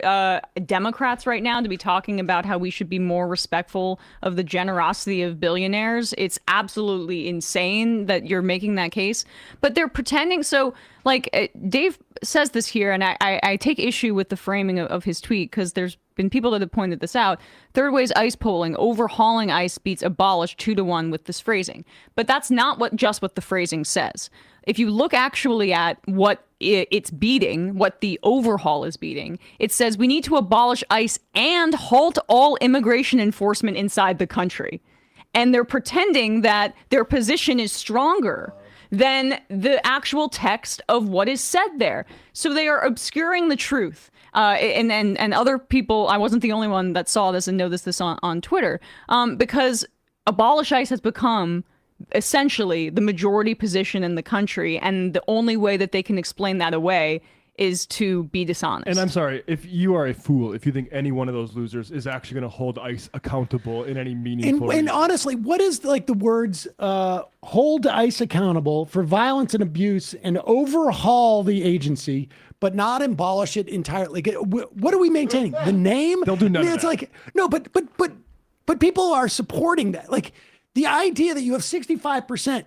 Democrats right now to be talking about how we should be more respectful of the generosity of billionaires. It's absolutely insane that you're making that case, but they're pretending. So, like, Dave says this here, and I take issue with the framing of his tweet because there's been people that have pointed this out. Third way's ICE polling, overhauling ICE beats abolish 2-1 with this phrasing. But that's not what the phrasing says. If you look actually at what it's beating, what the overhaul is beating, it says we need to abolish ICE and halt all immigration enforcement inside the country. And they're pretending that their position is stronger than the actual text of what is said there. So they are obscuring the truth. And other people, I wasn't the only one that saw this and noticed this on Twitter, because abolish ICE has become essentially the majority position in the country, and the only way that they can explain that away is to be dishonest. And I'm sorry, if you are a fool, if you think any one of those losers is actually going to hold ICE accountable in any meaningful way. And honestly, what is like the words hold ICE accountable for violence and abuse and overhaul the agency, but not abolish it entirely? What are we maintaining? The name? They'll do none of It's that. like, no, but people are supporting that. Like the idea that you have 65%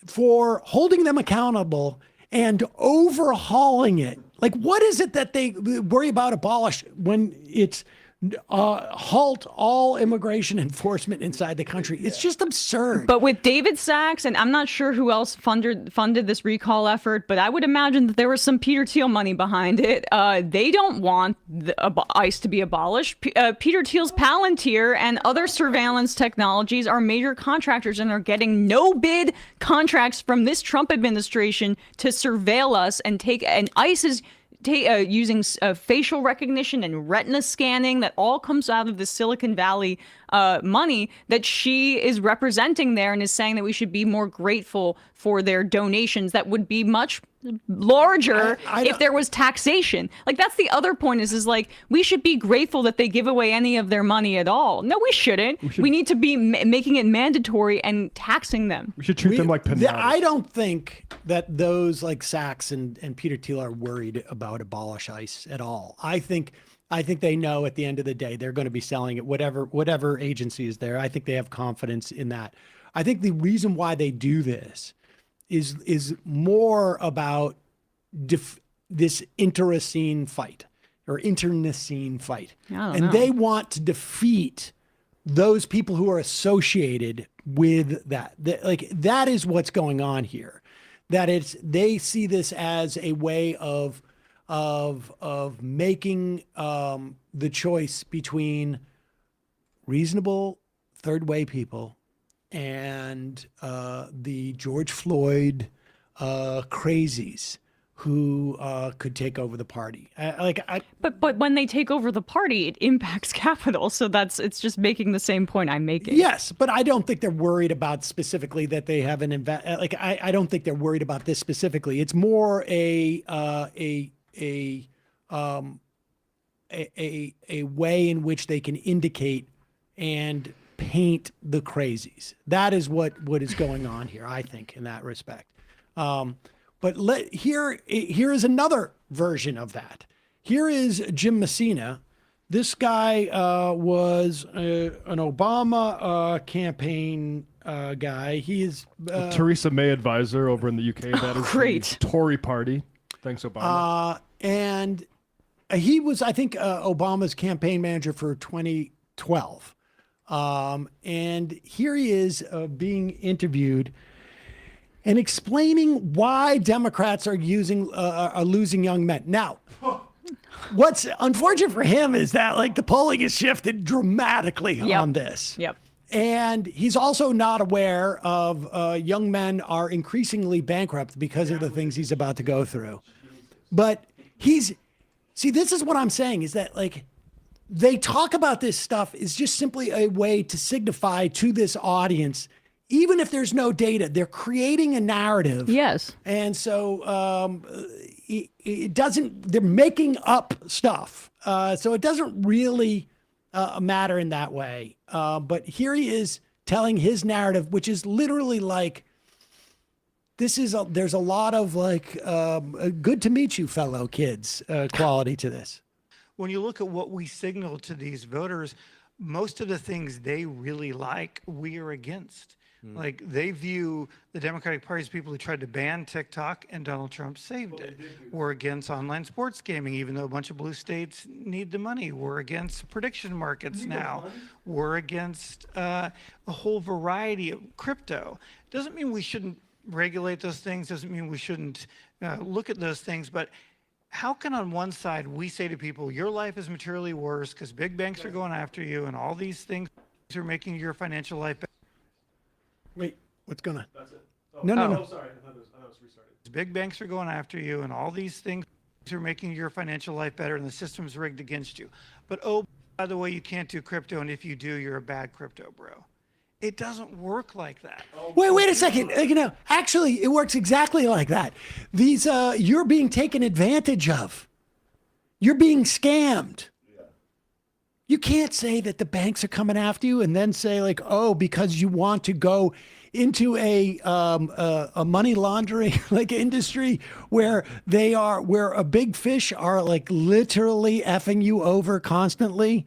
for holding them accountable and overhauling it. Like, what is it that they worry about abolish when it's halt all immigration enforcement inside the country? It's just absurd. But with David Sachs, and I'm not sure who else funded this recall effort, but I would imagine that there was some Peter Thiel money behind it. They don't want ICE to be abolished. Peter Thiel's Palantir and other surveillance technologies are major contractors and are getting no bid contracts from this Trump administration to surveil us and take. And ICE is using facial recognition and retina scanning that all comes out of the Silicon Valley money that she is representing there, and is saying that we should be more grateful for their donations that would be much larger if there was taxation. Like, that's the other point is like, we should be grateful that they give away any of their money at all. No, we shouldn't. We need to be making it mandatory and taxing them. We should treat them like panadas. I don't think that those like Sachs and Peter Thiel are worried about abolish ICE at all. I think they know at the end of the day they're going to be selling it whatever agency is there. I think they have confidence in that. I think the reason why they do this is more about this internecine fight. And they want to defeat those people who are associated with that. Like that is what's going on here. That they see this as a way of making the choice between reasonable third way people and the George Floyd crazies who could take over the party. But when they take over the party, it impacts capital. So it's just making the same point I'm making. Yes, but I don't think they're worried about specifically that they have an I don't think they're worried about this specifically. It's more a way in which they can indicate and paint the crazies. That is what is going on here, I think, in that respect. But here is another version of that. Here is Jim Messina. This guy was an Obama campaign guy. He is Theresa May advisor over in the UK. That is great. The Tory party. Thanks, Obama. And he was, I think, Obama's campaign manager for 2012. And here he is being interviewed and explaining why Democrats are losing young men. Now, what's unfortunate for him is that like the polling has shifted dramatically on this. Yep. And he's also not aware of young men are increasingly bankrupt because of the things he's about to go through. But this is what I'm saying is that like they talk about this stuff is just simply a way to signify to this audience, even if there's no data, they're creating a narrative. Yes. And so it doesn't, they're making up stuff. So it doesn't really matter in that way. But here he is telling his narrative, which is literally like, there's a lot of like, good to meet you, fellow kids, quality to this. When you look at what we signal to these voters, most of the things they really like, we are against. Like they view the Democratic Party as people who tried to ban TikTok and Donald Trump saved it. We're against online sports gaming, even though a bunch of blue states need the money. We're against prediction markets now. We're against a whole variety of crypto. Doesn't mean we shouldn't regulate those things. Doesn't mean we shouldn't look at those things. But how can on one side we say to people, your life is materially worse because big banks are going after you and all these things are making your financial life better. Wait, what's going on? That's it. No. Sorry, I thought it was restarted. Big banks are going after you, and all these things are making your financial life better, and the system's rigged against you. But oh, by the way, you can't do crypto, and if you do, you're a bad crypto bro. It doesn't work like that. Wait a second. Actually, it works exactly like that. These, you're being taken advantage of. You're being scammed. You can't say that the banks are coming after you and then say like, oh, because you want to go into a money laundering like industry where a big fish are like literally effing you over constantly.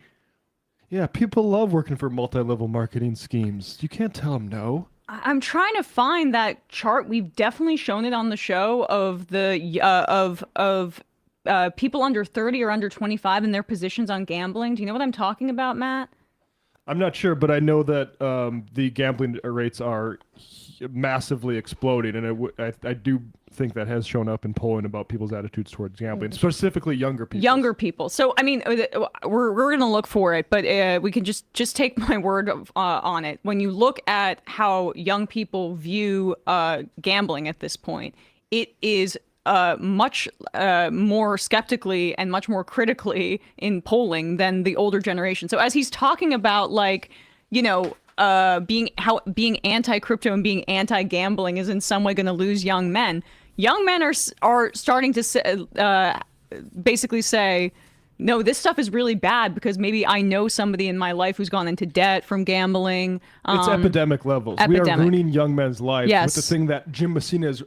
Yeah, people love working for multi-level marketing schemes. You can't tell them no. I'm trying to find that chart. We've definitely shown it on the show of the people under 30 or under 25 in their positions on gambling. Do you know what I'm talking about, Matt? I'm not sure, but I know that the gambling rates are massively exploding, and I do think that has shown up in polling about people's attitudes towards gambling, specifically younger people. Younger people. So, I mean, we're going to look for it, but we can just take my word on it. When you look at how young people view gambling at this point, it is much more skeptically and much more critically in polling than the older generation. So as he's talking about, like, you know, being anti-crypto and being anti-gambling is in some way going to lose young men are starting to basically say, no, this stuff is really bad because maybe I know somebody in my life who's gone into debt from gambling. It's epidemic levels. We are ruining young men's lives with the thing that Jim Messina is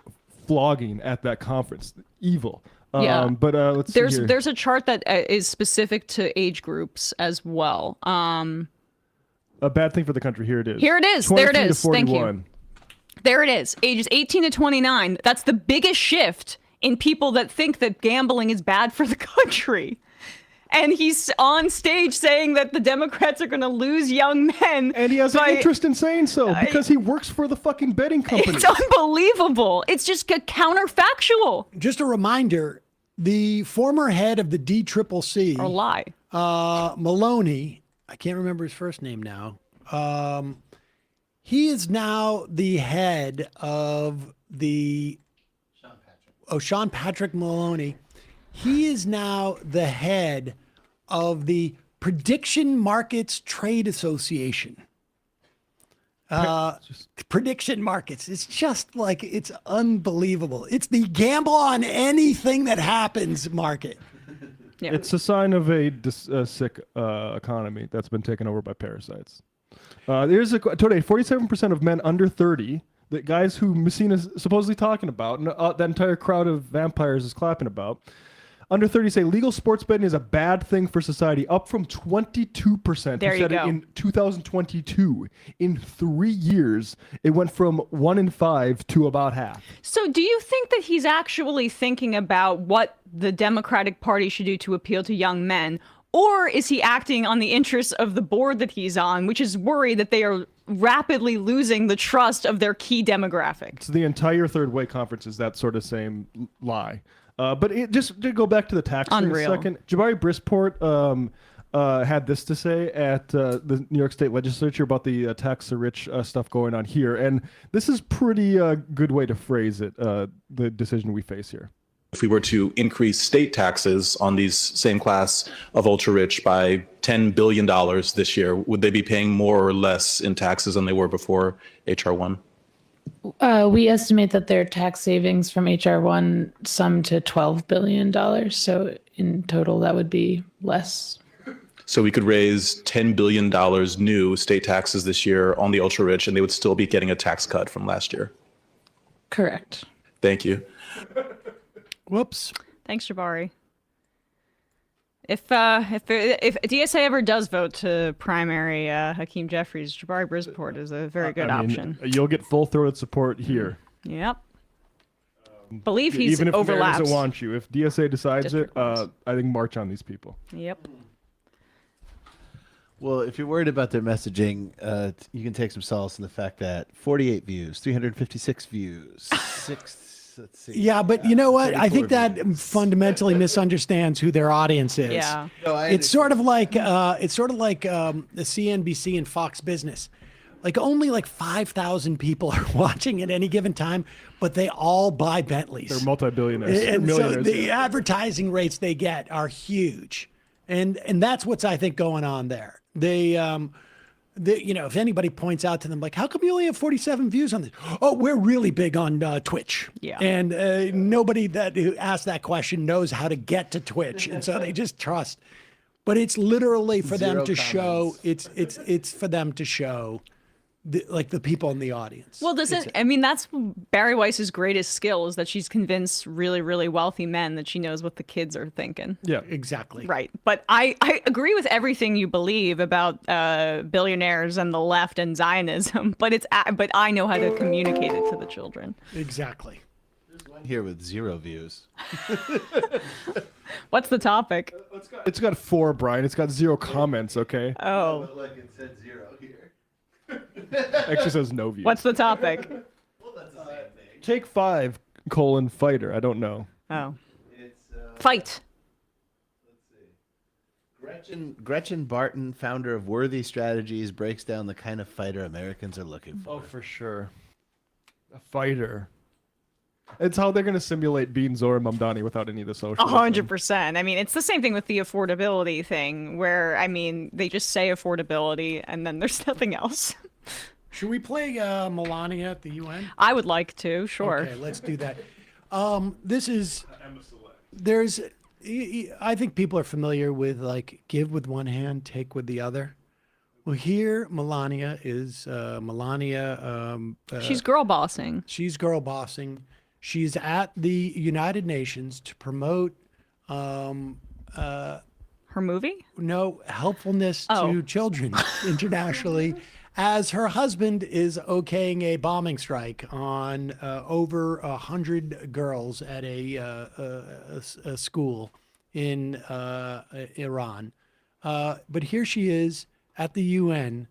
flogging at that conference. Evil. Yeah. But let's see here. There's a chart that is specific to age groups as well. A bad thing for the country. Here it is. Here it is. There it is. Thank you. 41. There it is. Ages 18 to 29. That's the biggest shift in people that think that gambling is bad for the country. And he's on stage saying that the Democrats are going to lose young men. And he has an interest in saying so because he works for the fucking betting company. It's unbelievable. It's just counterfactual. Just a reminder, the former head of the DCCC, or lie, Maloney, I can't remember his first name now. He is now the head of the Sean Patrick Maloney. He is now the head of the Prediction Markets Trade Association. Prediction markets. It's just like, it's unbelievable. It's the gamble on anything that happens market. Yeah. It's a sign of a sick economy that's been taken over by parasites. There's today 47% of men under 30, the guys who Messina's supposedly talking about, and that entire crowd of vampires is clapping about, under 30 say legal sports betting is a bad thing for society, up from 22% There who you said go. it in 2022. In 3 years, it went from 1 in 5 to about half. So do you think that he's actually thinking about what the Democratic Party should do to appeal to young men? Or is he acting on the interests of the board that he's on, which is worried that they are rapidly losing the trust of their key demographic? So the entire third way conference is that sort of same lie. But it, just to go back to the tax for Unreal. a second, Jabari Brisport had this to say at the New York State Legislature about the tax the rich stuff going on here. And this is pretty good way to phrase it, the decision we face here. If we were to increase state taxes on these same class of ultra rich by $10 billion this year, would they be paying more or less in taxes than they were before HR 1? We estimate that their tax savings from HR 1 sum to $12 billion. So in total, that would be less. So we could raise $10 billion new state taxes this year on the ultra rich, and they would still be getting a tax cut from last year. Correct. Thank you. Whoops. Thanks, Jabari. If DSA ever does vote to primary Hakeem Jeffries, Jabari Brisport is a very good option. You'll get full-throated support here. Yep. Believe he's Even if the mayor overlaps. doesn't want you. If DSA decides it, I think march on these people. Yep. Well, if you're worried about their messaging, you can take some solace in the fact that 48 views, 356 views, 6. Let's see. Yeah, but you know what? I 34 think that fundamentally misunderstands who their audience is. Yeah. No, I It's sort of like the CNBC and Fox Business. Like only like 5,000 people are watching at any given time, but they all buy Bentleys. They're multi-billionaires. And so millionaires. the advertising rates they get are huge. And that's what's, I think, going on there. You know, if anybody points out to them, like, how come you only have 47 views on this? Oh, we're really big on Twitch. Yeah. And nobody who asked that question knows how to get to Twitch. And so they just trust. But it's literally for them to show, it's for them to show the people in the audience. Well, I mean, that's Barry Weiss's greatest skill is that she's convinced really, really wealthy men that she knows what the kids are thinking. Yeah, exactly. Right. But I agree with everything you believe about billionaires and the left and Zionism, but I know how to communicate it to the children. Exactly. There's one here with 0 views. What's the topic? It's got 4, Brian. It's got 0 comments, okay? Oh. Look, it said 0 here. Actually says no views. What's the topic? Well, that's the same thing. Take 5, fighter. I don't know. Oh. It's, Fight. let's see. Gretchen Barton, founder of Worthy Strategies, breaks down the kind of fighter Americans are looking for. Oh, for sure. A fighter. It's how they're going to simulate being Zora Mamdani without any of the social. 100%. I mean, it's the same thing with the affordability thing where, I mean, they just say affordability and then there's nothing else. Should we play Melania at the UN? I would like to, sure. Okay, let's do that. There's, I think people are familiar with like give with one hand, take with the other. Well, here Melania is She's girl bossing. She's girl bossing. She's at the United Nations to promote her movie? No, helpfulness to children internationally, as her husband is okaying a bombing strike on over 100 girls at a school in Iran. But here she is at the UN.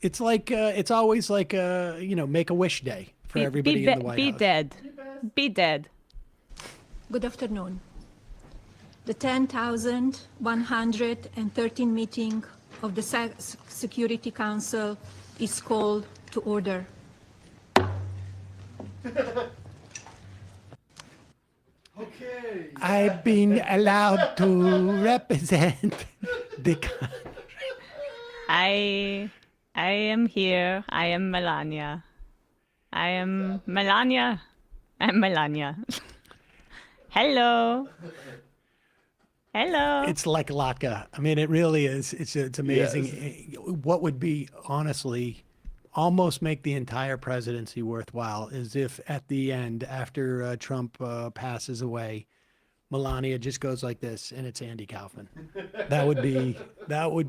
It's like it's always like Make-A-Wish Day for everybody in the White House. Be dead. Be dead. Good afternoon. The 10,113 meeting of the Security Council is called to order. Okay. I've been allowed to represent the country. I am here. I am Melania. I am Melania. I'm Melania. Hello. Hello. It's like Laka. I mean, it really is. It's amazing. Yes. What would be honestly almost make the entire presidency worthwhile is if at the end, after Trump passes away, Melania just goes like this, and it's Andy Kaufman. That would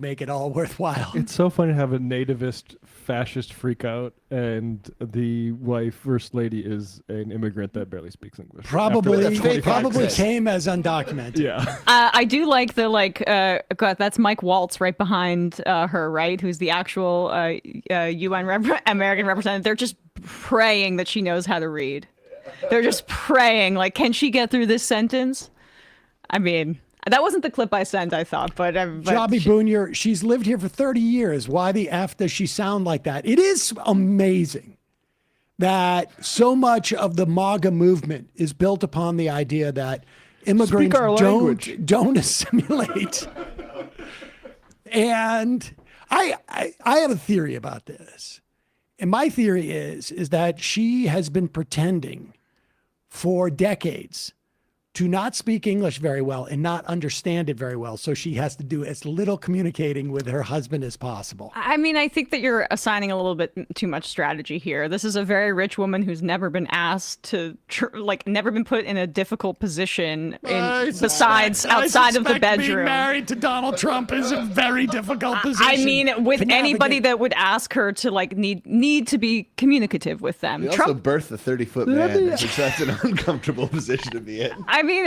make it all worthwhile. It's so funny to have a nativist fascist freak out, and the wife, first lady, is an immigrant that barely speaks English. Probably After- came as undocumented. Yeah. I do like the God, that's Mike Waltz right behind her, right? Who's the actual UN American representative. They're just praying that she knows how to read. They're just praying, like, can she get through this sentence? I mean, that wasn't the clip I sent, I thought, but Jobby Boonier, she's lived here for 30 years. Why the F does she sound like that? It is amazing that so much of the MAGA movement is built upon the idea that immigrants don't assimilate. And I have a theory about this. And my theory is that she has been pretending for decades to not speak English very well and not understand it very well. So she has to do as little communicating with her husband as possible. I mean, I think that you're assigning a little bit too much strategy here. This is a very rich woman who's never been asked to, never been put in a difficult position outside of the bedroom. Being married to Donald Trump is a very difficult position. I mean, with anybody that would ask her to need to be communicative with them. You also birthed a 30-foot man, which that's an uncomfortable position to be in. I mean,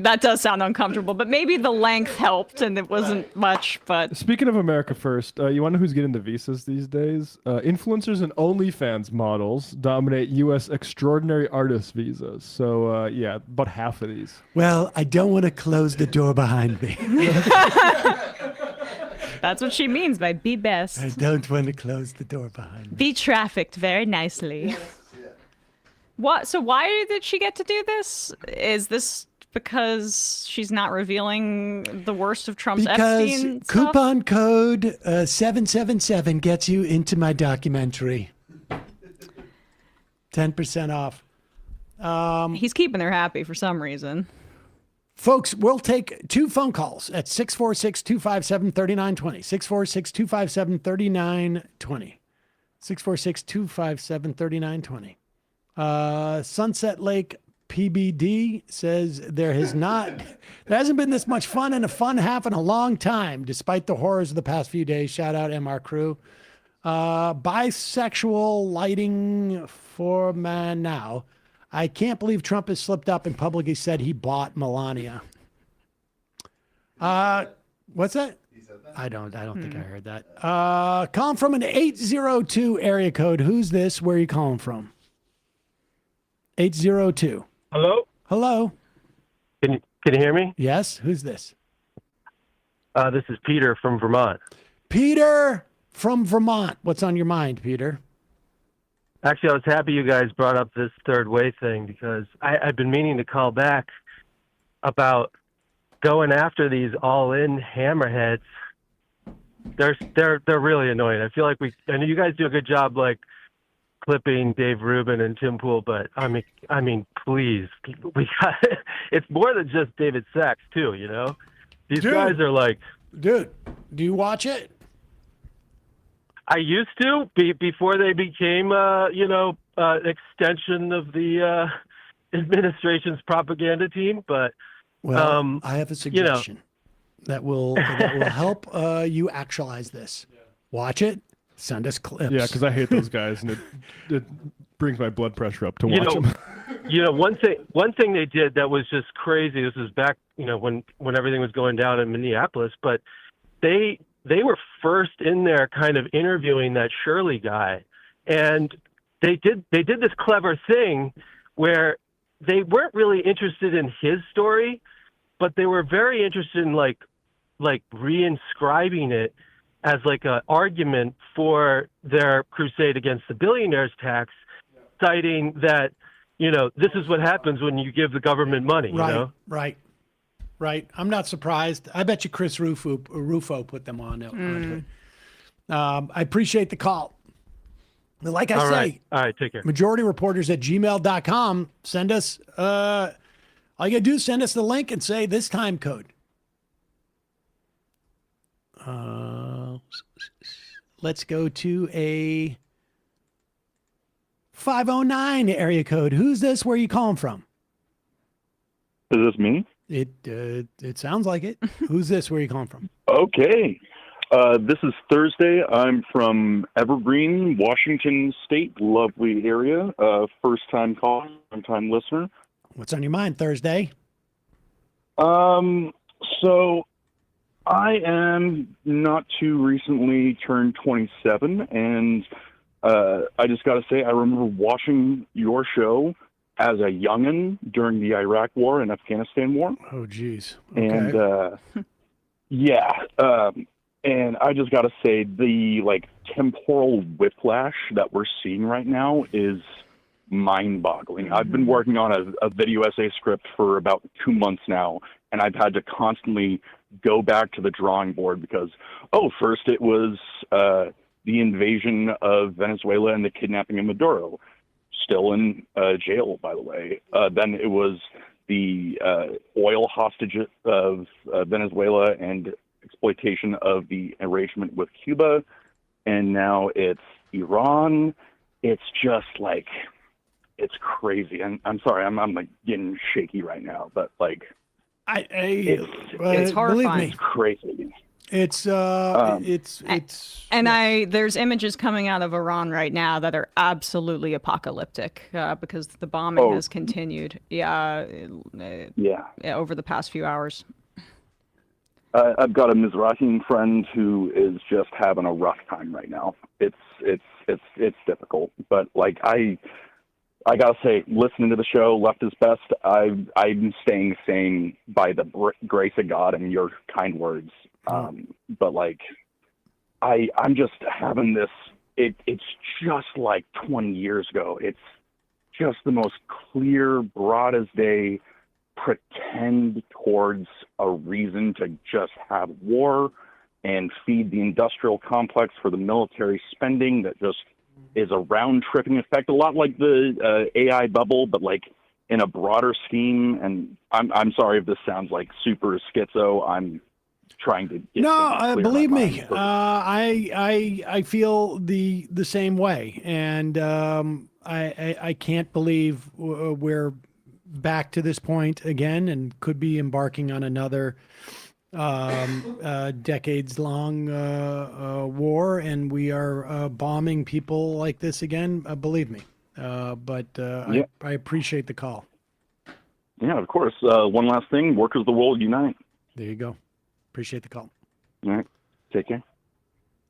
that does sound uncomfortable, but maybe the length helped and it wasn't much. But speaking of America First, you want to know who's getting the visas these days? Influencers and OnlyFans models dominate U.S. extraordinary artist visas. So yeah, about half of these. Well, I don't want to close the door behind me. That's what she means by be best. I don't want to close the door behind me. Be trafficked very nicely. What? So why did she get to do this? Is this because she's not revealing the worst of Trump's Epstein stuff? Coupon code 777 gets you into my documentary. 10% off. He's keeping her happy for some reason. Folks, we'll take 2 phone calls at 646-257-3920. 646-257-3920. 646-257-3920. Sunset Lake PBD says there hasn't been this much fun in a fun half in a long time, despite the horrors of the past few days. Shout out MR crew. Bisexual lighting for man now. I can't believe Trump has slipped up and publicly said he bought Melania. What's that? He said that? I don't think I heard that. Calling from an 802 area code. Who's this? Where are you calling from? 802. Hello? Hello. Can you hear me? Yes. Who's this? This is Peter from Vermont. Peter from Vermont. What's on your mind, Peter? Actually, I was happy you guys brought up this third way thing because I've been meaning to call back about going after these all-in hammerheads. They're really annoying. I feel like I know you guys do a good job, like clipping Dave Rubin and Tim Pool, but I mean, please, we got it's more than just David Sachs too. You know, these guys are like, dude. Do you watch it? I used to before they became, extension of the administration's propaganda team. But I have a suggestion that will help you actualize this. Watch it. Send us clips. Yeah, because I hate those guys, and it brings my blood pressure up to watch them. one thing they did that was just crazy. This was back, when everything was going down in Minneapolis, but they were first in there kind of interviewing that Shirley guy. And they did this clever thing where they weren't really interested in his story, but they were very interested in like reinscribing it as like an argument for their crusade against the billionaires tax, citing that, this is what happens when you give the government money, Right. I'm not surprised. I bet you Chris Rufo put them on it. I appreciate the call. Like I say, all right, take care. majorityreporters@gmail.com. Send us, all you gotta do is send us the link and say this time code. Let's go to a 509 area code. Who's this? Where are you calling from? Is this me? It sounds like it. Who's this? Where are you calling from? Okay. This is Thursday. I'm from Evergreen, Washington State. Lovely area. First time caller, long time listener. What's on your mind Thursday? So I am not too recently turned 27, and I just got to say, I remember watching your show as a youngin' during the Iraq War and Afghanistan War. Oh, geez. Okay. And and I just got to say, the temporal whiplash that we're seeing right now is mind-boggling. I've been working on a video essay script for about 2 months now, and I've had to constantly go back to the drawing board because, first it was the invasion of Venezuela and the kidnapping of Maduro, still in jail, by the way. Then it was the oil hostage of Venezuela and exploitation of the arrangement with Cuba, and now it's Iran. It's just it's crazy. And I'm sorry, I'm getting shaky right now, but it's horrifying. It's crazy. It's there's images coming out of Iran right now that are absolutely apocalyptic because the bombing has continued. Over the past few hours. I've got a Mizrahi friend who is just having a rough time right now. It's difficult, but I gotta say, listening to the show, Left is Best, I'm staying sane by the grace of God and your kind words. But I'm just having this. It's just like 20 years ago. It's just the most clear, broad as day pretend towards a reason to just have war and feed the industrial complex for the military spending that just is a round-tripping effect, a lot like the AI bubble, but in a broader scheme. And I'm sorry if this sounds like super schizo. I'm trying to get believe me, I feel the same way, and I can't believe we're back to this point again and could be embarking on another decades-long war, and we are bombing people like this again. Believe me, but I appreciate the call. Yeah, of course. One last thing: workers of the world unite. There you go. Appreciate the call. All right, take care.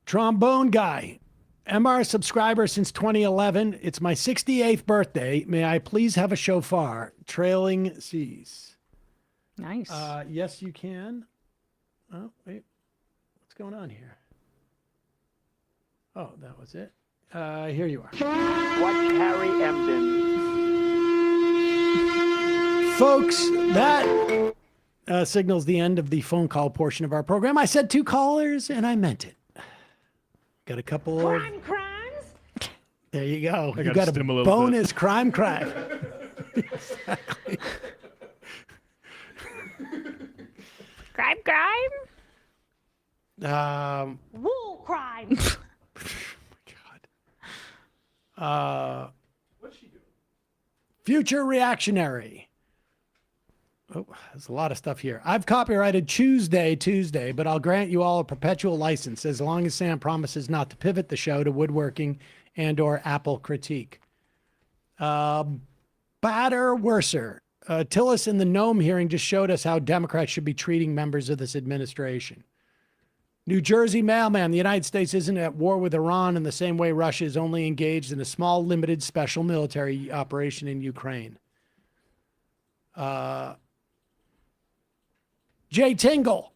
Trombone guy, MR subscriber since 2011. It's my 68th birthday. May I please have a shofar? Trailing seas. Nice. Yes, you can. Oh, wait. What's going on here? Oh, that was it. Here you are. Watch Harry Emden. Folks, that signals the end of the phone call portion of our program. I said 2 callers, and I meant it. Got a couple of... Crimes? There you go. I You gotta got a stim a little bonus crime. Exactly. Crime? Wool crime. What's she doing? Future reactionary. Oh, there's a lot of stuff here. I've copyrighted Tuesday, but I'll grant you all a perpetual license as long as Sam promises not to pivot the show to woodworking and or Apple critique. Batter worser. Tillis in the Nome hearing just showed us how Democrats should be treating members of this administration. New Jersey mailman, the United States isn't at war with Iran in the same way Russia is only engaged in a small, limited, special military operation in Ukraine. Jay Tingle.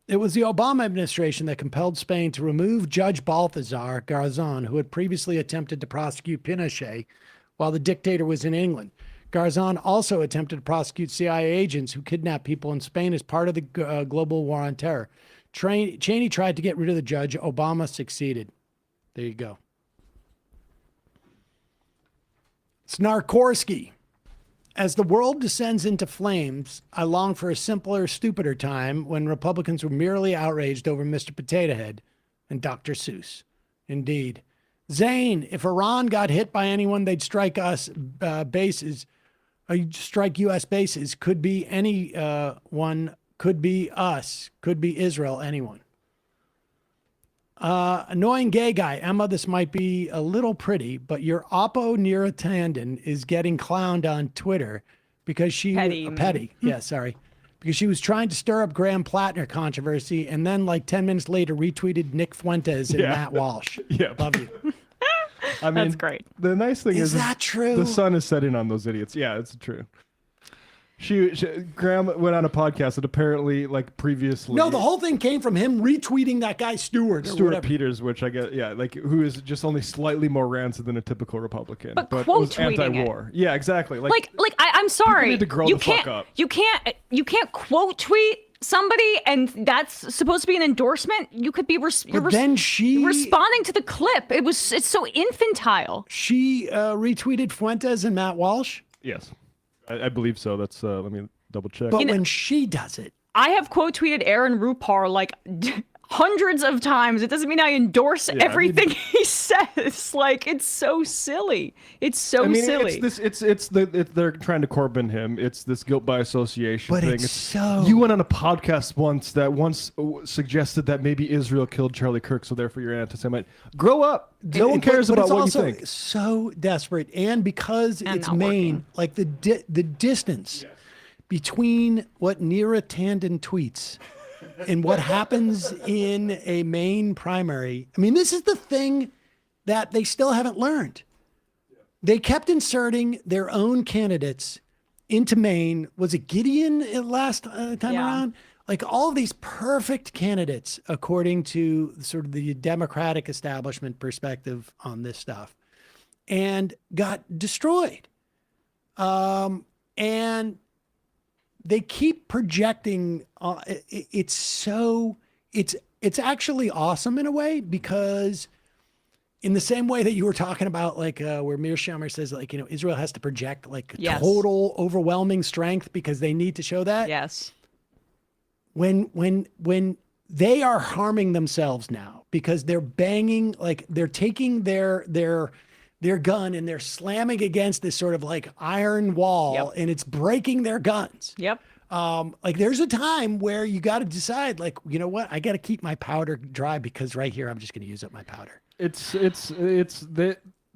It was the Obama administration that compelled Spain to remove Judge Balthazar Garzon, who had previously attempted to prosecute Pinochet while the dictator was in England. Garzon also attempted to prosecute CIA agents who kidnapped people in Spain as part of the global war on terror. Cheney tried to get rid of the judge. Obama succeeded. There you go. Snarkorsky. As the world descends into flames, I long for a simpler, stupider time when Republicans were merely outraged over Mr. Potato Head and Dr. Seuss. Indeed. Zane, if Iran got hit by anyone, they'd strike us bases. Strike U.S. bases. Could be anyone. Could be us. Could be Israel. Anyone. Annoying gay guy. Emma, this might be a little pretty, but your Oppo Nira Tandon is getting clowned on Twitter because she... Petty. Yeah, sorry. Because she was trying to stir up Graham Plattner controversy and then like 10 minutes later retweeted Nick Fuentes and Matt Walsh. Yeah. Love you. I mean, that's great. The nice thing is that true? The sun is setting on those idiots. Yeah, it's true. Graham went on a podcast that apparently, like previously. No, the whole thing came from him retweeting that guy Stewart Peters, which I get, who is just only slightly more rancid than a typical Republican, but was quote-tweeting anti-war. Yeah, exactly. I'm sorry. Need to grow you the can't, fuck up. You can't quote tweet somebody, and that's supposed to be an endorsement. You could be you're responding to the clip. It's so infantile. She retweeted Fuentes and Matt Walsh. Yes. I believe so. That's let me double check. But when she does it, I have quote tweeted Aaron Rupar like hundreds of times. It doesn't mean I endorse everything he says. Like, it's so silly. It's so silly. They're trying to Corbyn him. It's this guilt by association but thing. It's so. You went on a podcast once suggested that maybe Israel killed Charlie Kirk, so therefore you're anti-Semite. Grow up. No one cares about what you think. It's so desperate, and because it's Maine, like the distance between what Neera Tanden tweets and what happens in a Maine primary. I mean, this is the thing that they still haven't learned. They kept inserting their own candidates into Maine. Was it Gideon last time around? Like all of these perfect candidates, according to sort of the Democratic establishment perspective on this stuff, and got destroyed. And they keep projecting. It's actually awesome in a way, because in the same way that you were talking about, like where Mearsheimer says, like, Israel has to project like total overwhelming strength because they need to show that. Yes. When they are harming themselves now because they're banging, like they're taking their gun and they're slamming against this sort of like iron wall, and it's breaking their guns. Yep. Like there's a time where you got to decide, like, you know what, I got to keep my powder dry because right here I'm just going to use up my powder.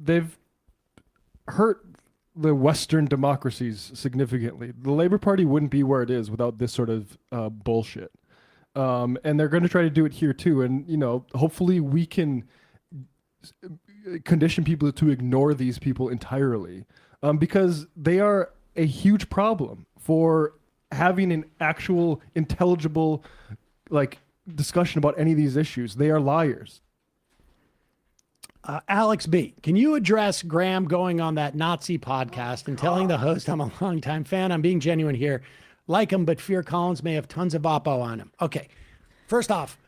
They've hurt the Western democracies significantly. The Labor Party wouldn't be where it is without this sort of bullshit. And they're going to try to do it here too. And, hopefully we can condition people to ignore these people entirely, because they are a huge problem for having an actual intelligible, discussion about any of these issues. They are liars. Alex B., can you address Graham going on that Nazi podcast and telling the host, I'm a longtime fan, I'm being genuine here, like him, but fear Collins may have tons of oppo on him. Okay. First off,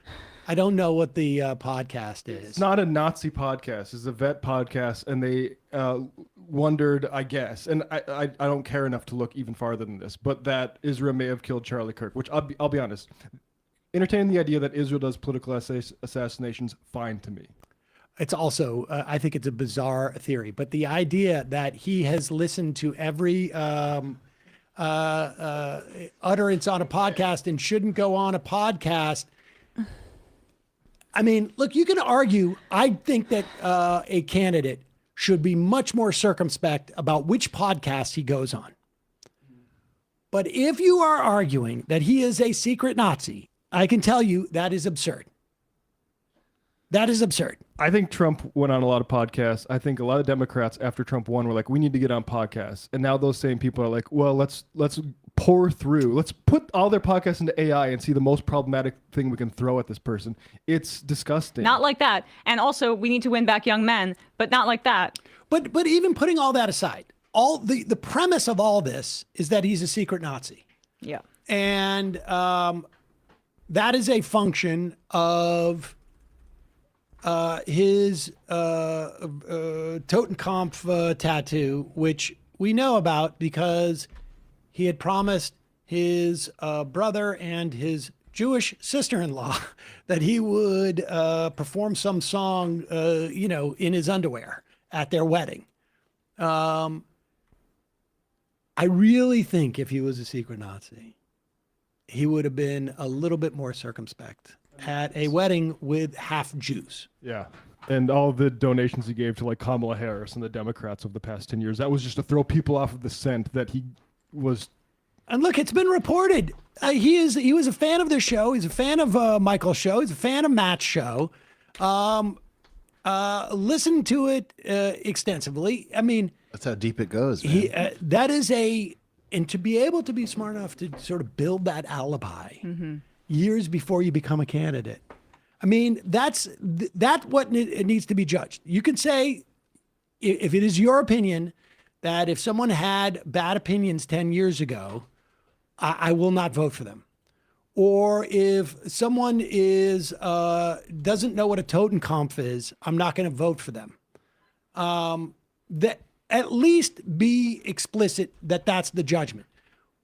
I don't know what the podcast is. It's not a Nazi podcast. It's a vet podcast, and they wondered, I guess, and I don't care enough to look even farther than this, but that Israel may have killed Charlie Kirk, which I'll be honest, entertaining the idea that Israel does political assassinations, fine to me. It's also, I think it's a bizarre theory, but the idea that he has listened to every utterance on a podcast and shouldn't go on a podcast. I mean, look, you can argue, I think that a candidate should be much more circumspect about which podcast he goes on. But if you are arguing that he is a secret Nazi, I can tell you that is absurd. That is absurd. I think Trump went on a lot of podcasts. I think a lot of Democrats after Trump won were like, we need to get on podcasts. And now those same people are like, well, let's pour through. Let's put all their podcasts into AI and see the most problematic thing we can throw at this person. It's disgusting. Not like that. And also, we need to win back young men, but not like that. But even putting all that aside, all the premise of all this is that he's a secret Nazi. Yeah. And that is a function of his Totenkopf tattoo, which we know about because he had promised his brother and his Jewish sister-in-law that he would perform some song, in his underwear at their wedding. I really think if he was a secret Nazi, he would have been a little bit more circumspect at a wedding with half Jews. Yeah. And all the donations he gave to like Kamala Harris and the Democrats of the past 10 years, that was just to throw people off of the scent that he was. And look, it's been reported. He was a fan of their show. He's a fan of Michael's show. He's a fan of Matt's show. Listened to it extensively. I mean, that's how deep it goes, man. And to be able to be smart enough to sort of build that alibi years before you become a candidate. I mean, that's what it needs to be judged. You can say, if it is your opinion that if someone had bad opinions 10 years ago, I will not vote for them. Or if someone doesn't know what a Totenkopf is, I'm not going to vote for them. That at least be explicit that that's the judgment,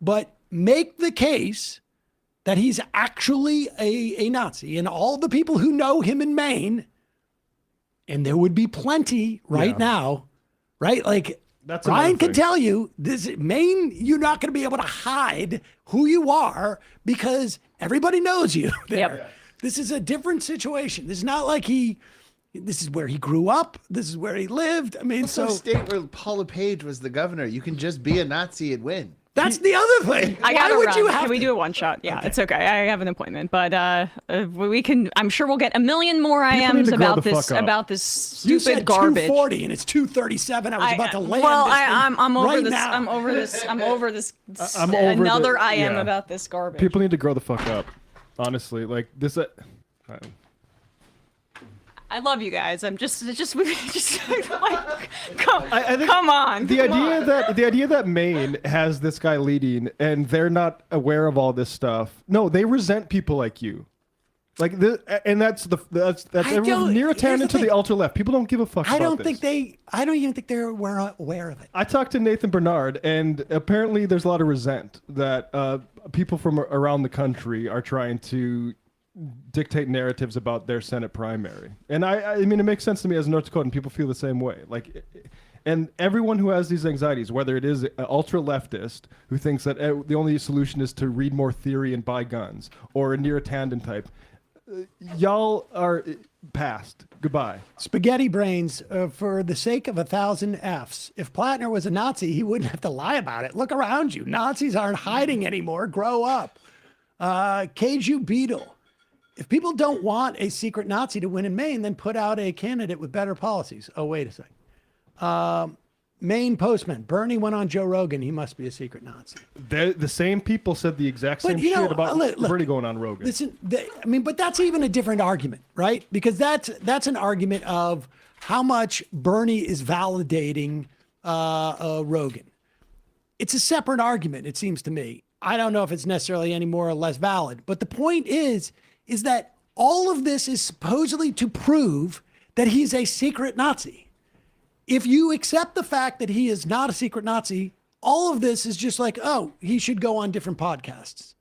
but make the case that he's actually a Nazi, and all the people who know him in Maine, and there would be plenty now, right? Like That's Ryan can tell you, this Maine, you're not going to be able to hide who you are because everybody knows you there. Yep. This is a different situation. This is not like this is where he grew up. This is where he lived. I mean, Also, a state where Paul LePage was the governor. You can just be a Nazi and win. That's the other thing. I gotta Why would run. you have Can we do a one shot? Yeah, it's okay. I have an appointment, but we can. I'm sure we'll get a million more IMs about this You stupid said garbage. 240 and it's 237. I was about to land. Well, this thing I'm over right this. now. I'm over this. I'm over this. I'm over another the- IM yeah. about this garbage. People need to grow the fuck up. Honestly, like this. I love you guys. I'm just like, come on. The come idea on. the idea that Maine has this guy leading and they're not aware of all this stuff. No, they resent people like you. Like and that's everyone near a tangent to the ultra left. People don't give a fuck. I don't about think this. I don't even think they're aware of it. I talked to Nathan Bernard, and apparently there's a lot of resent that people from around the country are trying to dictate narratives about their Senate primary. And I mean, it makes sense to me as a North Dakotan. People feel the same way. Like, and everyone who has these anxieties, whether it is an ultra leftist who thinks that the only solution is to read more theory and buy guns, or a near tandem type, y'all are past. Goodbye. Spaghetti brains, for the sake of 1,000 Fs. If Plattner was a Nazi, he wouldn't have to lie about it. Look around you. Nazis aren't hiding anymore. Grow up. Keiju Beetle. If people don't want a secret Nazi to win in Maine, then put out a candidate with better policies. Oh, wait a second. Maine Postman. Bernie went on Joe Rogan. He must be a secret Nazi. The same people said the exact same shit about Bernie going on Rogan. Listen, but that's even a different argument, right? Because that's an argument of how much Bernie is validating Rogan. It's a separate argument, it seems to me. I don't know if it's necessarily any more or less valid, but the point is that all of this is supposedly to prove that he's a secret Nazi. If you accept the fact that he is not a secret Nazi, all of this is just like, oh, he should go on different podcasts.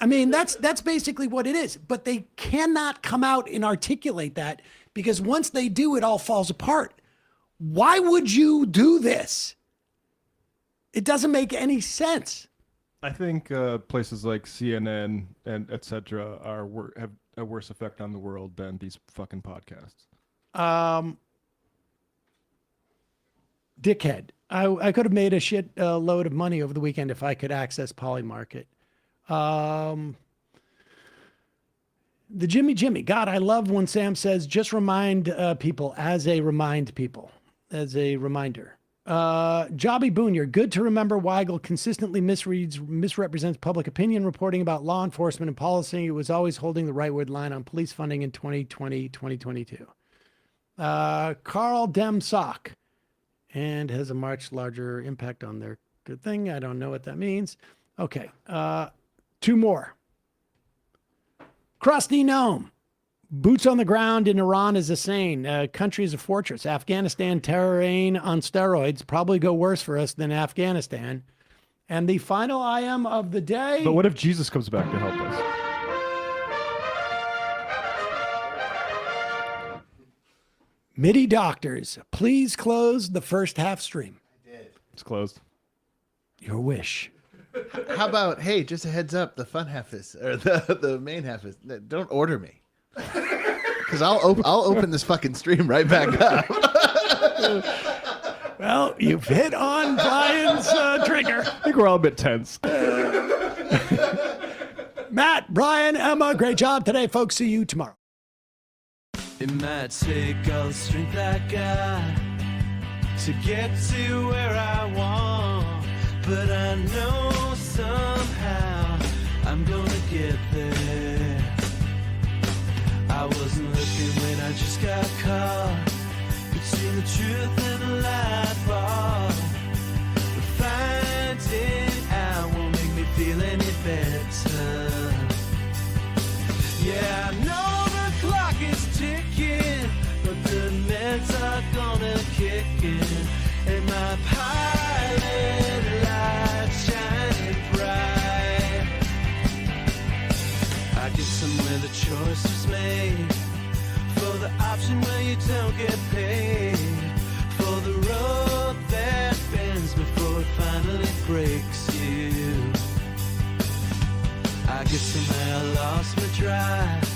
I mean, that's basically what it is. But they cannot come out and articulate that because once they do, it all falls apart. Why would you do this? It doesn't make any sense. I think places like CNN and etc. have a worse effect on the world than these fucking podcasts. dickhead. I could have made a shit load of money over the weekend if I could access Polymarket. The Jimmy. God, I love when Sam says, just remind people as a reminder. Jobby Boone, you're good to remember Weigel consistently misrepresents public opinion reporting about law enforcement and policy. It was always holding the rightward line on police funding in 2020, 2022. Carl Dem Sock, and has a much larger impact on their good thing. I don't know what that means. Okay. 2 more. Krusty Gnome. Boots on the ground in Iran is insane. Country is a fortress. Afghanistan terrain on steroids probably go worse for us than Afghanistan. And the final IM of the day. But what if Jesus comes back to help us? MIDI doctors, please close the first half stream. I did. It's closed. Your wish. How about, hey, just a heads up, the fun half is, or the main half is, don't order me. Because I'll open this fucking stream right back up. Well, you've hit on Brian's trigger. I think we're all a bit tense. Matt, Brian, Emma, great job today, folks. See you tomorrow. It might take all the strength I got to get to where I want, but I know somehow I'm gonna get there. I wasn't looking when I just got caught between the truth and the light bar. But finding out won't make me feel any better. Yeah, I know the clock is ticking, but the meds are gonna kick in, and my pilot light shining bright. I get somewhere the choice was made, for the option where you don't get paid, for the road that bends before it finally breaks you. I guess somehow I lost my drive,